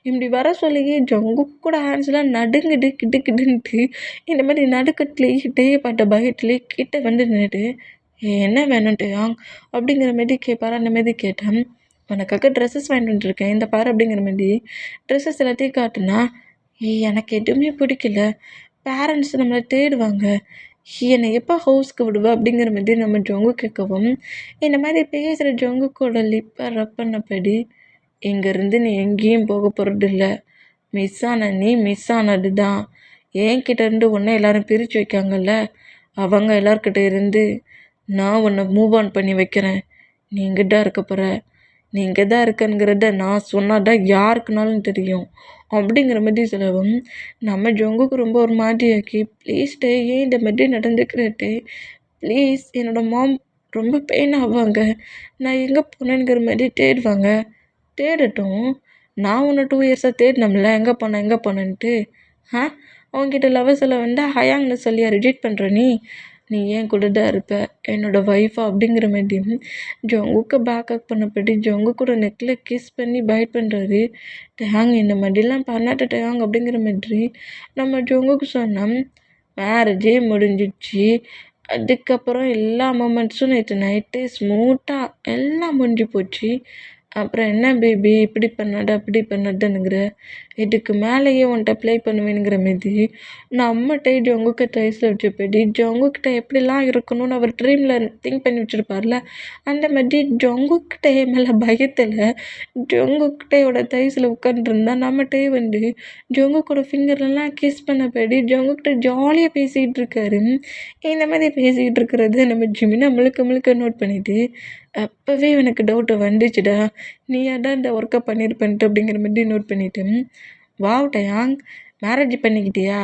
இப்படி வர சொல்லியே ஜங்குக்கு கூட ஹேண்ட்ஸ்லாம் நடுங்கிட்டு கிட்டுன்ட்டு இந்த மாதிரி நடுக்கட்டுலேயே பட்ட பயத்துலேயே கிட்ட வந்து நின்றுட்டு என்ன வேணும்ட்டு அப்படிங்கிற மாதிரி கேட்பாரு. அந்த மாதிரி கேட்டேன் உனக்காக ட்ரெஸ்ஸஸ் வாங்கிட்டு வந்துருக்கேன் இந்த பாரு அப்படிங்கிற மாதிரி ட்ரெஸ்ஸஸ் எல்லாத்தையும் காட்டுனா எனக்கு எதுவுமே பிடிக்கல. பேரண்ட்ஸ் நம்மளை தேடுவாங்க. என்னை எப்போ ஹவுஸ்க்கு விடுவா அப்படிங்கிற மாதிரி நம்ம ஜொங்கு கேட்கவும் இந்த மாதிரி பேசுகிற ஜொங்குக்கோட லிப்பை ரப் பண்ணபடி இங்கேருந்து நீ எங்கேயும் போக போகிறது இல்லை. மிஸ் ஆன நீ மிஸ் ஆனது தான். என்கிட்டேருந்து உன்னை எல்லோரும் பிரித்து வைக்காங்கல்ல, அவங்க எல்லார்கிட்ட இருந்து நான் உன்னை மூவ் ஆன் பண்ணி வைக்கிறேன். நீ இங்கே தான் இருக்க போகிற. நீ இங்கே தான் இருக்கங்கிறத நான் சொன்னாதான் யாருக்குனாலும் தெரியும் அப்படிங்கிற மாதிரி சொல்லவும் நம்ம ஜொங்குக்கு ரொம்ப ஒரு மாதிரியாக்கி ப்ளீஸ்டே ஏன் இந்த மாதிரி நடந்துக்கிறேட்டே ப்ளீஸ் என்னோடய மாம் ரொம்ப பெயின் ஆவாங்க. நான் எங்கே போனேங்கிற மாதிரி தேடுவாங்க. தேடட்டும். நான் உன்னை 2 இயர்ஸாக தேடினோம்ல எங்கே போனேன்ட்டு. அவங்ககிட்ட லவ் சொல்ல வந்தால் ஹயாங்னு சொல்லியா ரிஜெக்ட் பண்ணுற நீ ஏன் கூட தான் இருப்ப என்னோடய ஒய்ஃபா அப்படிங்கிற மாதிரி ஜொங்குக்கு பேக்கப் பண்ணப்படி ஜொங்கு கூட நெக்கில் கிஸ் பண்ணி பைட் பண்ணுறாரு. டேங் இந்த மாதிரிலாம் பண்ணாட்ட டேங் அப்படிங்கிற மாதிரி நம்ம ஜொங்குக்கு சொன்னோம். மேரேஜே முடிஞ்சிடுச்சு. அதுக்கப்புறம் எல்லா மூமெண்ட்ஸும் நேற்று நைட்டு ஸ்மூத்தாக எல்லாம் முடிஞ்சு போச்சு. அப்புறம் என்ன பேபி இப்படி பண்ணாத அப்படி பண்ணாதனுங்கிற இதுக்கு மேலேயே உன்ட்ட ப்ளே பண்ணுவேனுங்கிற மாரி நம்மகிட்ட ஜொங்குக்கு டைஸில் வச்சபடி ஜொங்குக்கிட்ட எப்படிலாம் இருக்கணும்னு அவர் ட்ரீமில் திங்க் பண்ணி வச்சுருப்பார்ல அந்த மாதிரி ஜொங்குக்கிட்ட மேலே பயத்தில் ஜொங்குக்கிட்டையோட தைஸில் உட்காந்துருந்தா நம்மகிட்டே வந்து ஜொங்குக்கோட ஃபிங்கர்லாம் கிஸ் பண்ணபடி ஜொங்குக்கிட்ட ஜாலியாக பேசிக்கிட்டு இருக்காரு. இந்த மாதிரி பேசிக்கிட்டு இருக்கிறது நம்ம ஜிமினா முழுக்க நோட் பண்ணிவிட்டு அப்போவே எனக்கு டவுட்டு வந்துச்சுடா, நீயா தான் இந்த ஒர்க்கை பண்ணியிருப்பேன்ட்டு அப்படிங்கிற மாதிரி நோட் பண்ணிவிட்டு வாவ் டயாங் மேரேஜ் பண்ணிக்கிட்டியா,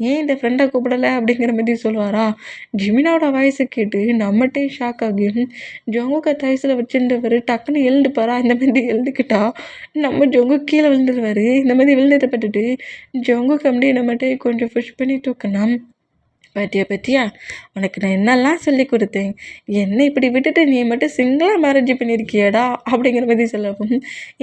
ஏன் இந்த ஃப்ரெண்டை கூப்பிடலை அப்படிங்கிற மாதிரி சொல்லுவாரா. ஜிமினாவோட வாய்ஸை கேட்டு நம்மகிட்டே ஷாக் ஆகும். ஜொங்குக்கு தைஸில் வச்சுருந்தவர் டக்குன்னு எழுந்துப்பாரா. இந்த மாதிரி எழுந்துக்கிட்டா நம்ம ஜொங்கு கீழே விழுந்துருவார். இந்த மாதிரி விழுந்ததை பட்டுட்டு ஜொங்குக்கு அப்படியே நம்மகிட்டே கொஞ்சம் புஷ் பண்ணி தூக்கினா பாத்தியா பாத்தியா, உனக்கு நான் என்னெல்லாம் சொல்லி கொடுத்தேன், என்னை இப்படி விட்டுட்டு நீ மட்டும் சிங்கிளாக மேரேஜ் பண்ணியிருக்கியடா அப்படிங்கிற மாதிரி சொல்லவும்,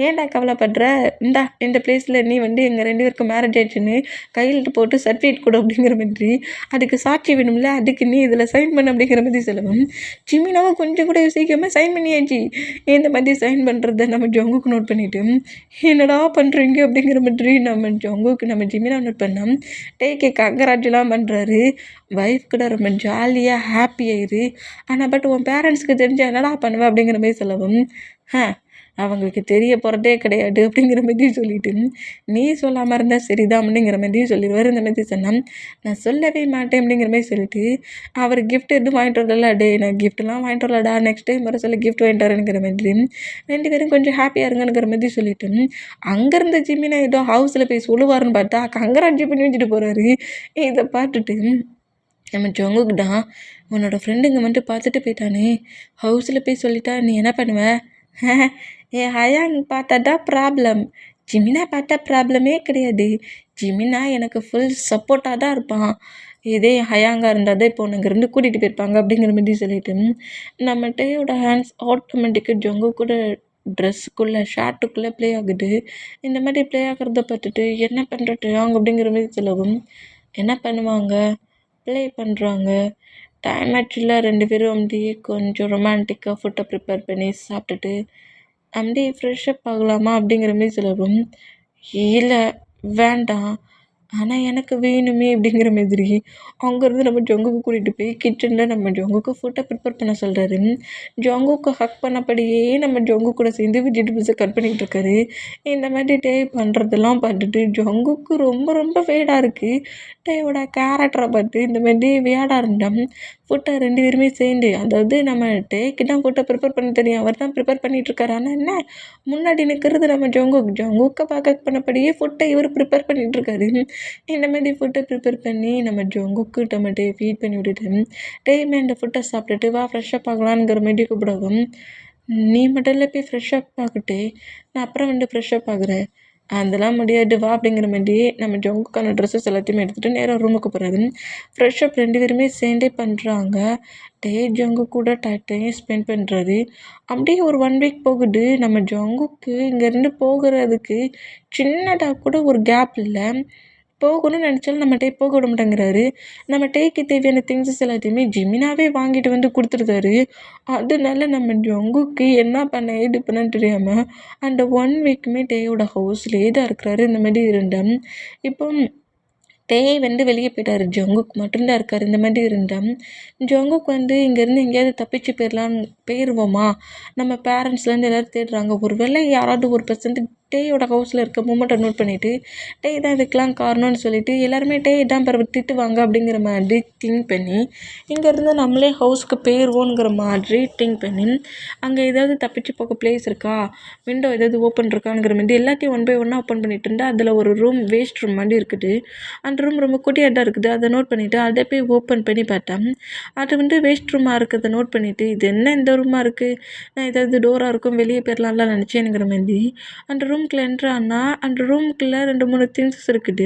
ஏன்டா கவலைப்படுற, இந்தா இந்த பிளேஸில் நீ எங்கள் 2 பேருக்கும் மேரேஜ் ஆயிடுச்சுன்னு கையெழுத்து போட்டு சர்டிஃபிகேட் கொடு அப்படிங்கிற மாதிரி, அதுக்கு சாட்சி வேணும்ல, அதுக்கு நீ இதில் சைன் பண்ண அப்படிங்கிற மாதிரி சொல்லவும், ஜிமினாவும் கொஞ்சம் கூட யோசிக்காமல் சைன் பண்ணியாச்சு. இந்த மாதிரி சைன் பண்ணுறத நம்ம ஜங்குக்கு நோட் பண்ணிவிட்டு, என்னடா பண்ணுறீங்க அப்படிங்கிற மாதிரி நம்ம ஜங்குக்கு நம்ம ஜிமினா நோட் பண்ணோம். டேக்கே கங்கராஜெலாம் பண்ணுறாரு. ஒய்ஃப் கூட ரொம்ப ஜாலியாக ஹாப்பி ஆயிரு. ஆனால் பட் உன் பேரண்ட்ஸுக்கு தெரிஞ்சால் என்னடா பண்ணுவேன் அப்படிங்கிற மாதிரி சொல்லவும், அவங்களுக்கு தெரிய போகிறதே கிடையாது அப்படிங்கிற மாதிரி சொல்லிவிட்டு, நீ சொல்லாமல் இருந்தால் சரிதான் அப்படிங்கிற மாதிரியும் சொல்லிடுவார். இந்த மாதிரி சொன்னான். நான் சொல்லவே மாட்டேன் அப்படிங்கிற மாதிரி சொல்லிட்டு, அவர் கிஃப்ட் எதுவும் வாங்கிட்டு வரல, டே நான் கிஃப்ட்லாம் வாங்கிட்டு வரலடா, நெக்ஸ்ட் டைம் வர சொல்லி கிஃப்ட் வாங்கிட்டு வரேங்கிற மாதிரி 2 பேரும் கொஞ்சம் ஹாப்பியாக இருங்கங்கிற மாதிரி சொல்லிட்டு, அங்கேருந்து ஜிமினா ஏதோ ஹவுஸில் போய் சொல்லுவாருன்னு பார்த்தா கங்கராஜ் பண்ணி வச்சுட்டு போகிறாரு. இதை பார்த்துட்டு நம்ம ஜங்குக்கிட்ட, உன்னோட ஃப்ரெண்டுங்க பார்த்துட்டு போயிட்டானே, ஹவுஸில் போய் சொல்லிட்டா நீ என்ன பண்ணுவ? என் ஹயாங் பார்த்தா தான் ப்ராப்ளம், ஜிமினா பார்த்தா ப்ராப்ளமே கிடையாது. ஜிமினா எனக்கு ஃபுல் சப்போர்ட்டாக தான் இருப்பான். இதே ஹயாங்காக இருந்தால் தான் இப்போ இங்கேருந்து கூட்டிகிட்டு போயிருப்பாங்க அப்படிங்கிற மாதிரி சொல்லிட்டு, நம்ம டேயோட ஹேண்ட்ஸ் ஆட்டோமேட்டிக்காக ஜங்கு கூட ட்ரெஸ்ஸுக்குள்ளே ஷர்ட்டுக்குள்ளே ப்ளே ஆகுது. இந்த மாதிரி ப்ளே ஆகிறத பார்த்துட்டு என்ன பண்ணுறது அவங்க அப்படிங்கிற மாதிரி சொல்லவும், என்ன பண்ணுவாங்க, ப்ளே பண்ணுறாங்க. டைம் ஆச்சுல 2 பேரும் அப்படியே கொஞ்சம் ரொமான்டிக்காக ஃபுட்டை ப்ரிப்பேர் பண்ணி சாப்பிட்டுட்டு அப்படியே ஃப்ரெஷ்ஷப் ஆகலாமா அப்படிங்கிற மாதிரி சொல்லவும், இல்லை வேண்டாம், ஆனால் எனக்கு வேணுமே அப்படிங்கிற மாதிரி அங்கேருந்து நம்ம ஜங்குக்கு கூட்டிகிட்டு போய் கிச்சனில் நம்ம ஜங்குக்கு ஃபுட்டை ப்ரிப்பேர் பண்ண சொல்கிறாரு. ஜங்குக்கு ஹக் பண்ணப்படியே நம்ம ஜங்கு கூட சேர்ந்து வெஜிடபிள்ஸை கட் பண்ணிக்கிட்டு இருக்காரு. இந்த மாதிரி டே பண்ணுறதெல்லாம் பார்த்துட்டு ஜங்குக்கு ரொம்ப ரொம்ப வேடாக இருக்குது. டேயோட கேரக்டரை பார்த்து இந்த மாதிரி வேடாக இருந்தோம். ஃபுட்டை 2 பேருமே சேர்ந்து, அதாவது நம்ம டேக்கு தான் ஃபுட்டை ப்ரிப்பேர் பண்ண தெரியும், அவர் தான் ப்ரிப்பேர் பண்ணிகிட்ருக்காரு. ஆனால் என்ன, முன்னாடி நிற்கிறது நம்ம ஜங்குக்கை பார்க்க பண்ணபடியே ஃபுட்டை இவர் ப்ரிப்பேர் பண்ணிகிட்ருக்காரு. இந்த மாதிரி ஃபுட்டை ப்ரிப்பேர் பண்ணி நம்ம ஜங்குக்கு டே ஃபீட் பண்ணி விட்டுட்டு, டேயுமே அந்த ஃபுட்டை சாப்பிட்டுட்டு வா ஃப்ரெஷ்ஷப் ஆகலாங்கிற மாதிரி கூப்பிடவும், நீ மட்டும் இல்லை போய் ஃப்ரெஷ்ஷப் ஆகிட்டே, நான் அப்புறம் ஃப்ரெஷ்ஷப் ஆகுறேன், அதெல்லாம் முடியாது வா அப்படிங்கிற மாதிரி நம்ம ஜங்குக்கான ட்ரெஸ்ஸஸ் எல்லாத்தையுமே எடுத்துகிட்டு நேராக ரூமுக்கு போகிறாரு. ஃப்ரெஷ்ஷப் 2 பேருமே சேர்ந்தே பண்ணுறாங்க. டே ஜங்கு கூட டைம் ஸ்பெண்ட் பண்ணுறாரு. அப்படியே ஒரு 1 வீக் போகுது. நம்ம ஜங்குக்கு இங்கேருந்து போகிறதுக்கு சின்னதாக கூட ஒரு கேப் இல்லை. போகணும்னு நினச்சாலும் நம்ம டே போக விட மாட்டேங்கிறாரு. நம்ம டேக்கு தேவையான திங்ஸஸ் எல்லாத்தையுமே ஜிமினாவே வாங்கிட்டு கொடுத்துருந்தாரு. அதனால நம்ம ஜங்குக்கு என்ன பண்ண ஏது பண்ணன்னு தெரியாமல் அந்த 1 வீக்குமே டேயோட ஹவுஸ்லேயே தான் இருக்கிறாரு. இந்த மாதிரி இருந்தேன். இப்போ டே வெளியே போயிட்டார், ஜங்குக் மட்டும்தான் இருக்கார். இந்த மாதிரி இருந்தால் ஜங்குக் இங்கேருந்து எங்கேயாவது தப்பிச்சு போயிடுவோமா, நம்ம பேரண்ட்ஸ்லேருந்து எல்லோரும் தேடுறாங்க, ஒரு வேளை யாராவது ஒரு பர்சன்ட் டேயோட ஹவுஸில் இருக்க மூமெண்ட்டை நோட் பண்ணிவிட்டு டே தான் இதுக்கெலாம் காரணம்னு சொல்லிவிட்டு எல்லாருமே டே தான் பிறகு திட்டுவாங்க அப்படிங்கிற மாதிரி திங்க் பண்ணி இங்கேருந்து நம்மளே ஹவுஸ்க்கு போயிடுவோங்கிற மாதிரி திங்க் பண்ணி அங்கே ஏதாவது தப்பிச்சு போக பிளேஸ் இருக்கா, விண்டோ ஏதாவது ஓப்பன் இருக்காங்கிற மாதிரி எல்லாத்தையும் 1 பை 1 ஓப்பன் பண்ணிட்டு இருந்தால் அதில் ஒரு ரூம், வேஸ்ட் ரூம் மாதிரி இருக்குது. அந்த ரூம் ரொம்ப குட்டியாக தான் இருக்குது. அதை நோட் பண்ணிவிட்டு அதை போய் ஓப்பன் பண்ணி பார்த்தேன். அது வேஸ்ட் ரூமாக இருக்கிறத நோட் பண்ணிவிட்டு இது என்ன இந்த ரூமாக இருக்குது, நான் ஏதாவது டோராக இருக்கும் வெளியே போயிடலாம்லாம் நினச்சேனுங்கிற மாதிரி அந்த ரூம்குள்ளே என்ட்ரானா அந்த ரூம்குள்ளே 2-3 திங்ஸஸ் இருக்குது.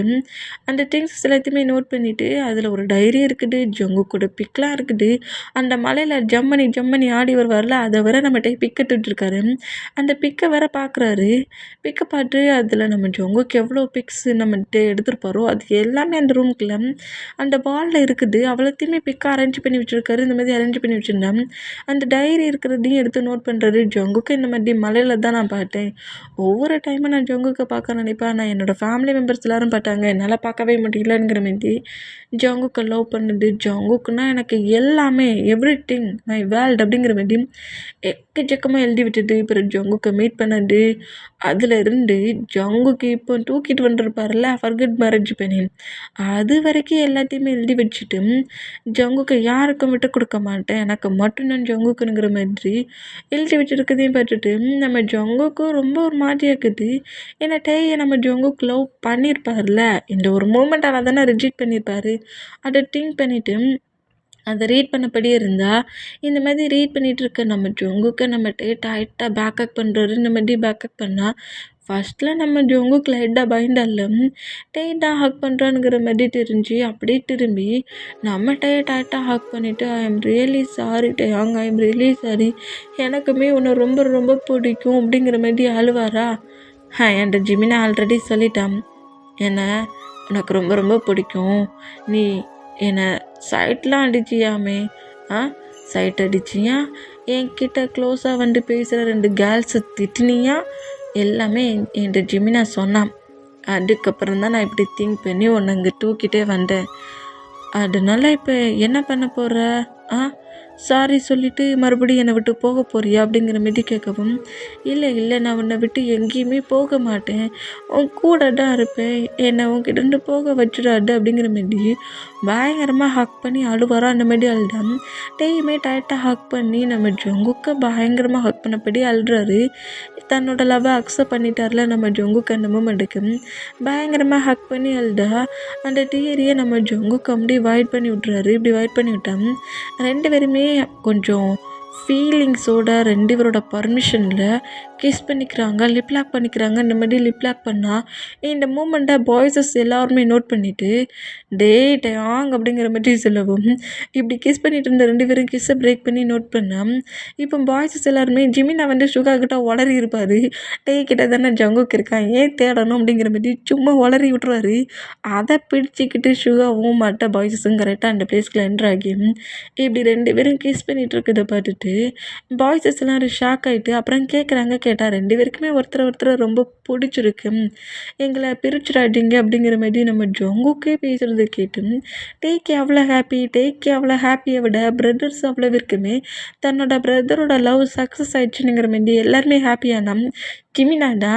அந்த திங்ஸஸ் எல்லாத்தையுமே நோட் பண்ணிவிட்டு அதில் ஒரு டைரி இருக்குது, ஜங்குக்கோட பிக்லாம் இருக்குது. அந்த மலையில் ஜம்மனி ஆடி வருவார்ல, அதை வர நம்மகிட்ட பிக் எடுத்துகிட்ருக்காரு. அந்த பிக்கை வேற பார்க்குறாரு. பிக்கை பார்த்து அதில் நம்ம ஜங்குக்கு எவ்வளோ பிக்ஸ் நம்மகிட்ட எடுத்துருப்பாரோ அது எல்லாமே அந்த ரூம்குள்ளே அந்த வாலில் இருக்குது. அவ்வளோத்தையுமே பிக்கை அரேஞ்ச் பண்ணி வச்சுருக்காரு. இந்த மாதிரி அரேஞ்ச் பண்ணி வச்சுருந்தேன். அந்த டைரி இருக்கிறதையும் எடுத்து நோட் பண்ணுறாரு. ஜங்குக்கு இந்த மாதிரி மலையில் தான் நான் பார்த்தேன். ஒவ்வொரு டைமும் நான் ஜங்குக்கை பார்க்க நினைப்பேன். நான் என்னோடய ஃபேமிலி மெம்பர்ஸ் எல்லோரும் பார்த்தாங்க, என்னால் பார்க்கவே முடியலங்கிற மாதிரி ஜங்குக்கை லவ் பண்ணுது. ஜங்குக்குன்னா எனக்கு எல்லாமே, எவ்ரிதிங் மை வேர்ல்ட் அப்படிங்கிற மாதிரி எக்கச்சக்கமாக எழுதி விட்டுட்டு அப்புறம் ஜங்குக்கை மீட் பண்ணது. அதில் இருந்து ஜங்குக்கு இப்போ தூக்கிட்டு வந்துருப்பார்ல ஃபர்கட் மேரேஜ் பண்ணி, அது வரைக்கும் எல்லாத்தையுமே எழுதி வச்சுட்டு ஜங்குக்கை யாருக்கும் விட்டு கொடுக்க மாட்டேன், எனக்கு மட்டும்தான் ஜங்குக்குங்கிற மாதிரி எழுதி வச்சுருக்கதையும் பார்த்துட்டு நம்ம ஜங்குக்கும் ரொம்ப ஒரு மாதிரியாக இருக்குது. ஏன்னா டேயை நம்ம ஜங்குக்கு லவ் பண்ணியிருப்பார்ல, இந்த ஒரு மூமெண்ட்டால் தானே ரிஜெக்ட் பண்ணியிருப்பார். அதை திங்க் பண்ணிவிட்டு அதை ரீட் பண்ணபடியே இருந்தால் இந்த மாதிரி ரீட் பண்ணிகிட்டு இருக்க நம்ம ஜங்குக்கை நம்ம டைட்டாக பேக்கப் பண்ணுறாரு. இந்த மாதிரி பேக்கப் பண்ணால் ஃபர்ஸ்ட்ல நம்ம ஜங்குக் லைட்டா பயந்தாலும் டைட்டா ஹக் பண்ணுறானுங்கிற மாதிரி தெரிஞ்சு அப்படியே திரும்பி நம்ம டைட்டா ஹக் பண்ணிவிட்டு ஐ எம் ரியலி சாரி டேயாங், ஐ எம் ரியலி சாரி, எனக்குமே உன்னை ரொம்ப ரொம்ப பிடிக்கும் அப்படிங்கிற மாதிரி அழுவாரா. என்கிட்ட ஜிமினா ஆல்ரெடி சொல்லிட்டான், என்ன உனக்கு ரொம்ப ரொம்ப பிடிக்கும், நீ என்னை சைட்லாம் அடிச்சியாமே, சைட் அடிச்சியா, என்கிட்ட க்ளோஸாக வந்து பேசுகிற 2 கேர்ள்ஸை திட்டினியா, எல்லாமே என்கிட்ட ஜிமினா சொன்னான். அதுக்கப்புறம் தான் நான் இப்படி திங்க் பண்ணி உன்னை இங்கே தூக்கிட்டே வந்தேன். அதனால இப்போ என்ன பண்ண போகிற? சாரி சொல்லிவிட்டு மறுபடியும் என்னை விட்டு போக போறியா அப்படிங்கிற மாரி கேட்கவும், இல்லை நான் உன்னை விட்டு எங்கேயுமே போக மாட்டேன், உன் கூட தான் இருப்பேன், என்னை உன்கிட்ட போக வச்சுடாது அப்படிங்கிற மாரி பயங்கரமாக ஹக் பண்ணி அழுவாரா. அந்த மாரி அழுதான். டேயுமே டைட்டாக ஹக் பண்ணி நம்ம ஜங்குக்கை பயங்கரமாக ஹக் பண்ணபடி அழுறாரு. தன்னோட லவ்வை அக்செப்ட் பண்ணிட்டார்ல நம்ம ஜங்குக்கு. அந்த மூமெண்ட்டுக்கு பயங்கரமாக ஹக் பண்ணி அழுதா அந்த டியரியை நம்ம ஜங்குக்கு அப்படியே வாய்ட் பண்ணி விட்றாரு. இப்படி வாய்ட் பண்ணி விட்டான். 2 பேருமே கொஞ்சம் ஃபீலிங்ஸோட 2 பேரோட பர்மிஷனில் கிஸ் பண்ணிக்கிறாங்க, லிப்லாக் பண்ணிக்கிறாங்க. இந்த மாதிரி லிப்லாக் பண்ணால் இந்த மூமெண்ட்டை பாய்ஸஸ் எல்லாருமே நோட் பண்ணிவிட்டு டேயாங் அப்படிங்கிற மாதிரி சொல்லவும், இப்படி கிஸ் பண்ணிட்டு இருந்த 2 பேரும் கிஸ்ஸை பிரேக் பண்ணி நோட் பண்ணால் இப்போ பாய்ஸஸ் எல்லாருமே ஜிமினா வந்து சுகா கிட்ட உளறி இருப்பார். கிட்ட தானே ஜங்குக்கு இருக்கான், ஏன் தேடணும் அப்படிங்கிற மாதிரி சும்மா உளறி விட்ருவாரு. அதை பிடிச்சிக்கிட்டு சுகாவும் மற்ற பாய்ஸஸும் கரெக்டாக அந்த பிளேஸ்க்குள்ள என்ட்ரு ஆகி இப்படி 2 பேரும் கிஸ் பண்ணிகிட்டு இருக்கிறத பார்த்துட்டு பாய்ஸஸ் எல்லோரும் ஷாக் ஆகிட்டு அப்புறம் கேட்டால் 2 பேருக்குமே ஒருத்தரை ரொம்ப பிடிச்சிருக்கு, எங்களை பிரிச்சுடாதீங்க அப்படிங்கிற மாதிரி நம்ம ஜங்குக்கே பேசுகிறத கேட்டு டேக்கே அவ்வளோ ஹாப்பியை விட பிரதர்ஸ் அவ்வளோ இருக்குமே தன்னோட பிரதரோட லவ் சக்ஸஸ் ஆயிடுச்சுங்கிற மாதிரி எல்லாருமே ஹாப்பியானா. ஜிமினாடா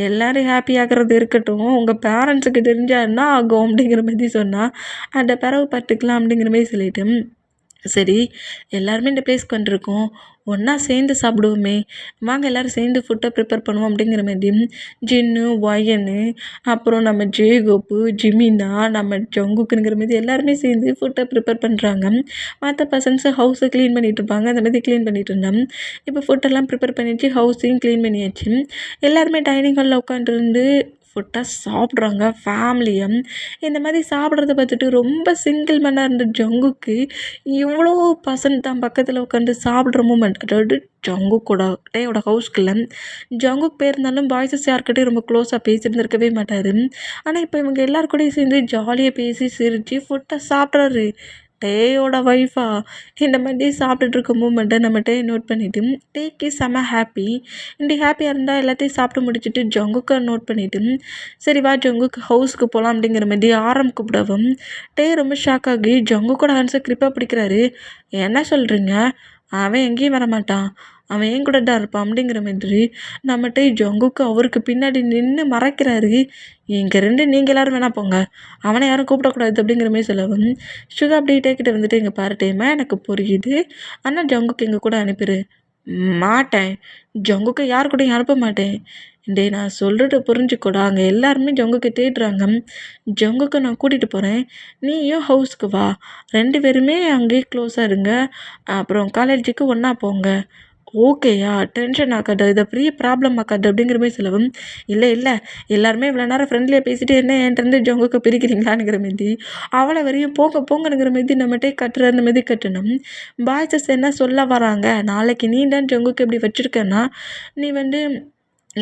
எல்லோரும் ஹாப்பி ஆகிறது இருக்கட்டும், உங்கள் பேரண்ட்ஸுக்கு தெரிஞ்சால் என்ன ஆகும் அப்படிங்கிற மாதிரி சொன்னால் அந்த பிறகு பார்த்துக்கலாம் அப்படிங்கிற மாதிரி சொல்லிட்டு, சரி எல்லாருமே இந்த பிளேஸ்க்கு வந்திருக்கோம், ஒன்றா சேர்ந்து சாப்பிடுவோமே, வாங்க எல்லோரும் சேர்ந்து ஃபுட்டை ப்ரிப்பேர் பண்ணுவோம் அப்படிங்கிற மாதிரி ஜின்னு, வயனு, அப்புறம் நம்ம ஜேகோப்பு, ஜிமினா, நம்ம ஜங்குக்குங்கிற மாதிரி எல்லாருமே சேர்ந்து ஃபுட்டை ப்ரிப்பேர் பண்ணுறாங்க. மற்ற பர்சன்ஸு ஹவுஸை க்ளீன் பண்ணிகிட்டு இருப்பாங்க. அந்த மாதிரி க்ளீன் பண்ணிகிட்டு இருந்தோம். இப்போ ஃபுட்டெல்லாம் ப்ரிப்பேர் பண்ணிட்டு ஹவுஸையும் க்ளீன் பண்ணியாச்சு. எல்லாருமே டைனிங் ஹாலில் உட்காந்துருந்து ஃபுட்டாக சாப்பிட்றாங்க ஃபேமிலியாக. இந்த மாதிரி சாப்பிட்றத பார்த்துட்டு ரொம்ப சிங்கிள் மேனாக இருந்த ஜங்குக்கு இவ்வளோ பசங்க தான் பக்கத்தில் உட்காந்து சாப்பிட்ற மூமெண்ட், அதாவது டேயோட ஹவுஸ்குள்ள ஜங்குக் போயிருந்தாலும் பாய்ஸஸ் யார்கிட்டையும் ரொம்ப க்ளோஸாக பேசியிருந்திருக்கவே மாட்டார். ஆனால் இப்போ இவங்க எல்லாருக்கூடையும் சேர்ந்து ஜாலியாக பேசி சிரித்து ஃபுட்டை சாப்பிட்றாரு. டேயோட ஒய்ஃபா இந்த மாதிரி சாப்பிட்டுட்டு இருக்க மூமெண்ட்டை நம்ம டே நோட் பண்ணிவிட்டு டேக்கு செம்ம ஹாப்பி. இப்படி ஹாப்பியாக இருந்தால் எல்லாத்தையும் சாப்பிட்டு முடிச்சுட்டு ஜங்குக்கை நோட் பண்ணிவிட்டு சரி வா ஜங்குக்கு ஹவுஸ்க்கு போகலாம் அப்படிங்கிற மாதிரி ஆரம் கூப்பிடவும் டே ரொம்ப ஷாக் ஆகி ஜங்குக்கோட ஹேண்ட்ஸை கிரிப்பாக பிடிக்கிறாரு. என்ன சொல்கிறீங்க, அவன் எங்கேயும் வரமாட்டான், அவன் என் கூட தான் இருப்பான் அப்படிங்கிற மாதிரி நம்மகிட்ட ஜங்குக்கு அவருக்கு பின்னாடி நின்று மறைக்கிறாரு. இங்கே 2 நீங்கள் எல்லோரும் வேணா போங்க, அவனை யாரும் கூப்பிடக்கூடாது அப்படிங்கிற மாதிரி சொல்லவும் சுகா அப்படியே டேக்கிட்ட வந்துட்டு இங்கே பாரு டேமா, எனக்கு புரியுது, ஆனால் ஜங்குக்கு எங்கள் கூட அனுப்பிடு. மாட்டேன், ஜங்குக்கு யார் கூடயும் அனுப்ப மாட்டேன். டே நான் சொல்கிறத புரிஞ்சுக்கூடா, அங்கே எல்லாருமே ஜங்குக்கு தேடுறாங்க, ஜங்குக்கு நான் கூட்டிகிட்டு போகிறேன், நீயும் ஹவுஸ்க்கு வா, 2 பேருமே அங்கேயே க்ளோஸாக இருங்க, அப்புறம் காலேஜுக்கு ஒன்றா போங்க, ஓகேயா, டென்ஷன் ஆக்காது, இதை பெரிய ப்ராப்ளம் ஆக்காது அப்படிங்கிற மாதிரி சொல்லவும் இல்லை எல்லாருமே இவ்வளோ நேரம் ஃப்ரெண்ட்லியாக பேசிட்டு என்ன என்கிட்ட ஜங்குக்கு பிரிக்கிறீங்களான்னுங்கிற மாதிரி அவளை வரையும் போங்கிற மாதிரி நம்மகிட்டே கட்டுற அந்த மாதிரி கட்டணும். பாய்ஸஸ் என்ன சொல்ல வராங்க, நாளைக்கு நீ தான் ஜங்குக்கு எப்படி வச்சுருக்கேன்னா நீ வந்து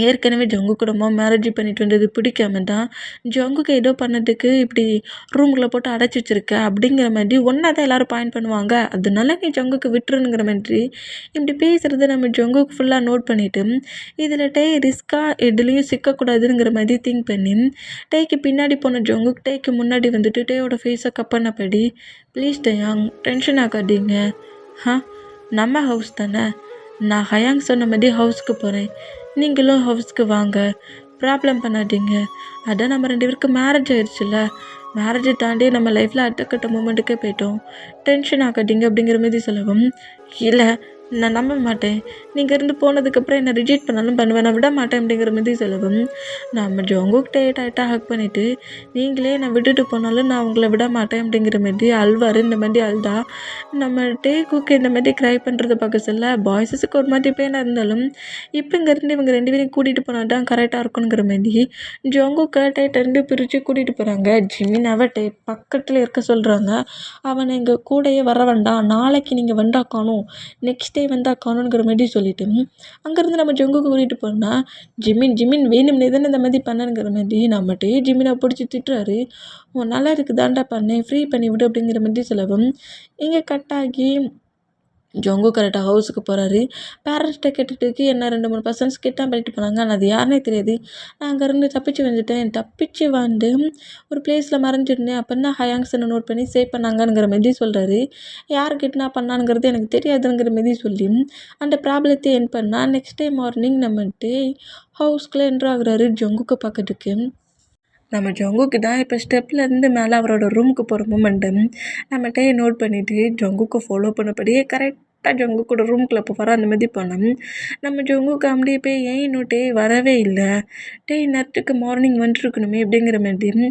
ஏற்கனவே ஜங்கு குடும்பம் மேரேஜ் பண்ணிட்டு வந்தது பிடிக்காம தான் ஜங்குக்கு ஏதோ பண்ணதுக்கு இப்படி ரூம்குள்ளே போட்டு அடைச்சி வச்சிருக்க அப்படிங்கிற மாதிரி ஒன்றா தான் எல்லோரும் பாயிண்ட் பண்ணுவாங்க, அதனால நீ ஜங்குக்கு விட்டுருங்கிற மாதிரி இப்படி பேசுகிறத நம்ம ஜங்குக்கு ஃபுல்லாக நோட் பண்ணிவிட்டு இதில் டே ரிஸ்க்காக எதுலேயும் சிக்கக்கூடாதுங்கிற மாதிரி திங்க் பண்ணி டேக்கு பின்னாடி போன ஜங்குக்கு டேக்கு முன்னாடி வந்துட்டு டேயோட ஃபேஸை கப் பண்ணபடி ப்ளீஸ் டேயாங் டென்ஷன் ஆகாதீங்க, நம்ம ஹவுஸ் தானே, நான் ஹயாங் சொன்ன மாதிரி ஹவுஸ்க்கு போகிறேன், நீங்களும் ஹவுஸ்க்கு வாங்க, ப்ராப்ளம் பண்ணாதீங்க, அதான் நம்ம 2 பேருக்கு மேரேஜ் ஆயிடுச்சுல்ல, மேரேஜை தாண்டி நம்ம லைஃப்பில் அடுத்தக்கட்ட மூமெண்ட்டுக்கே போயிட்டோம், டென்ஷன் ஆகாதீங்க அப்படிங்கிற மாதிரி சொல்லவும் இல்லை நான் நம்ப மாட்டேன். நீ இங்கேருந்து போனதுக்கப்புறம் என்ன ரிஜெக்ட் பண்ணாலும் பண்ணுவேன். நான் விட மாட்டேன் அப்படிங்கிற மாதிரி சொல்லவும், நம்ம ஜங்குக்கிட்ட டைட்டாக ஹக் பண்ணிவிட்டு, நீங்களே என்னை விட்டுட்டு போனாலும் நான் உங்களை விட மாட்டேன் அப்படிங்கிற மாதிரி அழுவார். இந்த மாதிரி அழுதா நம்ம டேக்குக்கு இந்த மாதிரி க்ரை பண்ணுறத பார்க்க சொல்ல பாய்ஸஸுக்கு ஒரு மாதிரி பேனாக இருந்தாலும், இப்போ இங்கேருந்து இவங்க 2 பேரையும் கூட்டிகிட்டு போனால் தான் கரெக்டாக இருக்குங்கிற மாதிரி ஜங்குக்கை டேட்டேருந்து பிரித்து கூட்டிகிட்டு போகிறாங்க. ஜிமினாவை பக்கத்தில் இருக்க சொல்கிறாங்க. அவனை எங்கள் கூடயே வர வேண்டாம், நாளைக்கு நீங்கள் வந்தா காணும், நெக்ஸ்ட் டே வந்தா காணுங்கிற மாதிரி சொல்லிட்டு அங்கேருந்து நம்ம ஜங்குக்கு கூட்டிகிட்டு போனால் ஜிமின் வேணும்னே தானே இந்த மாதிரி பண்ணனுங்கிற மாதிரி நம்மகிட்டே ஜிமினை பிடிச்சி திட்டுறாரு. உன் நல்லா இருக்குதாண்டா பண்ணேன், ஃப்ரீ பண்ணி விடு அப்படிங்கிற மாதிரி சொல்லவும் இங்கே கட் ஆகி ஜங்கு கரெக்டாக ஹவுஸுக்கு போகிறாரு. பேரண்ட்ஸ்கிட்ட கேட்டுட்டு என்ன 2-3 பர்சன்ஸ் கிட்னாப் பண்ணிட்டு போனாங்க. ஆனால் அது யாருனே தெரியாது. நான் அங்கேருந்து தப்பிச்சு வந்துட்டேன். தப்பிச்சு வந்து ஒரு பிளேஸில் மறைஞ்சிருந்தேன். அப்போ தான் ஹயாங்ஸனை நோட் பண்ணி சேவ் பண்ணாங்கங்கிற மாதிரி சொல்கிறாரு. யார் கிட்னாப் பண்ணானுங்கிறது எனக்கு தெரியாதுங்கிற மாதிரி சொல்லி அந்த ப்ராப்ளத்தை என் பண்ணால் நெக்ஸ்ட் டே மார்னிங் நம்மட்டு ஹவுஸ்குள்ளே என்ட்ரு ஆகுறாரு ஜங்குக்கு பார்க்கறதுக்கு. நம்ம ஜங்குக்கு தான் இப்போ ஸ்டெப்லேருந்து மேலே அவரோட ரூமுக்கு போகிற மூமெண்ட்டு நம்மகிட்டே நோட் பண்ணிவிட்டு ஜங்குக்கு ஃபாலோ பண்ணபடியே கரெக்டாக ஜங்குக்கோட ரூம்குள்ளே போகிற அந்த மாதிரி போனோம். நம்ம ஜங்குக்கு அப்படியே போய் ஏன் இன்னும் வரவே இல்லை, நேரத்துக்கு மார்னிங் வந்துருக்கணுமே அப்படிங்கிற மாதிரி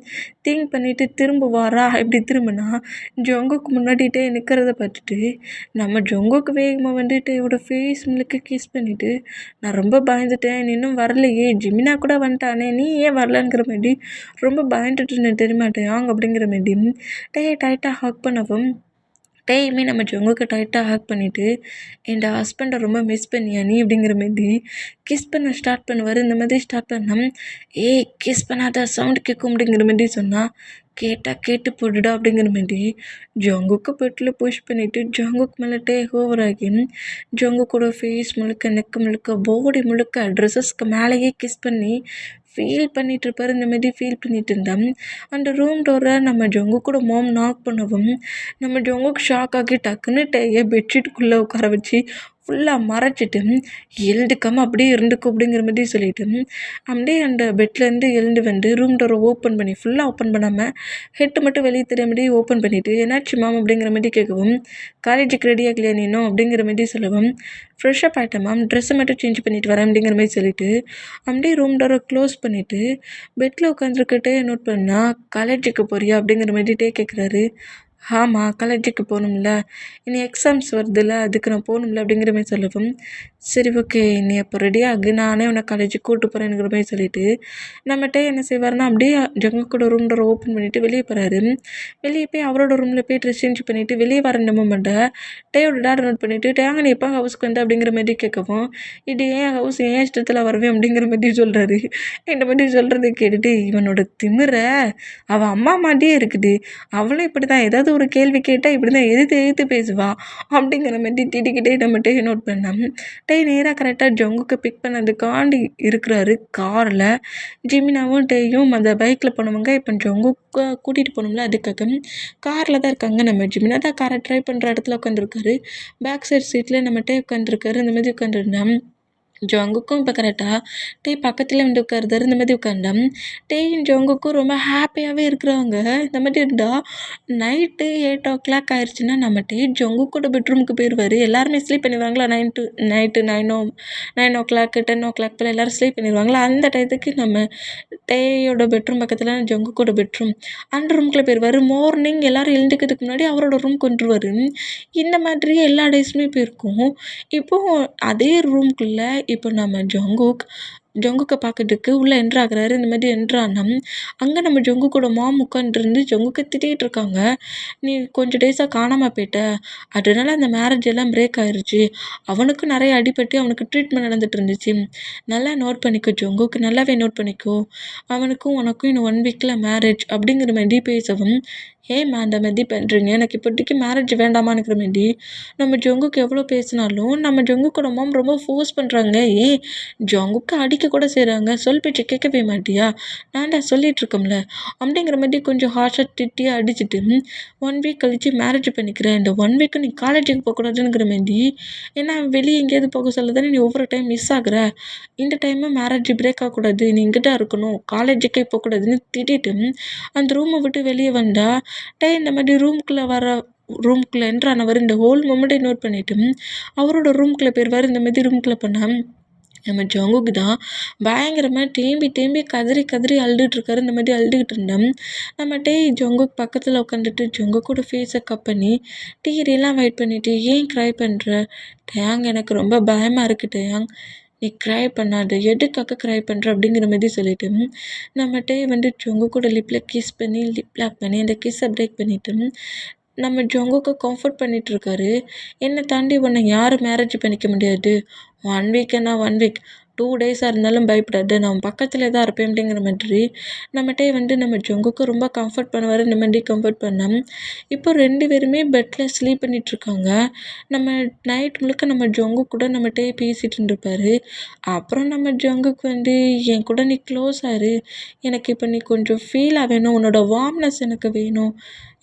திங்க் பண்ணிவிட்டு திரும்ப வாரா. இப்படி திரும்பினா ஜங்குக்கு முன்னாடிட்டே நிற்கிறத பார்த்துட்டு நம்ம ஜங்குக்கு வேகமாக வந்துட்டு இவரோட ஃபேஸ் முழுக்க கிஸ் பண்ணிவிட்டு, நான் ரொம்ப பயந்துட்டேன், நீ இன்னும் வரலையே, ஜிமினா கூட வந்துட்டானே, நீ ஏன் வரலங்கிற மாதிரி ரொம்ப பயந்துட்டு இருந்தேன் தெரியுமா டேயாங் அப்படிங்கிற மாதிரி டைட்டாக ஹக் பண்ணவும் டேயுமே நம்ம ஜங்குக்கு டைட்டாக ஹக் பண்ணிவிட்டு என் ஹஸ்பண்டை ரொம்ப மிஸ் பண்ணியா நீ அப்படிங்கிற மாதிரி கிஸ் பண்ண ஸ்டார்ட் பண்ணுவார். இந்த மாதிரி ஸ்டார்ட் பண்ணோம். ஏய் கிஸ் பண்ணாத, சவுண்ட் கேட்கும் அப்படிங்கிற மாதிரி சொன்னால் கேட்டால் கேட்டு போடுடா அப்படிங்கிற மாதிரி ஜங்குக்கு பெட்டில் புஷ் பண்ணிவிட்டு ஜங்குக்கு மேலே டேக் ஓவர் ஆகி ஜங்குக்கோட ஃபேஸ் முழுக்க, நெக்கு முழுக்க, பாடி முழுக்க, ட்ரெஸ்ஸஸ்க்கு மேலேயே கிஸ் பண்ணி ஃபீல் பண்ணிகிட்டு இருப்பார். இந்த மாதிரி ஃபீல் பண்ணிகிட்டு இருந்தேன். அந்த ரூம் டோரை நம்ம ஜங்குக்கூட மாம் நாக் பண்ணவும் நம்ம ஜங்குக்கு ஷாக் ஆகி டக்குன்னு டேயை பெட்ஷீட்டுக்குள்ளே உட்கார வச்சு ஃபுல்லாக மறைச்சிட்டு எழுந்துக்காமல் அப்படியே இருந்துக்கும் அப்படிங்கிற மாதிரி சொல்லிவிட்டு அப்படியே அந்த பெட்லேருந்து எழுந்து வந்து ரூம் டோரை ஓப்பன் பண்ணி ஃபுல்லாக ஓப்பன் பண்ணாமல் ஹெட்டு மட்டும் வெளியே தெரியாமடி ஓப்பன் பண்ணிவிட்டு என்னாச்சு மேம் அப்படிங்கிற மாதிரி கேட்கவும், காலேஜுக்கு ரெடி ஆகலையா நீனும் அப்படிங்கிற மாதிரி சொல்லவும், ஃப்ரெஷ்ஷப் ஆகிட்டேன் மேம், ட்ரெஸ்ஸை மட்டும் சேஞ்ச் பண்ணிவிட்டு வரேன் அப்படிங்கிற மாதிரி சொல்லிவிட்டு அப்படியே ரூம் டோரை க்ளோஸ் பண்ணிவிட்டு பெட்டில் உட்காந்துருக்கிட்டே நோட் பண்ணால் காலேஜுக்கு போறியா அப்படிங்கிற மாதிரி கேட்குறாரு. ஆமாம், காலேஜுக்கு போகணும்ல, இனி எக்ஸாம்ஸ் வருதுல்ல, அதுக்கு நான் போகணும்ல அப்படிங்கிற மாதிரி சொல்லவும், சரி ஓகே நீ அப்போ ரெடி ஆகு, நானே உன்னை காலேஜுக்கு கூப்பிட்டு போகிறேங்கிற மாதிரி சொல்லிவிட்டு நம்மகிட்ட என்ன செய்வார்னா அப்படியே ஜங்குக்கோட ரூம் டோரை ஓப்பன் பண்ணிவிட்டு வெளியே போகிறாரு. வெளியே போய் அவரோட ரூமில் போய் ட்ரெஸ் சேஞ்ச் பண்ணிவிட்டு வெளியே வர இந்த மூமெண்ட்டை டேயோட டேட் நோட் பண்ணிவிட்டு டேங்க நீ எப்போ ஹவுஸ்க்கு வந்து அப்படிங்கிற மாதிரி கேட்கவும், இது ஏன் ஹவுஸ் ஏன் இஷ்டத்தில் வருவேன் அப்படிங்கிற மாதிரி சொல்கிறாரு. இந்த மாதிரி சொல்கிறத கேட்டுட்டு இவனோட திமிரை அவள் அம்மா மாதிரியே இருக்குது, அவளும் இப்படி தான் ஏதாவது ஒரு கேள்வி கேட்டால் இப்படி தான் எதிர்த்து பேசுவா அப்படிங்கிற மாதிரி திட்டிக்கிட்டே நம்மகிட்டே நோட் பண்ணேன். நேராக கரெக்டாக ஜங்குக்கு பிக் பண்ணதுக்காண்டி இருக்கிறாரு காரில். ஜிமினாவும் டேயும் அந்த பைக்கில் போனவங்க இப்போ ஜங்குக்கு கூட்டிகிட்டு போகணும்ல, அதுக்காக காரில் தான் இருக்காங்க. நம்ம ஜிமினா தான் காரை ட்ரைவ் பண்ணுற இடத்துல உட்காந்துருக்காரு. பேக் சைட் சீட்டில் நம்மகிட்டே உட்காந்துருக்காரு. இந்த மாதிரி உட்காந்துருந்தேன். ஜங்குக்கும் இப்போ கரெக்டாக பக்கத்தில் வந்து உட்காருதாரு. இந்த மாதிரி உட்காந்தேன். ஜங்குக்கும் ரொம்ப ஹாப்பியாகவே இருக்கிறாங்க. இந்த மாதிரி இருந்தால் நைட்டு 8 o'clock ஆயிடுச்சுன்னா நம்ம ஜங்குக்கோட பெட்ரூமுக்கு போயிடுவார். எல்லாருமே ஸ்லீப் பண்ணிடுவாங்களா, நைட்டு 9 o'clock 10 o'clock போல் எல்லோரும் ஸ்லீப் பண்ணிடுவாங்களா. அந்த டயத்துக்கு நம்ம டேயோட பெட்ரூம் பக்கத்தில் ஜங்குக்கோட பெட்ரூம் அந்த ரூமுக்குள்ளே போயிடுவார். மார்னிங் எல்லோரும் எழுந்துக்கிறதுக்கு முன்னாடி அவரோட ரூம் கொண்டுருவார். இந்த மாதிரியே எல்லா டேஸுமே போயிருக்கும். இப்போது அதே ரூம்குள்ளே இப்போ நம்ம ஜங்குக்கை பார்க்கறதுக்கு உள்ளே என்ட்ரு ஆகுறாரு. இந்த மாதிரி என்ட்ரு ஆனால் அங்கே நம்ம ஜங்குக்கோட மாம் உட்காந்துருந்து ஜங்குக்கை திட்டிகிட்டு இருக்காங்க. நீ கொஞ்சம் டேஸாக காணாமல் போயிட்ட, அதனால அந்த மேரேஜ் எல்லாம் பிரேக் ஆயிடுச்சு, அவனுக்கும் நிறைய அடிபட்டு அவனுக்கு ட்ரீட்மெண்ட் நடந்துட்டு இருந்துச்சு, நல்லா நோட் பண்ணிக்கோ ஜங்குக்கு, நல்லாவே நோட் பண்ணிக்கோ, அவனுக்கும் உனக்கும் இன்னும் 1 weekல மேரேஜ் அப்படிங்கிற மாதிரி பேசவும், ஏம்மா அந்த மாதிரி பண்ணுறீங்க, எனக்கு இப்போதைக்கு மேரேஜ் வேண்டாமாங்கிற மாதிரி நம்ம ஜங்குக்கு எவ்வளோ பேசினாலும் நம்ம ஜங்குக்கோட மாம் ரொம்ப ஃபோர்ஸ் பண்ணுறாங்க. ஜங்குக்கு அடிக்க கூட செய்கிறாங்க. சொல் பேச்சு கேட்கவே மாட்டியா, நான் தான் சொல்லிகிட்டு இருக்கோம்ல அப்படிங்கிற மாதிரி கொஞ்சம் ஹார்ஷாக திட்டி அடிச்சுட்டு 1 week கழித்து மேரேஜ் பண்ணிக்கிறேன், இந்த 1 week நீ காலேஜுக்கு போகக்கூடாதுங்கிற மாதிரி, ஏன்னா வெளியே எங்கேயாவது போக சொல்ல தானே நீ ஒவ்வொரு டைம் மிஸ் ஆகுற, இந்த டைமும் மேரேஜ் பிரேக் ஆகக்கூடாது, நீ இங்கே தான் இருக்கணும், காலேஜுக்கே போகக்கூடாதுன்னு திட்டிட்டு அந்த ரூமை விட்டு வெளியே வந்தால் இந்த மாதிரி ரூமுக்குள்ளே வர ரூம்குள்ளே என்ட்ரு ஆனவர் இந்த ஹோல் மொமெண்ட்டை நோட் பண்ணிட்டு அவரோட ரூம்குள்ளே போயிடுவார். இந்த மாதிரி ரூம்குள்ளே போனால் நம்ம ஜங்குக்கு தான் பயங்கரமாக தேம்பி தேம்பி கதறி கதறி அழுதுட்ருக்காரு. இந்த மாதிரி அழுதுகிட்டு இருந்தேன். நம்ம ஜங்குக் பக்கத்தில் உட்காந்துட்டு ஜங்குக்கோட ஃபேஸை கப் பண்ணி டீரெல்லாம் வெயிட் பண்ணிவிட்டு ஏன் க்ரை பண்ணுற டேயாங், எனக்கு ரொம்ப பயமாக இருக்குது டேயாங், நீ க்ரை பண்ணாத, எதுக்காக க்ரை பண்ணுற அப்படிங்கிற மாதிரி சொல்லிட்டு நம்ம வந்து ஜங்குக்கோட லிப்பில் கிஸ் பண்ணி லிப் லாக் பண்ணி அந்த கிஸ்ஸை பிரேக் பண்ணிவிட்டு நம்ம ஜங்குக்கு கம்ஃபர்ட் பண்ணிகிட்ருக்காரு. என்னை தாண்டி உன்னை யாரும் மேரேஜ் பண்ணிக்க முடியாது, 1 வீக்குன்னா 1 வீக், 2 டேஸாக இருந்தாலும் பயப்படாது, நான் பக்கத்தில் தான் இருப்பேன் அப்படிங்கிற மாதிரி நம்மகிட்டே வந்து நம்ம ஜங்குக்கு ரொம்ப கம்ஃபர்ட் பண்ணுவார். இந்த மாதிரி கம்ஃபர்ட் பண்ணோம். இப்போ 2 பேருமே பெட்டில் ஸ்லீப் பண்ணிகிட்ருக்காங்க. நம்ம நைட் முழுக்க நம்ம ஜங்கு கூட நம்மகிட்டே பேசிகிட்டு இருந்திருப்பாரு. அப்புறம் நம்ம ஜங்குக்கு வந்து என் கூட நீ க்ளோஸ் ஆயிரு, எனக்கு இப்போ நீ கொஞ்சம் ஃபீலாக வேணும், உன்னோட வார்ம்னஸ் எனக்கு வேணும்,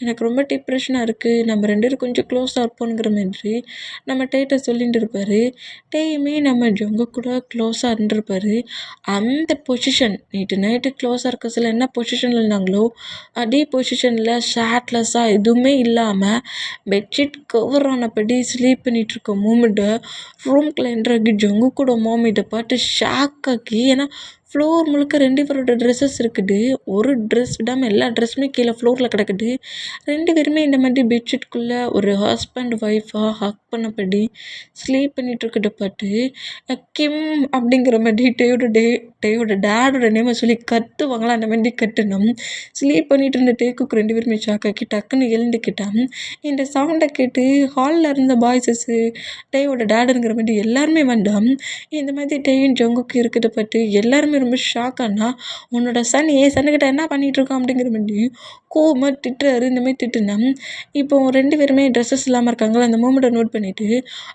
எனக்கு ரொம்ப டிப்ரெஷனாக இருக்குது, நம்ம 2 பேரும் கொஞ்சம் க்ளோஸாக இருப்போங்கிற மாதிரி நம்ம டேட்ட சொல்லிட்டு இருப்பார். டேயுமே நம்ம ஜங்கு கூட க்ளோஸாக இருந்திருப்பாரு. அந்த பொசிஷன் நேற்று நைட்டு க்ளோஸாக இருக்க சில என்ன பொசிஷனில் இருந்தாங்களோ அதே பொசிஷனில் ஷேட்லெஸ்ஸாக எதுவுமே இல்லாமல் பெட்ஷீட் கவர் ஆனபடி ஸ்லீப் பண்ணிகிட்ருக்க மூமெண்ட்டை ரூம்குள்ளே என்ட்ராகி ஜங்கு கூட மாம் இதை பார்த்து ஷாக் ஆக்கி, ஏன்னா ஃப்ளோர் முழுக்க 2 பேரோட ட்ரெஸ்ஸஸ் இருக்குது. ஒரு ட்ரெஸ் விடாமல் எல்லா ட்ரெஸ்ஸுமே கீழே ஃப்ளோரில் கிடக்குது. 2 பேருமே இந்த மாதிரி பெட்ஷீட்குள்ளே ஒரு ஹஸ்பண்ட் ஒய்ஃபாக ஹக் பண்ணபடி ஸ்லீப் பண்ணிகிட்ருக்கிறத பார்த்து கிம் அப்படிங்கிற மாதிரி டேயோட டேடோட நேமை சொல்லி கத்துவாங்களா, அந்த மாதிரி கட்டணும். ஸ்லீப் பண்ணிட்டு இருந்த டேக்குக்கு 2 பேருமே ஷாக் ஆக்கி டக்குன்னு எழுந்துக்கிட்டான். இந்த சவுண்டை கேட்டு ஹாலில் இருந்த பாய்ஸஸ்ஸு டேயோட டேடுங்கிற மாதிரி எல்லாருமே வந்தான். இந்த மாதிரி டேயும் ஜங்குக்கு இருக்கிறத பார்த்து எல்லாருமே ரொம்ப ஷாக் ஆனா, உன்னோட சன் ஏன் சன்னுக்கிட்ட என்ன பண்ணிகிட்டு இருக்கான் அப்படிங்கிற மாதிரி கோவமாக திட்டுறாரு. இந்த மாதிரி திட்டுனா இப்போ 2 பேருமே ட்ரெஸ்ஸஸ் இல்லாமல் இருக்காங்களா, அந்த மூமெண்ட்டை நோட் பண்ணிவிட்டு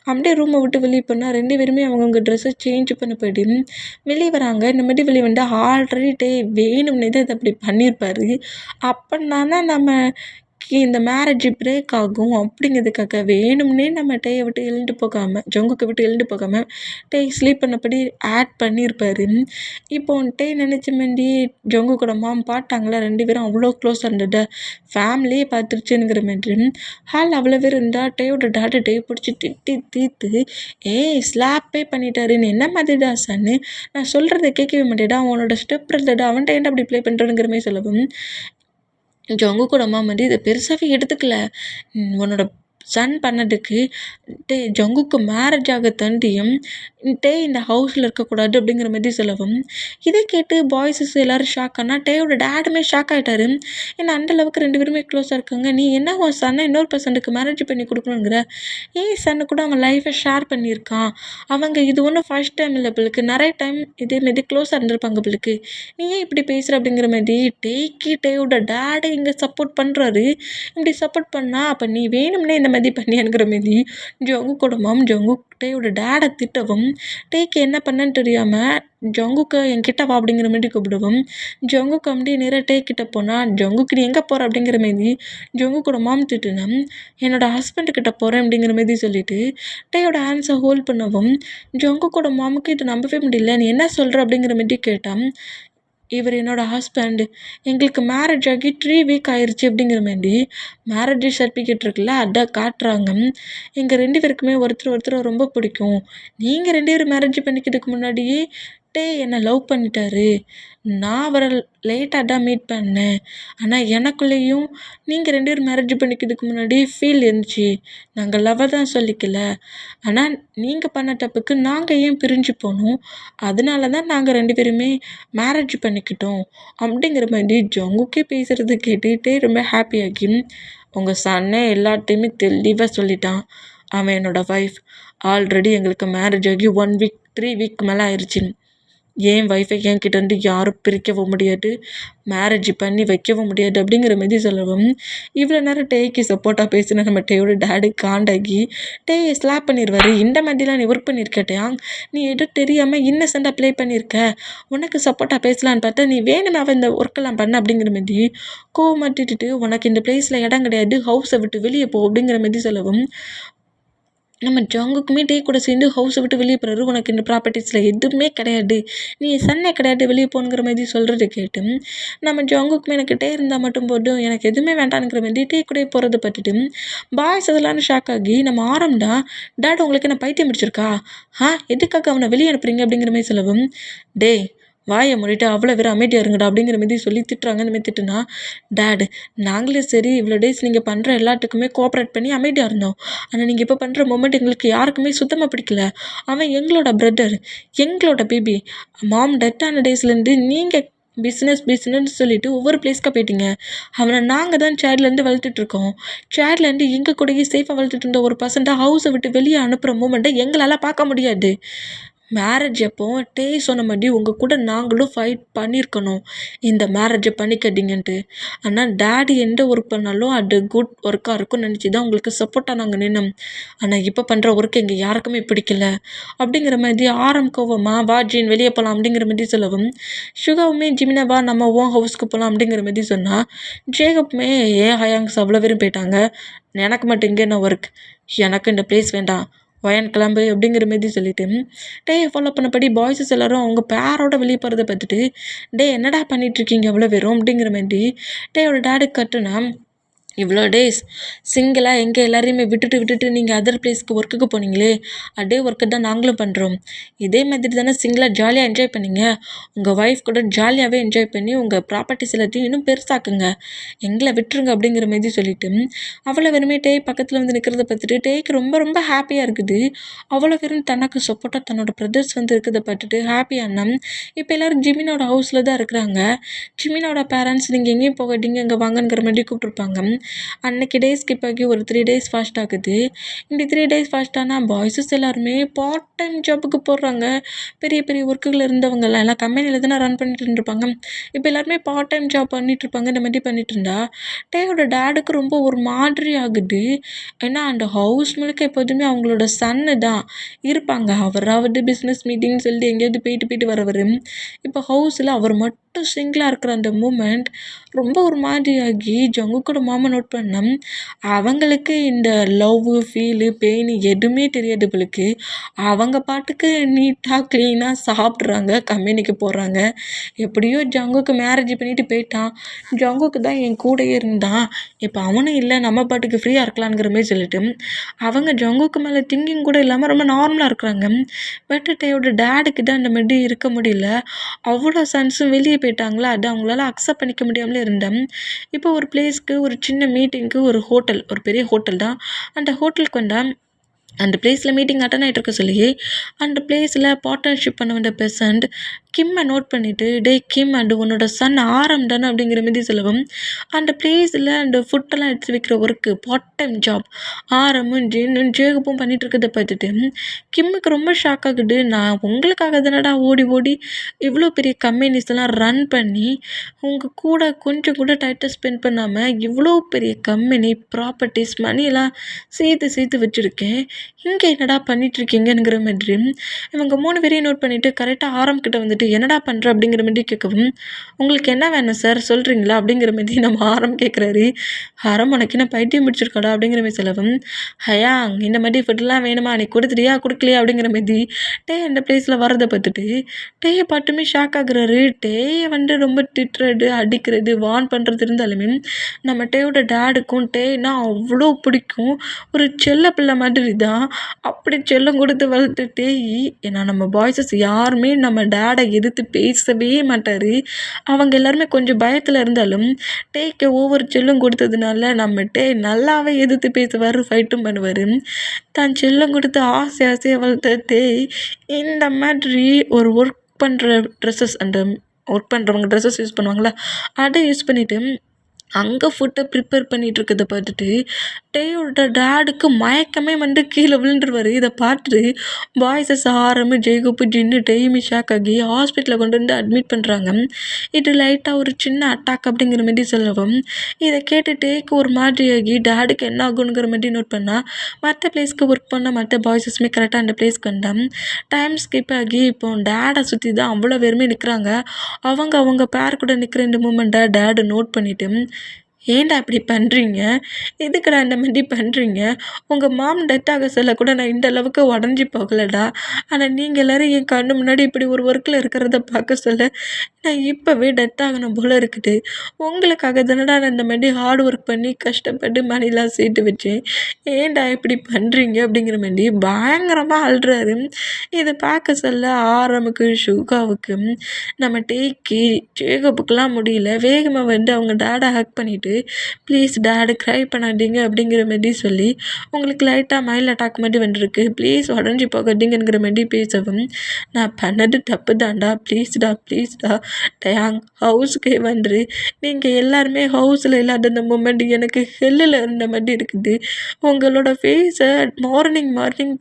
அப்படியே ரூமை விட்டு வெளியே போனால் 2 பேருமே அவங்கவுங்க ட்ரெஸ்ஸை சேஞ்ச் பண்ண போய்ட்டு வெளியே வராங்க. இந்த மாதிரி வெளியே வந்து ஆல்ரெடி வேணும்னே தான் இதை அப்படி பண்ணியிருப்பாரு. அப்போனானா நம்ம இந்த மேரேஜ் பிரேக் ஆகும் அப்படிங்கிறதுக்காக வேணும்னே நம்ம டேயை விட்டு எழுந்து போகாமல் ஜங்குக்கு விட்டு எழுந்து போகாமல் ஸ்லீப் பண்ணபடி ஆட் பண்ணியிருப்பாரு. இப்போ நினச்ச மாரி ஜங்கு கூட மாம் பார்த்தாங்களா, 2 பேரும் அவ்வளோ க்ளோஸாக இருந்தது, ஃபேமிலியே பார்த்துருச்சுங்கிற மாதிரி ஹால் அவ்வளோ பேர் இருந்தால் டேயோட டாட்டா டே பிடிச்சி திட்டி தீர்த்து ஸ்லாப்பே பண்ணிட்டாரு. நீ என்ன மாதிரிடா சன்னு, நான் சொல்கிறத கேட்கவே மாட்டேடா, அவனோட ஸ்டெப் பிரதர்டா, அவன்கிட்ட என்ன அப்படி ப்ளே பண்ணுறேங்கிற மாதிரி சொல்லவும் ஜங்கு கூட அம்மா வந்து இதை பெருசாகவே எடுத்துக்கல. உன்னோட சன் பண்ணதுக்கு ஜங்குக்கு மேரேஜ் ஆக தண்டியும் இந்த ஹவுஸில் இருக்கக்கூடாது அப்படிங்கிற மாதிரி சொல்லவும் இதை கேட்டு பாய்ஸஸ் எல்லோரும் ஷாக் ஆனால் டேயோட டேடுமே ஷாக் ஆகிட்டாரு. ஏன்னா அந்தளவுக்கு 2 பேருமே க்ளோஸாக இருக்காங்க. நீ என்ன உன் சன்னை இன்னொரு பர்சனுக்கு மேரேஜ் பண்ணி கொடுக்கணுங்கிற, சன்னு கூட அவன் லைஃப்பை ஷேர் பண்ணியிருக்கான். அவங்க இது ஒன்றும் ஃபர்ஸ்ட் டைம் இல்லை பிள்ளைக்கு, நிறைய டைம் இதேமாரி க்ளோஸாக இருந்திருப்பாங்க பிள்ளைக்கு, நீ ஏன் இப்படி பேசுகிற அப்படிங்கிற மாதிரி டேயோட டேடை இங்கே சப்போர்ட் பண்ணுறாரு. இப்படி சப்போர்ட் பண்ணால் அப்போ நீ வேணும்னே இந்த மாதிரி பண்ணியானுங்கிற மாதிரி ஜங்கு கூட மாம் ஜங்கு டேயோட டேடை திட்டவும் டேக்கு என்ன பண்ணன்னு தெரியாமல் ஜங்குக்கு என்கிட்ட வா அப்படிங்கிற மாதிரி கூப்பிடுவோம். ஜங்குக்கு அப்படியே நேராக கிட்ட போனால் ஜங்குக்கு நீ எங்கே போகிற அப்படிங்கிற மாதிரி ஜங்கு கூட மாம் திட்டுனேன். என்னோட ஹஸ்பண்டுக்கிட்ட போகிறேன் அப்படிங்கிற மாதிரி சொல்லிட்டு டேயோட ஹேண்ட்ஸை ஹோல்ட் பண்ணவும் ஜங்கு கூட மாமுக்கு இது நம்பவே முடியல. நீ என்ன சொல்கிற அப்படிங்கிற மாதிரி கேட்டான். இவர் என்னோட ஹஸ்பண்ட், எங்களுக்கு மேரேஜ் ஆகி 3 வீக் ஆயிடுச்சு அப்படிங்கிற மாதிரி மேரேஜ் சர்டிஃபிகேட் இருக்குல்ல அதை காட்டுறாங்க. எங்கள் 2 பேருக்குமே ஒருத்தர் ரொம்ப பிடிக்கும். நீங்கள் 2 பேரும் மேரேஜ் பண்ணிக்கிறதுக்கு முன்னாடியே என்னை லவ் பண்ணிட்டாரு. நான் அவரை லேட்டாக தான் மீட் பண்ணேன். ஆனால் எனக்குள்ளேயும் நீங்கள் 2 பேரும் மேரேஜ் பண்ணிக்கிறதுக்கு முன்னாடி ஃபீல் இருந்துச்சு. நாங்கள் லவ்வை தான் சொல்லிக்கல. ஆனால் நீங்கள் பண்ண தப்புக்கு நாங்கள் ஏன் பிரிஞ்சு போனோம், அதனால தான் நாங்கள் 2 பேருமே மேரேஜ் பண்ணிக்கிட்டோம் அப்படிங்கிற மாதிரி ஜங்குக்கே பேசுகிறது கேட்டுகிட்டே ரொம்ப ஹாப்பியாகி உங்கள் சன்னே எல்லாத்தையுமே தெளிவாக சொல்லிட்டான். அவன் என்னோடய ஒய்ஃப். ஆல்ரெடி எங்களுக்கு மேரேஜ் ஆகி 1 வீக் 3 வீக் மேலே ஆயிடுச்சு. என் ஒய்ஃபை என்கிட்டேருந்து யாரும் பிரிக்கவும் முடியாது, மேரேஜ் பண்ணி வைக்கவும் முடியாது அப்படிங்கிற மாதிரி சொல்லவும் இவ்வளோ நேரம் டேக்கு சப்போர்ட்டாக பேசின நம்ம டேயோட டேடி காண்டாகி டேயை ஸ்லாப் பண்ணிடுவார். இந்த மாதிரிலாம் நீ ஒர்க் பண்ணியிருக்கட்டையாங், நீ எதுவும் தெரியாமல் இன்னசென்ட்டாக ப்ளே பண்ணியிருக்க, உனக்கு சப்போர்ட்டாக பேசலான்னு பார்த்தா நீ வேணுமே அவன் இந்த ஒர்க்கெல்லாம் பண்ண அப்படிங்கிற மாதிரி கோவமாட்டிட்டு உனக்கு இந்த பிளேஸில் இடம் கிடையாது, ஹவுஸை விட்டு வெளியே போ அப்படிங்கிற மாதிரி சொல்லவும் நம்ம ஜங்குக்குமே டே கூட சேர்ந்து ஹவுஸை விட்டு வெளியே போகிறாரு. உனக்கு இந்த ப்ராப்பர்ட்டிஸில் எதுவுமே கிடையாது, நீ சன்னே கிடையாது, வெளியே போகணுங்கிற மாதிரி சொல்கிறது கேட்டு நம்ம ஜங்குக்குமே எனக்கு டே இருந்தால் மட்டும் போதும், எனக்கு எதுவுமே வேண்டாங்கிற மாதிரி டே கூட போகிறத பார்த்துட்டு பாய்ஸ் அதெல்லாம் ஷாக் ஆகி நம்ம ஆரம்டா டேட் உங்களுக்கு என்ன பைத்தியம் பிடிச்சிருக்கா, எதுக்காக அவனை வெளியே அனுப்புறீங்க அப்படிங்கிற மாதிரி சொல்லவும், டே வாயை மூடிட்டு அவ்வளோ வேறு அமைதியாக இருங்கடா அப்படிங்கிற மாதிரி சொல்லி திட்டுறாங்க. இந்த மாதிரி திட்டுனா, டேடு நாங்களே சரி இவ்வளோ டேஸ் நீங்கள் பண்ணுற எல்லாத்துக்குமே கோஆப்ரேட் பண்ணி அமைதியாக இருந்தோம், ஆனால் நீங்கள் இப்போ பண்ணுற மொமெண்ட் எங்களுக்கு யாருக்குமே சுத்தமாக பிடிக்கல. அவன் எங்களோட பிரதர், எங்களோட பேபி. மாம் டெத்தான டேஸ்லேருந்து நீங்கள் பிஸ்னஸ் சொல்லிட்டு ஒவ்வொரு பிளேஸ்க்காக போயிட்டீங்க. அவனை நாங்கள் தான் சேர்லேருந்து வளர்த்துட்ருக்கோம். சேர்லேருந்து எங்கள் கூடயே சேஃபாக வளர்த்துட்டு இருந்த ஒரு பர்சன்ட்டை ஹவுஸை விட்டு வெளியே அனுப்புகிற மூமெண்ட்டை எங்களால் பார்க்க முடியாது. மேரேஜ் அப்போ டே சொன்ன மாதிரி உங்கள் கூட நாங்களும் ஃபைட் பண்ணியிருக்கணும், இந்த மேரேஜை பண்ணிக்காதீங்கன்ட்டு. ஆனால் டேடி எந்த ஒர்க் பண்ணாலும் அது குட் ஒர்க்காக இருக்கும்னு நினச்சி தான் உங்களுக்கு சப்போர்ட்டாக நாங்கள் நின்னோம். ஆனால் இப்போ பண்ணுற ஒர்க் எங்கள் யாருக்குமே பிடிக்கல அப்படிங்கிற மாதிரி ஆரம் கோவமா வா ஜீன் வெளியே போகலாம் அப்படிங்கிற மாதிரி சொல்லவும், சுகாவுமே ஜிமினா வா நம்ம ஓன் ஹவுஸ்க்கு போகலாம் அப்படிங்கிற மாதிரி சொன்னால், ஜேகப்புமே ஏன் ஹயாங்ஸ் அவ்வளோ பேரும் போயிட்டாங்க, எனக்கு மட்டும் இங்கே என்ன ஒர்க், எனக்கு இந்த பிளேஸ் வேண்டாம், வயன் கிளம்பு அப்படிங்கிற மாதிரி சொல்லிட்டு டே ஃபாலோ பண்ணபடி பாய்ஸஸ் எல்லாரும் அவங்க பேரோட வெளியே போகிறத பார்த்துட்டு, டே என்னடா பண்ணிகிட்ருக்கீங்க எவ்வளோ பேரும் அப்படிங்கிற மாதிரி டேயோட டேடுக்கு கட்டுனா, இவ்வளோ டேஸ் சிங்கிளாக எங்கே எல்லாரையுமே விட்டுட்டு நீங்கள் அதர் பிளேஸ்க்கு ஒர்க்குக்கு போனீங்களே, அதே ஒர்க்கு தான் நாங்களும் பண்ணுறோம். இதே மாதிரி தானே சிங்கிளாக ஜாலியாக என்ஜாய் பண்ணீங்க, உங்கள் ஒய்ஃப் கூட ஜாலியாகவே என்ஜாய் பண்ணி உங்கள் ப்ராப்பர்ட்டிஸ் எல்லாத்தையும் இன்னும் பெருசாக்குங்க, எங்களை விட்டுருங்க அப்படிங்கிற மாதிரி சொல்லிவிட்டு அவ்வளோ வெறுமே டே பக்கத்தில் வந்து நிற்கிறத பார்த்துட்டு டேக்கு ரொம்ப ரொம்ப ஹாப்பியாக இருக்குது. அவ்வளோ வெறும் தனக்கு சப்போர்ட்டாக தன்னோட பிரதர்ஸ் வந்து இருக்கிறத பார்த்துட்டு ஹாப்பியானா, இப்போ எல்லோரும் ஜிமினோட ஹவுஸில் தான் இருக்கிறாங்க. ஜிமினோட பேரண்ட்ஸ் நீங்கள் எங்கேயும் போகாதீங்க இங்கே வாங்கங்கிற மாதிரி கூப்பிட்ருப்பாங்க. அன்னைக்கு டே ஸ்கிப் ஆகி ஒரு 3 days ஃபாஸ்ட் ஆகுது. இந்த 3 days ஃபாஸ்ட்டானா பாய்ஸஸ் எல்லாருமே பார்ட் டைம் ஜாபுக்கு போடுறாங்க. பெரிய பெரிய ஒர்க்குகள் இருந்தவங்கலாம் எல்லாம் கம்பெனியில் தானே ரன் பண்ணிட்டு இருந்திருப்பாங்க. இப்போ எல்லாருமே பார்ட் டைம் ஜாப் பண்ணிட்டு இருப்பாங்க. இந்த மாதிரி பண்ணிட்டு இருந்தா டேயோட டேடுக்கு ரொம்ப ஒரு மாதிரி ஆகுது. ஏன்னா அந்த ஹவுஸ் முழுக்க எப்போதுமே அவங்களோட சன்னு தான் இருப்பாங்க. அவராவது பிஸ்னஸ் மீட்டிங்னு சொல்லி எங்கேயாவது போயிட்டு வரவர், இப்போ ஹவுஸில் அவர் மட்டும் சிங்கிளாக இருக்கிற அந்த மூமெண்ட் ரொம்ப ஒரு மாதிரி ஆகி ஜங்குக்கோட மாமா நோட் பண்ண, அவங்களுக்கு இந்த லவ் ஃபீலு பெயின் எதுவுமே தெரியாது போலுக்கு. அவங்க பாட்டுக்கு நீட்டாக க்ளீனாக சாப்பிட்றாங்க, கம்பெனிக்கு போகிறாங்க. எப்படியோ ஜங்குக்கு மேரேஜ் பண்ணிட்டு போயிட்டான், ஜங்குக்கு தான் என் கூடயே இருந்தான், இப்போ அவனும் இல்லை நம்ம பாட்டுக்கு ஃப்ரீயாக இருக்கலாங்கிற மாதிரி சொல்லிட்டு அவங்க ஜங்குக்கு மேலே திங்கிங் கூட இல்லாமல் ரொம்ப நார்மலாக இருக்கிறாங்க. பட் டேயோட டேடுக்கு தான் அந்த மாதிரி இருக்க முடியல. அவ்வளோ சன்ஸும் வெளியே போயிட்டாங்களா, அது அவங்களால அக்செப்ட் பண்ணிக்க முடியாமலே இருந்தேன். இப்போ ஒரு பிளேஸ்க்கு ஒரு சின்ன மீட்டிங்க்கு ஒரு ஹோட்டல், ஒரு பெரிய ஹோட்டல் தான், அந்த ஹோட்டலுக்கு வந்தால் அந்த பிளேஸில் மீட்டிங் அட்டன் ஆகிட்டு இருக்க சொல்லி அந்த பிளேஸில் பார்ட்னர்ஷிப் பண்ண வந்த பெர்சன்ட் கிம்மை நோட் பண்ணிவிட்டு, டே கிம் அது உன்னோட சன் ஆரம் தானே அப்படிங்கிற மாதிரி சொல்லவும், அந்த பிளேஸில் அந்த ஃபுட்டெல்லாம் எடுத்து வைக்கிற ஒர்க்கு பார்ட் டைம் ஜாப் ஆரமும் ஜேகப்பும் பண்ணிகிட்டு இருக்கிறத பார்த்துட்டு கிம்முக்கு ரொம்ப ஷாக் ஆகுது. நான் உங்களுக்காக தானடா ஓடி ஓடி இவ்வளோ பெரிய கம்பெனிஸ் எல்லாம் ரன் பண்ணி உங்கள் கூட கொஞ்சம் கூட டைத்தை ஸ்பெண்ட் பண்ணாமல் இவ்வளோ பெரிய கம்பெனி ப்ராப்பர்ட்டிஸ் மணியெல்லாம் சேர்த்து வச்சுருக்கேன், இங்கே என்னடா பண்ணிகிட்ருக்கீங்கங்கிற மாதிரி இவங்க 3 பேரையும் நோட் பண்ணிவிட்டு கரெக்டாக ஆரம்பிக்கிட்ட வந்துட்டு என்னடா பண்ணுற அப்படிங்கிற மாதிரி கேட்கவும், உங்களுக்கு என்ன வேணும் சார் சொல்கிறீங்களா அப்படிங்கிற மாதிரி நம்ம ஆரம் கேட்குறாரு. ஆரம் உனக்கு என்ன பைத்தியம் பிடிச்சிருக்காடா அப்படிங்கிற மாதிரி சொல்லவும், ஹயா இந்த மாதிரி ஃபுட்டெல்லாம் வேணுமா, நீ கொடுத்துட்டியா கொடுக்கலையா அப்படிங்கிற மாதிரி டே அந்த பிளேஸில் வரதை பார்த்துட்டு டேயை பாட்டுமே ஷாக் ஆகுறாரு. டேயை வந்து ரொம்ப திட்டுறது அடிக்கிறது வான் பண்ணுறது இருந்தாலுமே நம்ம டேயோட டேடுக்கும் டேனா அவ்வளோ பிடிக்கும். ஒரு செல்ல பிள்ளை மாதிரி தான், அப்படி செல்லம் கொடுத்து வளர்த்து டேய். ஏன்னா நம்ம பாய்ஸஸ் யாருமே நம்ம டேடை எதிர்த்து பேசவே மாட்டார். அவங்க எல்லாருமே கொஞ்சம் பயத்தில் இருந்தாலும் டேக்கு ஒவ்வொரு செல்லம் கொடுத்ததுனால நம்ம டே நல்லாவே எதிர்த்து பேசுவார், ஃபைட்டும் பண்ணுவார். தான் செல்லம் கொடுத்து ஆசையாக வளர்த்த டே இந்த மாதிரி ஒரு ஒர்க் பண்ணுற ட்ரெஸ்ஸஸ், அந்த ஒர்க் பண்ணுறவங்க ட்ரெஸ்ஸஸ் யூஸ் பண்ணுவாங்களா, அதை யூஸ் பண்ணிவிட்டு அங்கே ஃபுட்டை ப்ரிப்பேர் பண்ணிகிட்டு இருக்கிறத பார்த்துட்டு டேயோட டேடுக்கு மயக்கமே வந்து கீழே விழுந்துருவார். இதை பார்த்துட்டு பாய்ஸஸ் ஆரம்பி ஜெய்கோப்பு ஜின்னு டெய்மி ஷாக் ஆகி ஹாஸ்பிட்டலில் கொண்டு வந்து அட்மிட் பண்ணுறாங்க. இது லைட்டாக ஒரு சின்ன அட்டாக் அப்படிங்கிற மாதிரி சொல்லவும், இதை கேட்டு டேக்கு ஒரு மாதிரி ஆகி டேடுக்கு என்ன ஆகுங்கிற மாதிரி நோட் பண்ணால் மற்ற பிளேஸ்க்கு ஒர்க் பண்ண மற்ற பாய்ஸஸுமே கரெக்டாக அந்த பிளேஸ்க்கு வந்தால் டைம் ஸ்கிப் ஆகி இப்போ டேடை சுற்றி தான் அவ்வளோ பேருமே நிற்கிறாங்க. அவங்க பேர் கூட நிற்கிற இந்த மூமெண்ட்டை டேடு நோட் பண்ணிவிட்டு ஏன்டா இப்படி பண்ணுறீங்க? எதுக்குடா இந்த மாரி பண்ணுறீங்க? உங்கள் மாம் டெத் ஆக சொல்ல கூட நான் இந்த அளவுக்கு உடஞ்சி போகலடா. ஆனால் நீங்கள் எல்லோரும் என் கண்ணு முன்னாடி இப்படி ஒரு ஒர்க்கில் இருக்கிறத பார்க்க சொல்ல நான் இப்போவே டெத் ஆகணும் போல இருக்குது. உங்களுக்காக தானடா நான் இந்த மாரி ஹார்ட் ஒர்க் பண்ணி கஷ்டப்பட்டு மணிலாம் சேர்த்து வச்சேன். ஏன்டா இப்படி பண்ணுறீங்க? அப்படிங்கிற மாரி பயங்கரமாக அழுறாரு. இதை பார்க்க சொல்ல ஆரமுக்கு, சுகாவுக்கு, நம்ம டேக்கி, ஜேகப்புக்கெலாம் முடியல. வேகமாக வந்து அவங்க டேடை ஹக் பண்ணிவிட்டு ப்ளீஸ் டேடு க்ரை பண்ணாதீங்க அப்படிங்கிற மாரி சொல்லி உங்களுக்கு லைட்டாக மைல்ட் அட்டாக் மாதிரி வந்துருக்கு. ப்ளீஸ் உடஞ்சி போகாதீங்கிற மாரி பேசவும் நான் பண்ணது தப்பு தான்டா. ப்ளீஸ்டா டேங் ஹவுஸுக்கே வந்துரு. நீங்கள் எல்லாருமே ஹவுஸில் இல்லாத அந்த மூமெண்ட் எனக்கு ஹெல்லில் இருந்த மாதிரி இருக்குது. உங்களோட ஃபேஸை மார்னிங்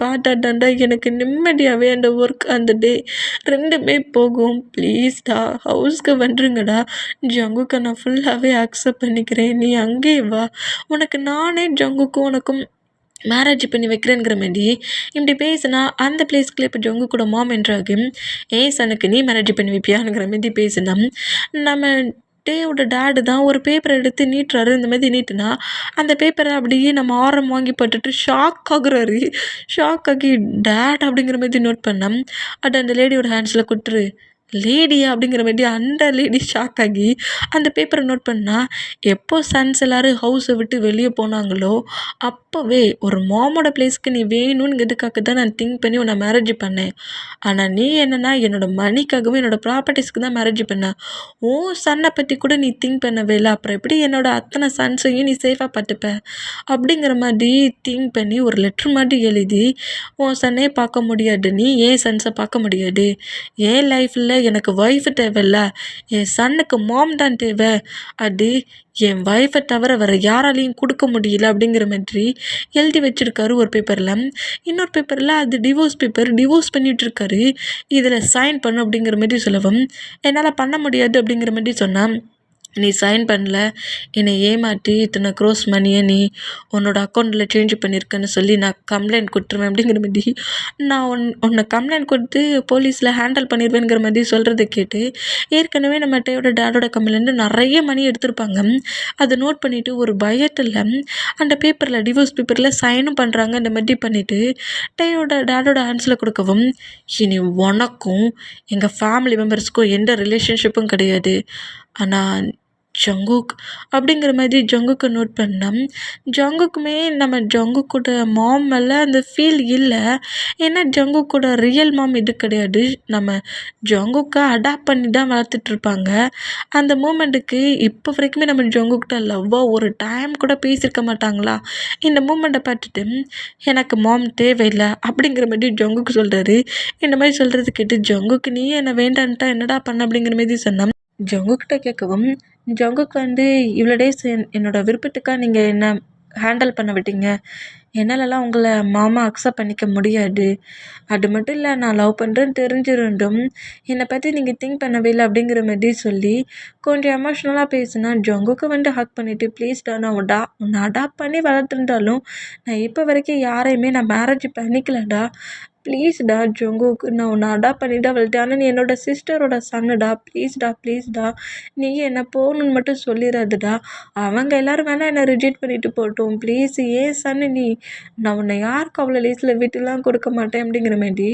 பார்த்தா தாண்டா எனக்கு நிம்மதியாகவே அந்த ஒர்க் அந்த டே ரெண்டுமே போகும். ப்ளீஸ்டா ஹவுஸ்க்கு வந்துருங்கடா. ஜங்குக்கை நான் ஃபுல்லாகவே அக்செப்ட் பண்ணிக்கிறேன். நீ அங்கேயே வா. உனக்கு நானே ஜங்குக்கும் உனக்கும் மேரேஜ் பண்ணி வைக்கிறேங்கிற மாரி இப்படி பேசுனா அந்த பிளேஸ்க்குள்ளே இப்போ ஜங்கு கூட மாம் என்றாகும். ஏன் சனுக்கு நீ மேரேஜ் பண்ணி வைப்பியாங்கிற மாரி பேசுனா நம்ம டேவோட டேடு தான் ஒரு பேப்பரை எடுத்து நீட்டுறாரு. இந்த மாதிரி நீட்டுனா அந்த பேப்பரை அப்படியே நம்ம ஆரம் வாங்கி பட்டுட்டு ஷாக் ஆகுறாரு. ஷாக் ஆகி டேட் அப்படிங்கிற மாதிரி நோட் பண்ணோம். அது அந்த லேடியோட ஹேண்ட்ஸில் கொடுத்துரு. லேடியா அப்படிங்கிற மாதிரி அந்த லேடி ஷாக் ஆகி அந்த பேப்பரை நோட் பண்ணால் எப்போ சன்ஸ் எல்லோரும் ஹவுஸை விட்டு வெளியே போனாங்களோ அப்போவே ஒரு மாமோட பிளேஸ்க்கு நீ வேணுங்கிறதுக்காக தான் நான் திங்க் பண்ணி உன்னை மேரேஜ் பண்ணேன். ஆனால் நீ என்னென்னா என்னோடய மணிக்காகவும் என்னோடய ப்ராப்பர்ட்டிஸ்க்கு தான் மேரேஜ் பண்ண. உன் சன்னை பற்றி கூட நீ திங்க் பண்ணவே இல்லை. அப்புறம் எப்படி என்னோடய அத்தனை சன்ஸையும் நீ சேஃபாக பார்த்துப்ப அப்படிங்கிற மாதிரி திங்க் பண்ணி ஒரு லெட்ரு மாதிரி எழுதி உன் சன்னே பார்க்க முடியாது, நீ ஏன் சன்ஸை பார்க்க முடியாது. என் லைஃப்பில் எனக்கு ஒய்ஃபு தேவையில்ல, என் சன்னுக்கு மாம் தான் தேவை. அது என் ஒய்ஃபை தவிர வேறு யாராலையும் கொடுக்க முடியல அப்படிங்கிற மாதிரி எழுதி வச்சுருக்காரு ஒரு பேப்பரில். இன்னொரு பேப்பரில் அது டிவோர்ஸ் பண்ணிகிட்ருக்காரு. இதில் சைன் பண்ணு அப்படிங்கிற மாதிரி சொல்லவும் என்னால் பண்ண முடியாது அப்படிங்கிற மாதிரி சொன்னான். நீ சைன் பண்ணல, என்னை ஏமாற்றி இத்தனை க்ரோஸ் மணியை நீ உன்னோட அக்கௌண்ட்டில் சேஞ்ச் பண்ணியிருக்கேன்னு சொல்லி நான் கம்ப்ளைண்ட் கொடுத்துருவேன் அப்படிங்கிற மாதிரி நான் உன்னை கம்ப்ளைண்ட் கொடுத்து போலீஸில் ஹேண்டில் பண்ணிடுவேங்கிற மாதிரி சொல்கிறத கேட்டு ஏற்கனவே நம்ம டேயோட டேடோட கம்பெனிலேருந்து நிறைய மணி எடுத்திருப்பாங்க. அதை நோட் பண்ணிவிட்டு ஒரு பயத்தில் அந்த பேப்பரில் டிவோர்ஸ் பேப்பரில் சைனும் பண்ணுறாங்க. இந்த மாதிரி பண்ணிவிட்டு டேயோட ஹேண்ட்ஸில் கொடுக்கவும் இனி உனக்கும் எங்கள் ஃபேமிலி மெம்பர்ஸுக்கும் எந்த ரிலேஷன்ஷிப்பும் கிடையாது. ஆனால் ஜங்குக் அப்படிங்கிற மாதிரி ஜங்குக்கை நோட் பண்ணேன். ஜங்குக்குமே நம்ம ஜங்குக்கோட மாம் மேலே அந்த ஃபீல் இல்லை. ஏன்னா ஜங்குக்கோட ரியல் மாம் இது கிடையாது. நம்ம ஜங்குக்கை அடாப்ட் பண்ணி தான் வளர்த்துட்ருப்பாங்க. அந்த மூமெண்ட்டுக்கு இப்போ வரைக்குமே நம்ம ஜங்குக்கிட்ட லவ்வாக ஒரு டைம் கூட பேசியிருக்க மாட்டாங்களா. இந்த மூமெண்ட்டை பார்த்துட்டு எனக்கு மாம் தேவையில்லை அப்படிங்கிற மாதிரி ஜங்குக்கு சொல்கிறாரு. இந்த மாதிரி சொல்கிறது கேட்டு ஜங்குக்கு நீ என்னை வேண்டான்ட்டா என்னடா பண்ண அப்படிங்கிற மாதிரி சொன்னேன். ஜங்குக்கிட்ட கேட்கவும் ஜங்குக்கு வந்து இவ்வளோ டேஸ் என்னோடய விருப்பத்துக்காக நீங்கள் என்ன ஹேண்டில் பண்ண விட்டீங்க. என்னாலலாம் உங்களை மாமா அக்செப்ட் பண்ணிக்க முடியாது. அது மட்டும் இல்லை, நான் லவ் பண்ணுறேன்னு தெரிஞ்சிருந்தும் என்னை பற்றி நீங்கள் திங்க் பண்ணவே இல்லை அப்படிங்கிற மாதிரி சொல்லி கொஞ்சம் எமோஷ்னலாக பேசினா ஜங்குக்கு வந்து ஹக் பண்ணிவிட்டு ப்ளீஸ்டா நான் உன்னை அடாப்ட் பண்ணி வளர்த்துருந்தாலும் நான் இப்போ வரைக்கும் யாரையுமே நான் மேரேஜ் பண்ணிக்கலடா. ப்ளீஸ்டா ஜங்குக், நான் உன்னை அடாப்ட் பண்ணிட்டு வளர்த்தேன். ஆனால் நீ என்னோடய சிஸ்டரோட சன்னுடா. ப்ளீஸ்டா நீ என்னை போகணுன்னு மட்டும் சொல்லிடாதடா. அவங்க எல்லோரும் வேணால் என்னை ரிஜெக்ட் பண்ணிட்டு போகட்டும். ப்ளீஸ் ஏன் சன்னு நீ, நான் உன்னை யாருக்கும் அவ்வளோ லேஸில் விட்டுலாம் கொடுக்க மாட்டேன் அப்படிங்கிற மாதிரி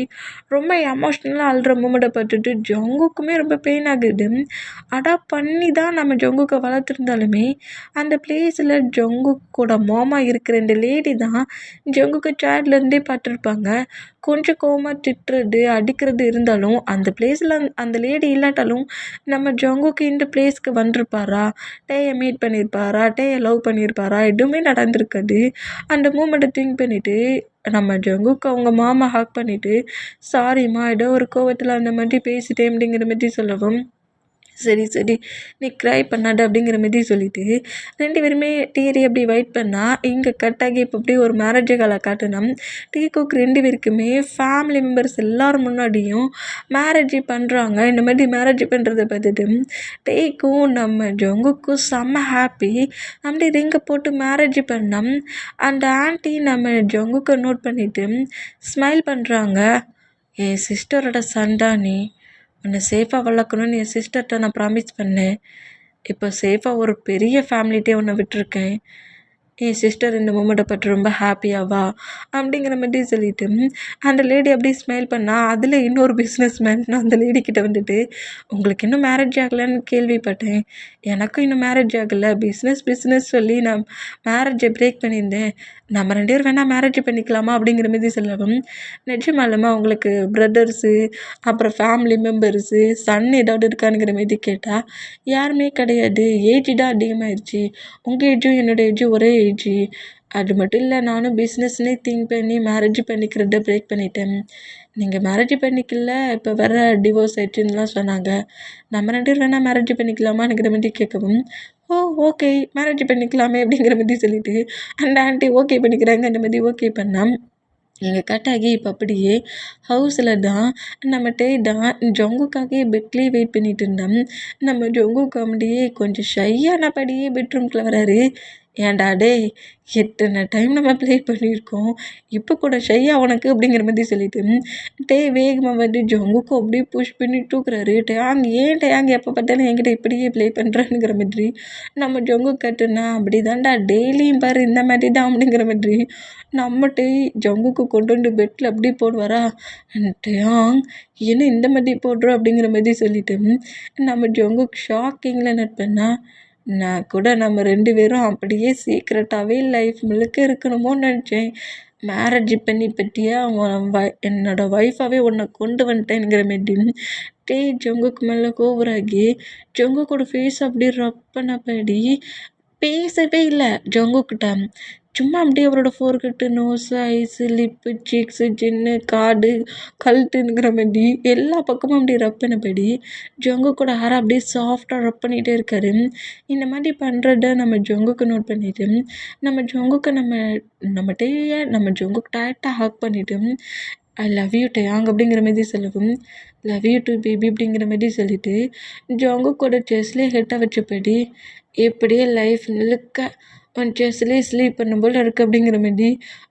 ரொம்ப எமோஷ்னலாக அழுற மூமெண்ட்டை பார்த்துட்டு ஜங்குக்குமே ரொம்ப பெயின் ஆகுது. அடாப்ட் பண்ணி தான் நம்ம ஜங்குக்கை வளர்த்துருந்தாலுமே அந்த பிளேஸில் ஜங்குக்கோட மாமா இருக்கிற இந்த லேடி தான் ஜங்குக்கு சேட்லேருந்தே பார்த்துருப்பாங்க. கொஞ்சம் கோவமாக திட்டுறது அடிக்கிறது இருந்தாலும் அந்த பிளேஸில் அந்த லேடி இல்லாட்டாலும் நம்ம ஜங்குக்கு இந்த பிளேஸ்க்கு வந்திருப்பாரா, டேயை மீட் பண்ணியிருப்பாரா, டேயை லவ் பண்ணியிருப்பாரா, எதுவுமே நடந்திருக்காது. அந்த மூமெண்ட்டை திங்க் பண்ணிவிட்டு நம்ம ஜங்குக்கு அவங்க மாமா ஹக் பண்ணிவிட்டு சாரிம்மா ஏதோ ஒரு கோவத்தில் அந்த மாதிரி பேசிட்டேன் அப்படிங்கிற மாதிரி சொல்லவும் சரி நீ க்ரை பண்ணாத அப்படிங்கிற மாதிரி சொல்லிவிட்டு 2 பேருமே டீரி அப்படி வெயிட் பண்ணால் இங்கே கட்டாகி இப்போ அப்படியே ஒரு மேரேஜ் காலை காட்டினோம். டீக்குக்கு 2 பேருக்குமே ஃபேமிலி மெம்பர்ஸ் எல்லோரும் முன்னாடியும் மேரேஜ் பண்ணுறாங்க. இந்த மாதிரி மேரேஜ் பண்ணுறத பார்த்துட்டு டீக்கும் நம்ம ஜங்குக்கும் செம்ம ஹாப்பி. அப்படி ரிங்கை போட்டு மேரேஜ் பண்ணோம். அந்த ஆண்டி நம்ம ஜங்குக்கை நோட் பண்ணிவிட்டு ஸ்மைல் பண்ணுறாங்க. என் சிஸ்டரோட சன் தான் நீ, உன்னை சேஃபாக வளர்க்கணுன்னு என் சிஸ்டர்கிட்ட நான் ப்ராமிஸ் பண்ணேன். இப்போ சேஃபாக ஒரு பெரிய ஃபேமிலிட்டே உன்னை விட்டுருக்கேன். என் சிஸ்டர் இந்த மூமெண்ட்டை பற்றி ரொம்ப ஹாப்பியாவா அப்படிங்கிற மாதிரி சொல்லிட்டு அந்த லேடி அப்படியே ஸ்மைல் பண்ணா. அதில் இன்னொரு பிஸ்னஸ் மேன் அந்த லேடி கிட்ட வந்துட்டு, உங்களுக்கு இன்னும் மேரேஜ் ஆகலைன்னு கேள்விப்பட்டேன். எனக்கும் இன்னும் மேரேஜ் ஆகலை. பிஸ்னஸ் சொல்லி நான் மேரேஜை பிரேக் பண்ணியிருந்தேன். நம்ம 2 பேரும் வேணால் மேரேஜ் பண்ணிக்கலாமா அப்படிங்கிற மாதிரி சொல்லவும், நிஜமாலுமா உங்களுக்கு பிரதர்ஸு அப்புறம் ஃபேமிலி மெம்பர்ஸு சன் ஏதாவது இருக்கானுங்கிற மாதிரி கேட்டால், யாருமே கிடையாது. ஏஜ் தான் அதிகமாகிடுச்சு. உங்கள் ஏஜும் என்னோடய ஏஜும் ஒரே ஏஜு. அது மட்டும் இல்லை, நானும் பிஸ்னஸ்னே திங்க் பண்ணி மேரேஜ் பண்ணிக்கிறத பிரேக் பண்ணிட்டேன். நீங்கள் மேரேஜ் பண்ணிக்கல, இப்போ வேறு டிவோர்ஸ் ஆயிடுச்சுன்னுலாம் சொன்னாங்க. நம்ம 2 பேரும் வேணால் மேரேஜ் பண்ணிக்கலாமாங்கிற மாதிரி கேட்கவும், ஓ ஓகே மேரேஜ் பண்ணிக்கலாமே அப்படிங்கிற மாதிரி சொல்லிட்டு அந்த ஆண்டி ஓகே பண்ணிக்கிறாங்க. அந்த மாதிரி ஓகே பண்ணால் எங்கள் கட்டாகி இப்போ அப்படியே ஹவுஸில் தான் நம்மகிட்டே தான் ஜங்குக்காகவே பெட்லேயே வெயிட் பண்ணிட்டு இருந்தோம். நம்ம ஜங்கு காமெடியே கொஞ்சம் ஷையானபடியே பெட்ரூம்குள்ளே வராரு. ஏன்டா டேய், எத்தனை டைம் நம்ம ப்ளே பண்ணியிருக்கோம், இப்போ கூட ஷையா உனக்கு அப்படிங்கிற மாதிரி சொல்லிட்டு வேகமாக வந்து ஜங்குக்கு அப்படியே புஷ் பண்ணி தூக்குறாரு. டேயாங் எப்போ பார்த்தாலும் என்கிட்ட இப்படியே ப்ளே பண்ணுறானுங்கிற மாதிரி நம்ம ஜங்கு கட்டுனா அப்படி தான்டா டெய்லியும் பாரு இந்த மாதிரி தான் அப்படிங்கிற மாதிரி நம்மகிட்டே ஜங்குக்கு கொண்டு வந்து பெட்டில் அப்படியே போடுவாரா. டேயாங் என்ன இந்த மாதிரி போடுறோம் அப்படிங்கிற மாதிரி சொல்லிட்டு நம்ம ஜங்குக்கு ஷாக்கிங்கில் நட்பண்ணா. நான் கூட நம்ம 2 பேரும் அப்படியே சீக்ரெட்டாகவே லைஃப் முழுக்க இருக்கணுமோன்னு நினச்சேன். மேரேஜ் பண்ணி பற்றியா என்னோடய ஒய்ஃபாகவே உன்னை கொண்டு வந்துட்டேங்கிற மாரி ஜங்குக்கு மேலே ஓவராகி ஜங்குக்கோட ஃபேஸ் அப்படியே ரப் பண்ணபடி பேசவே இல்லை ஜங்குக்கிட்ட. சும்மா அப்படியே அவரோட ஃபோர்கட்டு, நோஸு, ஐஸு, லிப்பு, சீக்ஸு, ஜின்னு, காது, கழுத்துங்கிற மாதிரி எல்லா பக்கமும் அப்படியே ரப் பண்ணபடி ஜங்குக்கோட ஹேரை அப்படியே சாஃப்டாக ரப் பண்ணிகிட்டே இருக்காரு. இந்த மாதிரி பண்ணுறத நம்ம ஜங்குக்கு நோட் பண்ணிவிட்டு நம்ம ஜங்குக்கு நம்ம ஜங்குக்கு டைட்டாக ஹக் பண்ணிவிட்டு ஐ லவ் யூ டேயாங் அப்படிங்கிற மாதிரி சொல்லவும், லவ் யூ டூ பேபி அப்படிங்கிற மாதிரி சொல்லிவிட்டு ஜங்குக்கோட செஸ்லேயே ஹெட்டை வச்சபடி எப்படியே லைஃப் முழுக்க உன் செஸ்லேயே ஸ்லீப் பண்ணும் போல் இருக்குது அப்படிங்கிற மாதிரி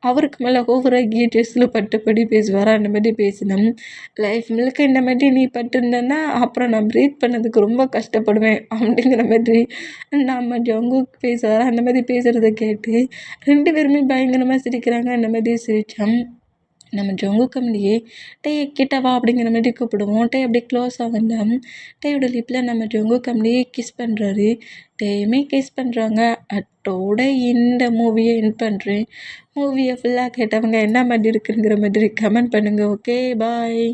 அவருக்கு மேலே ஓவராகி செஸ்ஸில் பட்டபடி பேசுவாரா. அந்த மாதிரி பேசினோம். லைஃப் முழுக்க இந்த மாதிரி நீ பட்டிருந்தேன்னா அப்புறம் நான் ப்ரீத் பண்ணதுக்கு ரொம்ப கஷ்டப்படுவேன் அப்படிங்கிற மாதிரி நம்ம ஜங்குக்கு பேசுவாரா. அந்த மாதிரி பேசுகிறத கேட்டு 2 பேருமே பயங்கரமாக சிரிக்கிறாங்க. அந்த மாதிரி சிரித்தோம். நம்ம ஜங்கு கம்மியே கிட்ட வா அப்படிங்கிற மாதிரி கூப்பிடுவோம். அப்படியே க்ளோஸாக வந்தோம். டேயோட லிப்பில் நம்ம ஜங்கு கம்மியே கிஸ் பண்ணுறாரு. டேயுமே கிஸ் பண்ணுறாங்க. அட்டோட இந்த மூவியை என் பண்ணுறேன். மூவியை ஃபுல்லாக கேட்டவங்க என்ன மாதிரி இருக்குங்கிற மாதிரி கமெண்ட் பண்ணுங்கள். Okay bye.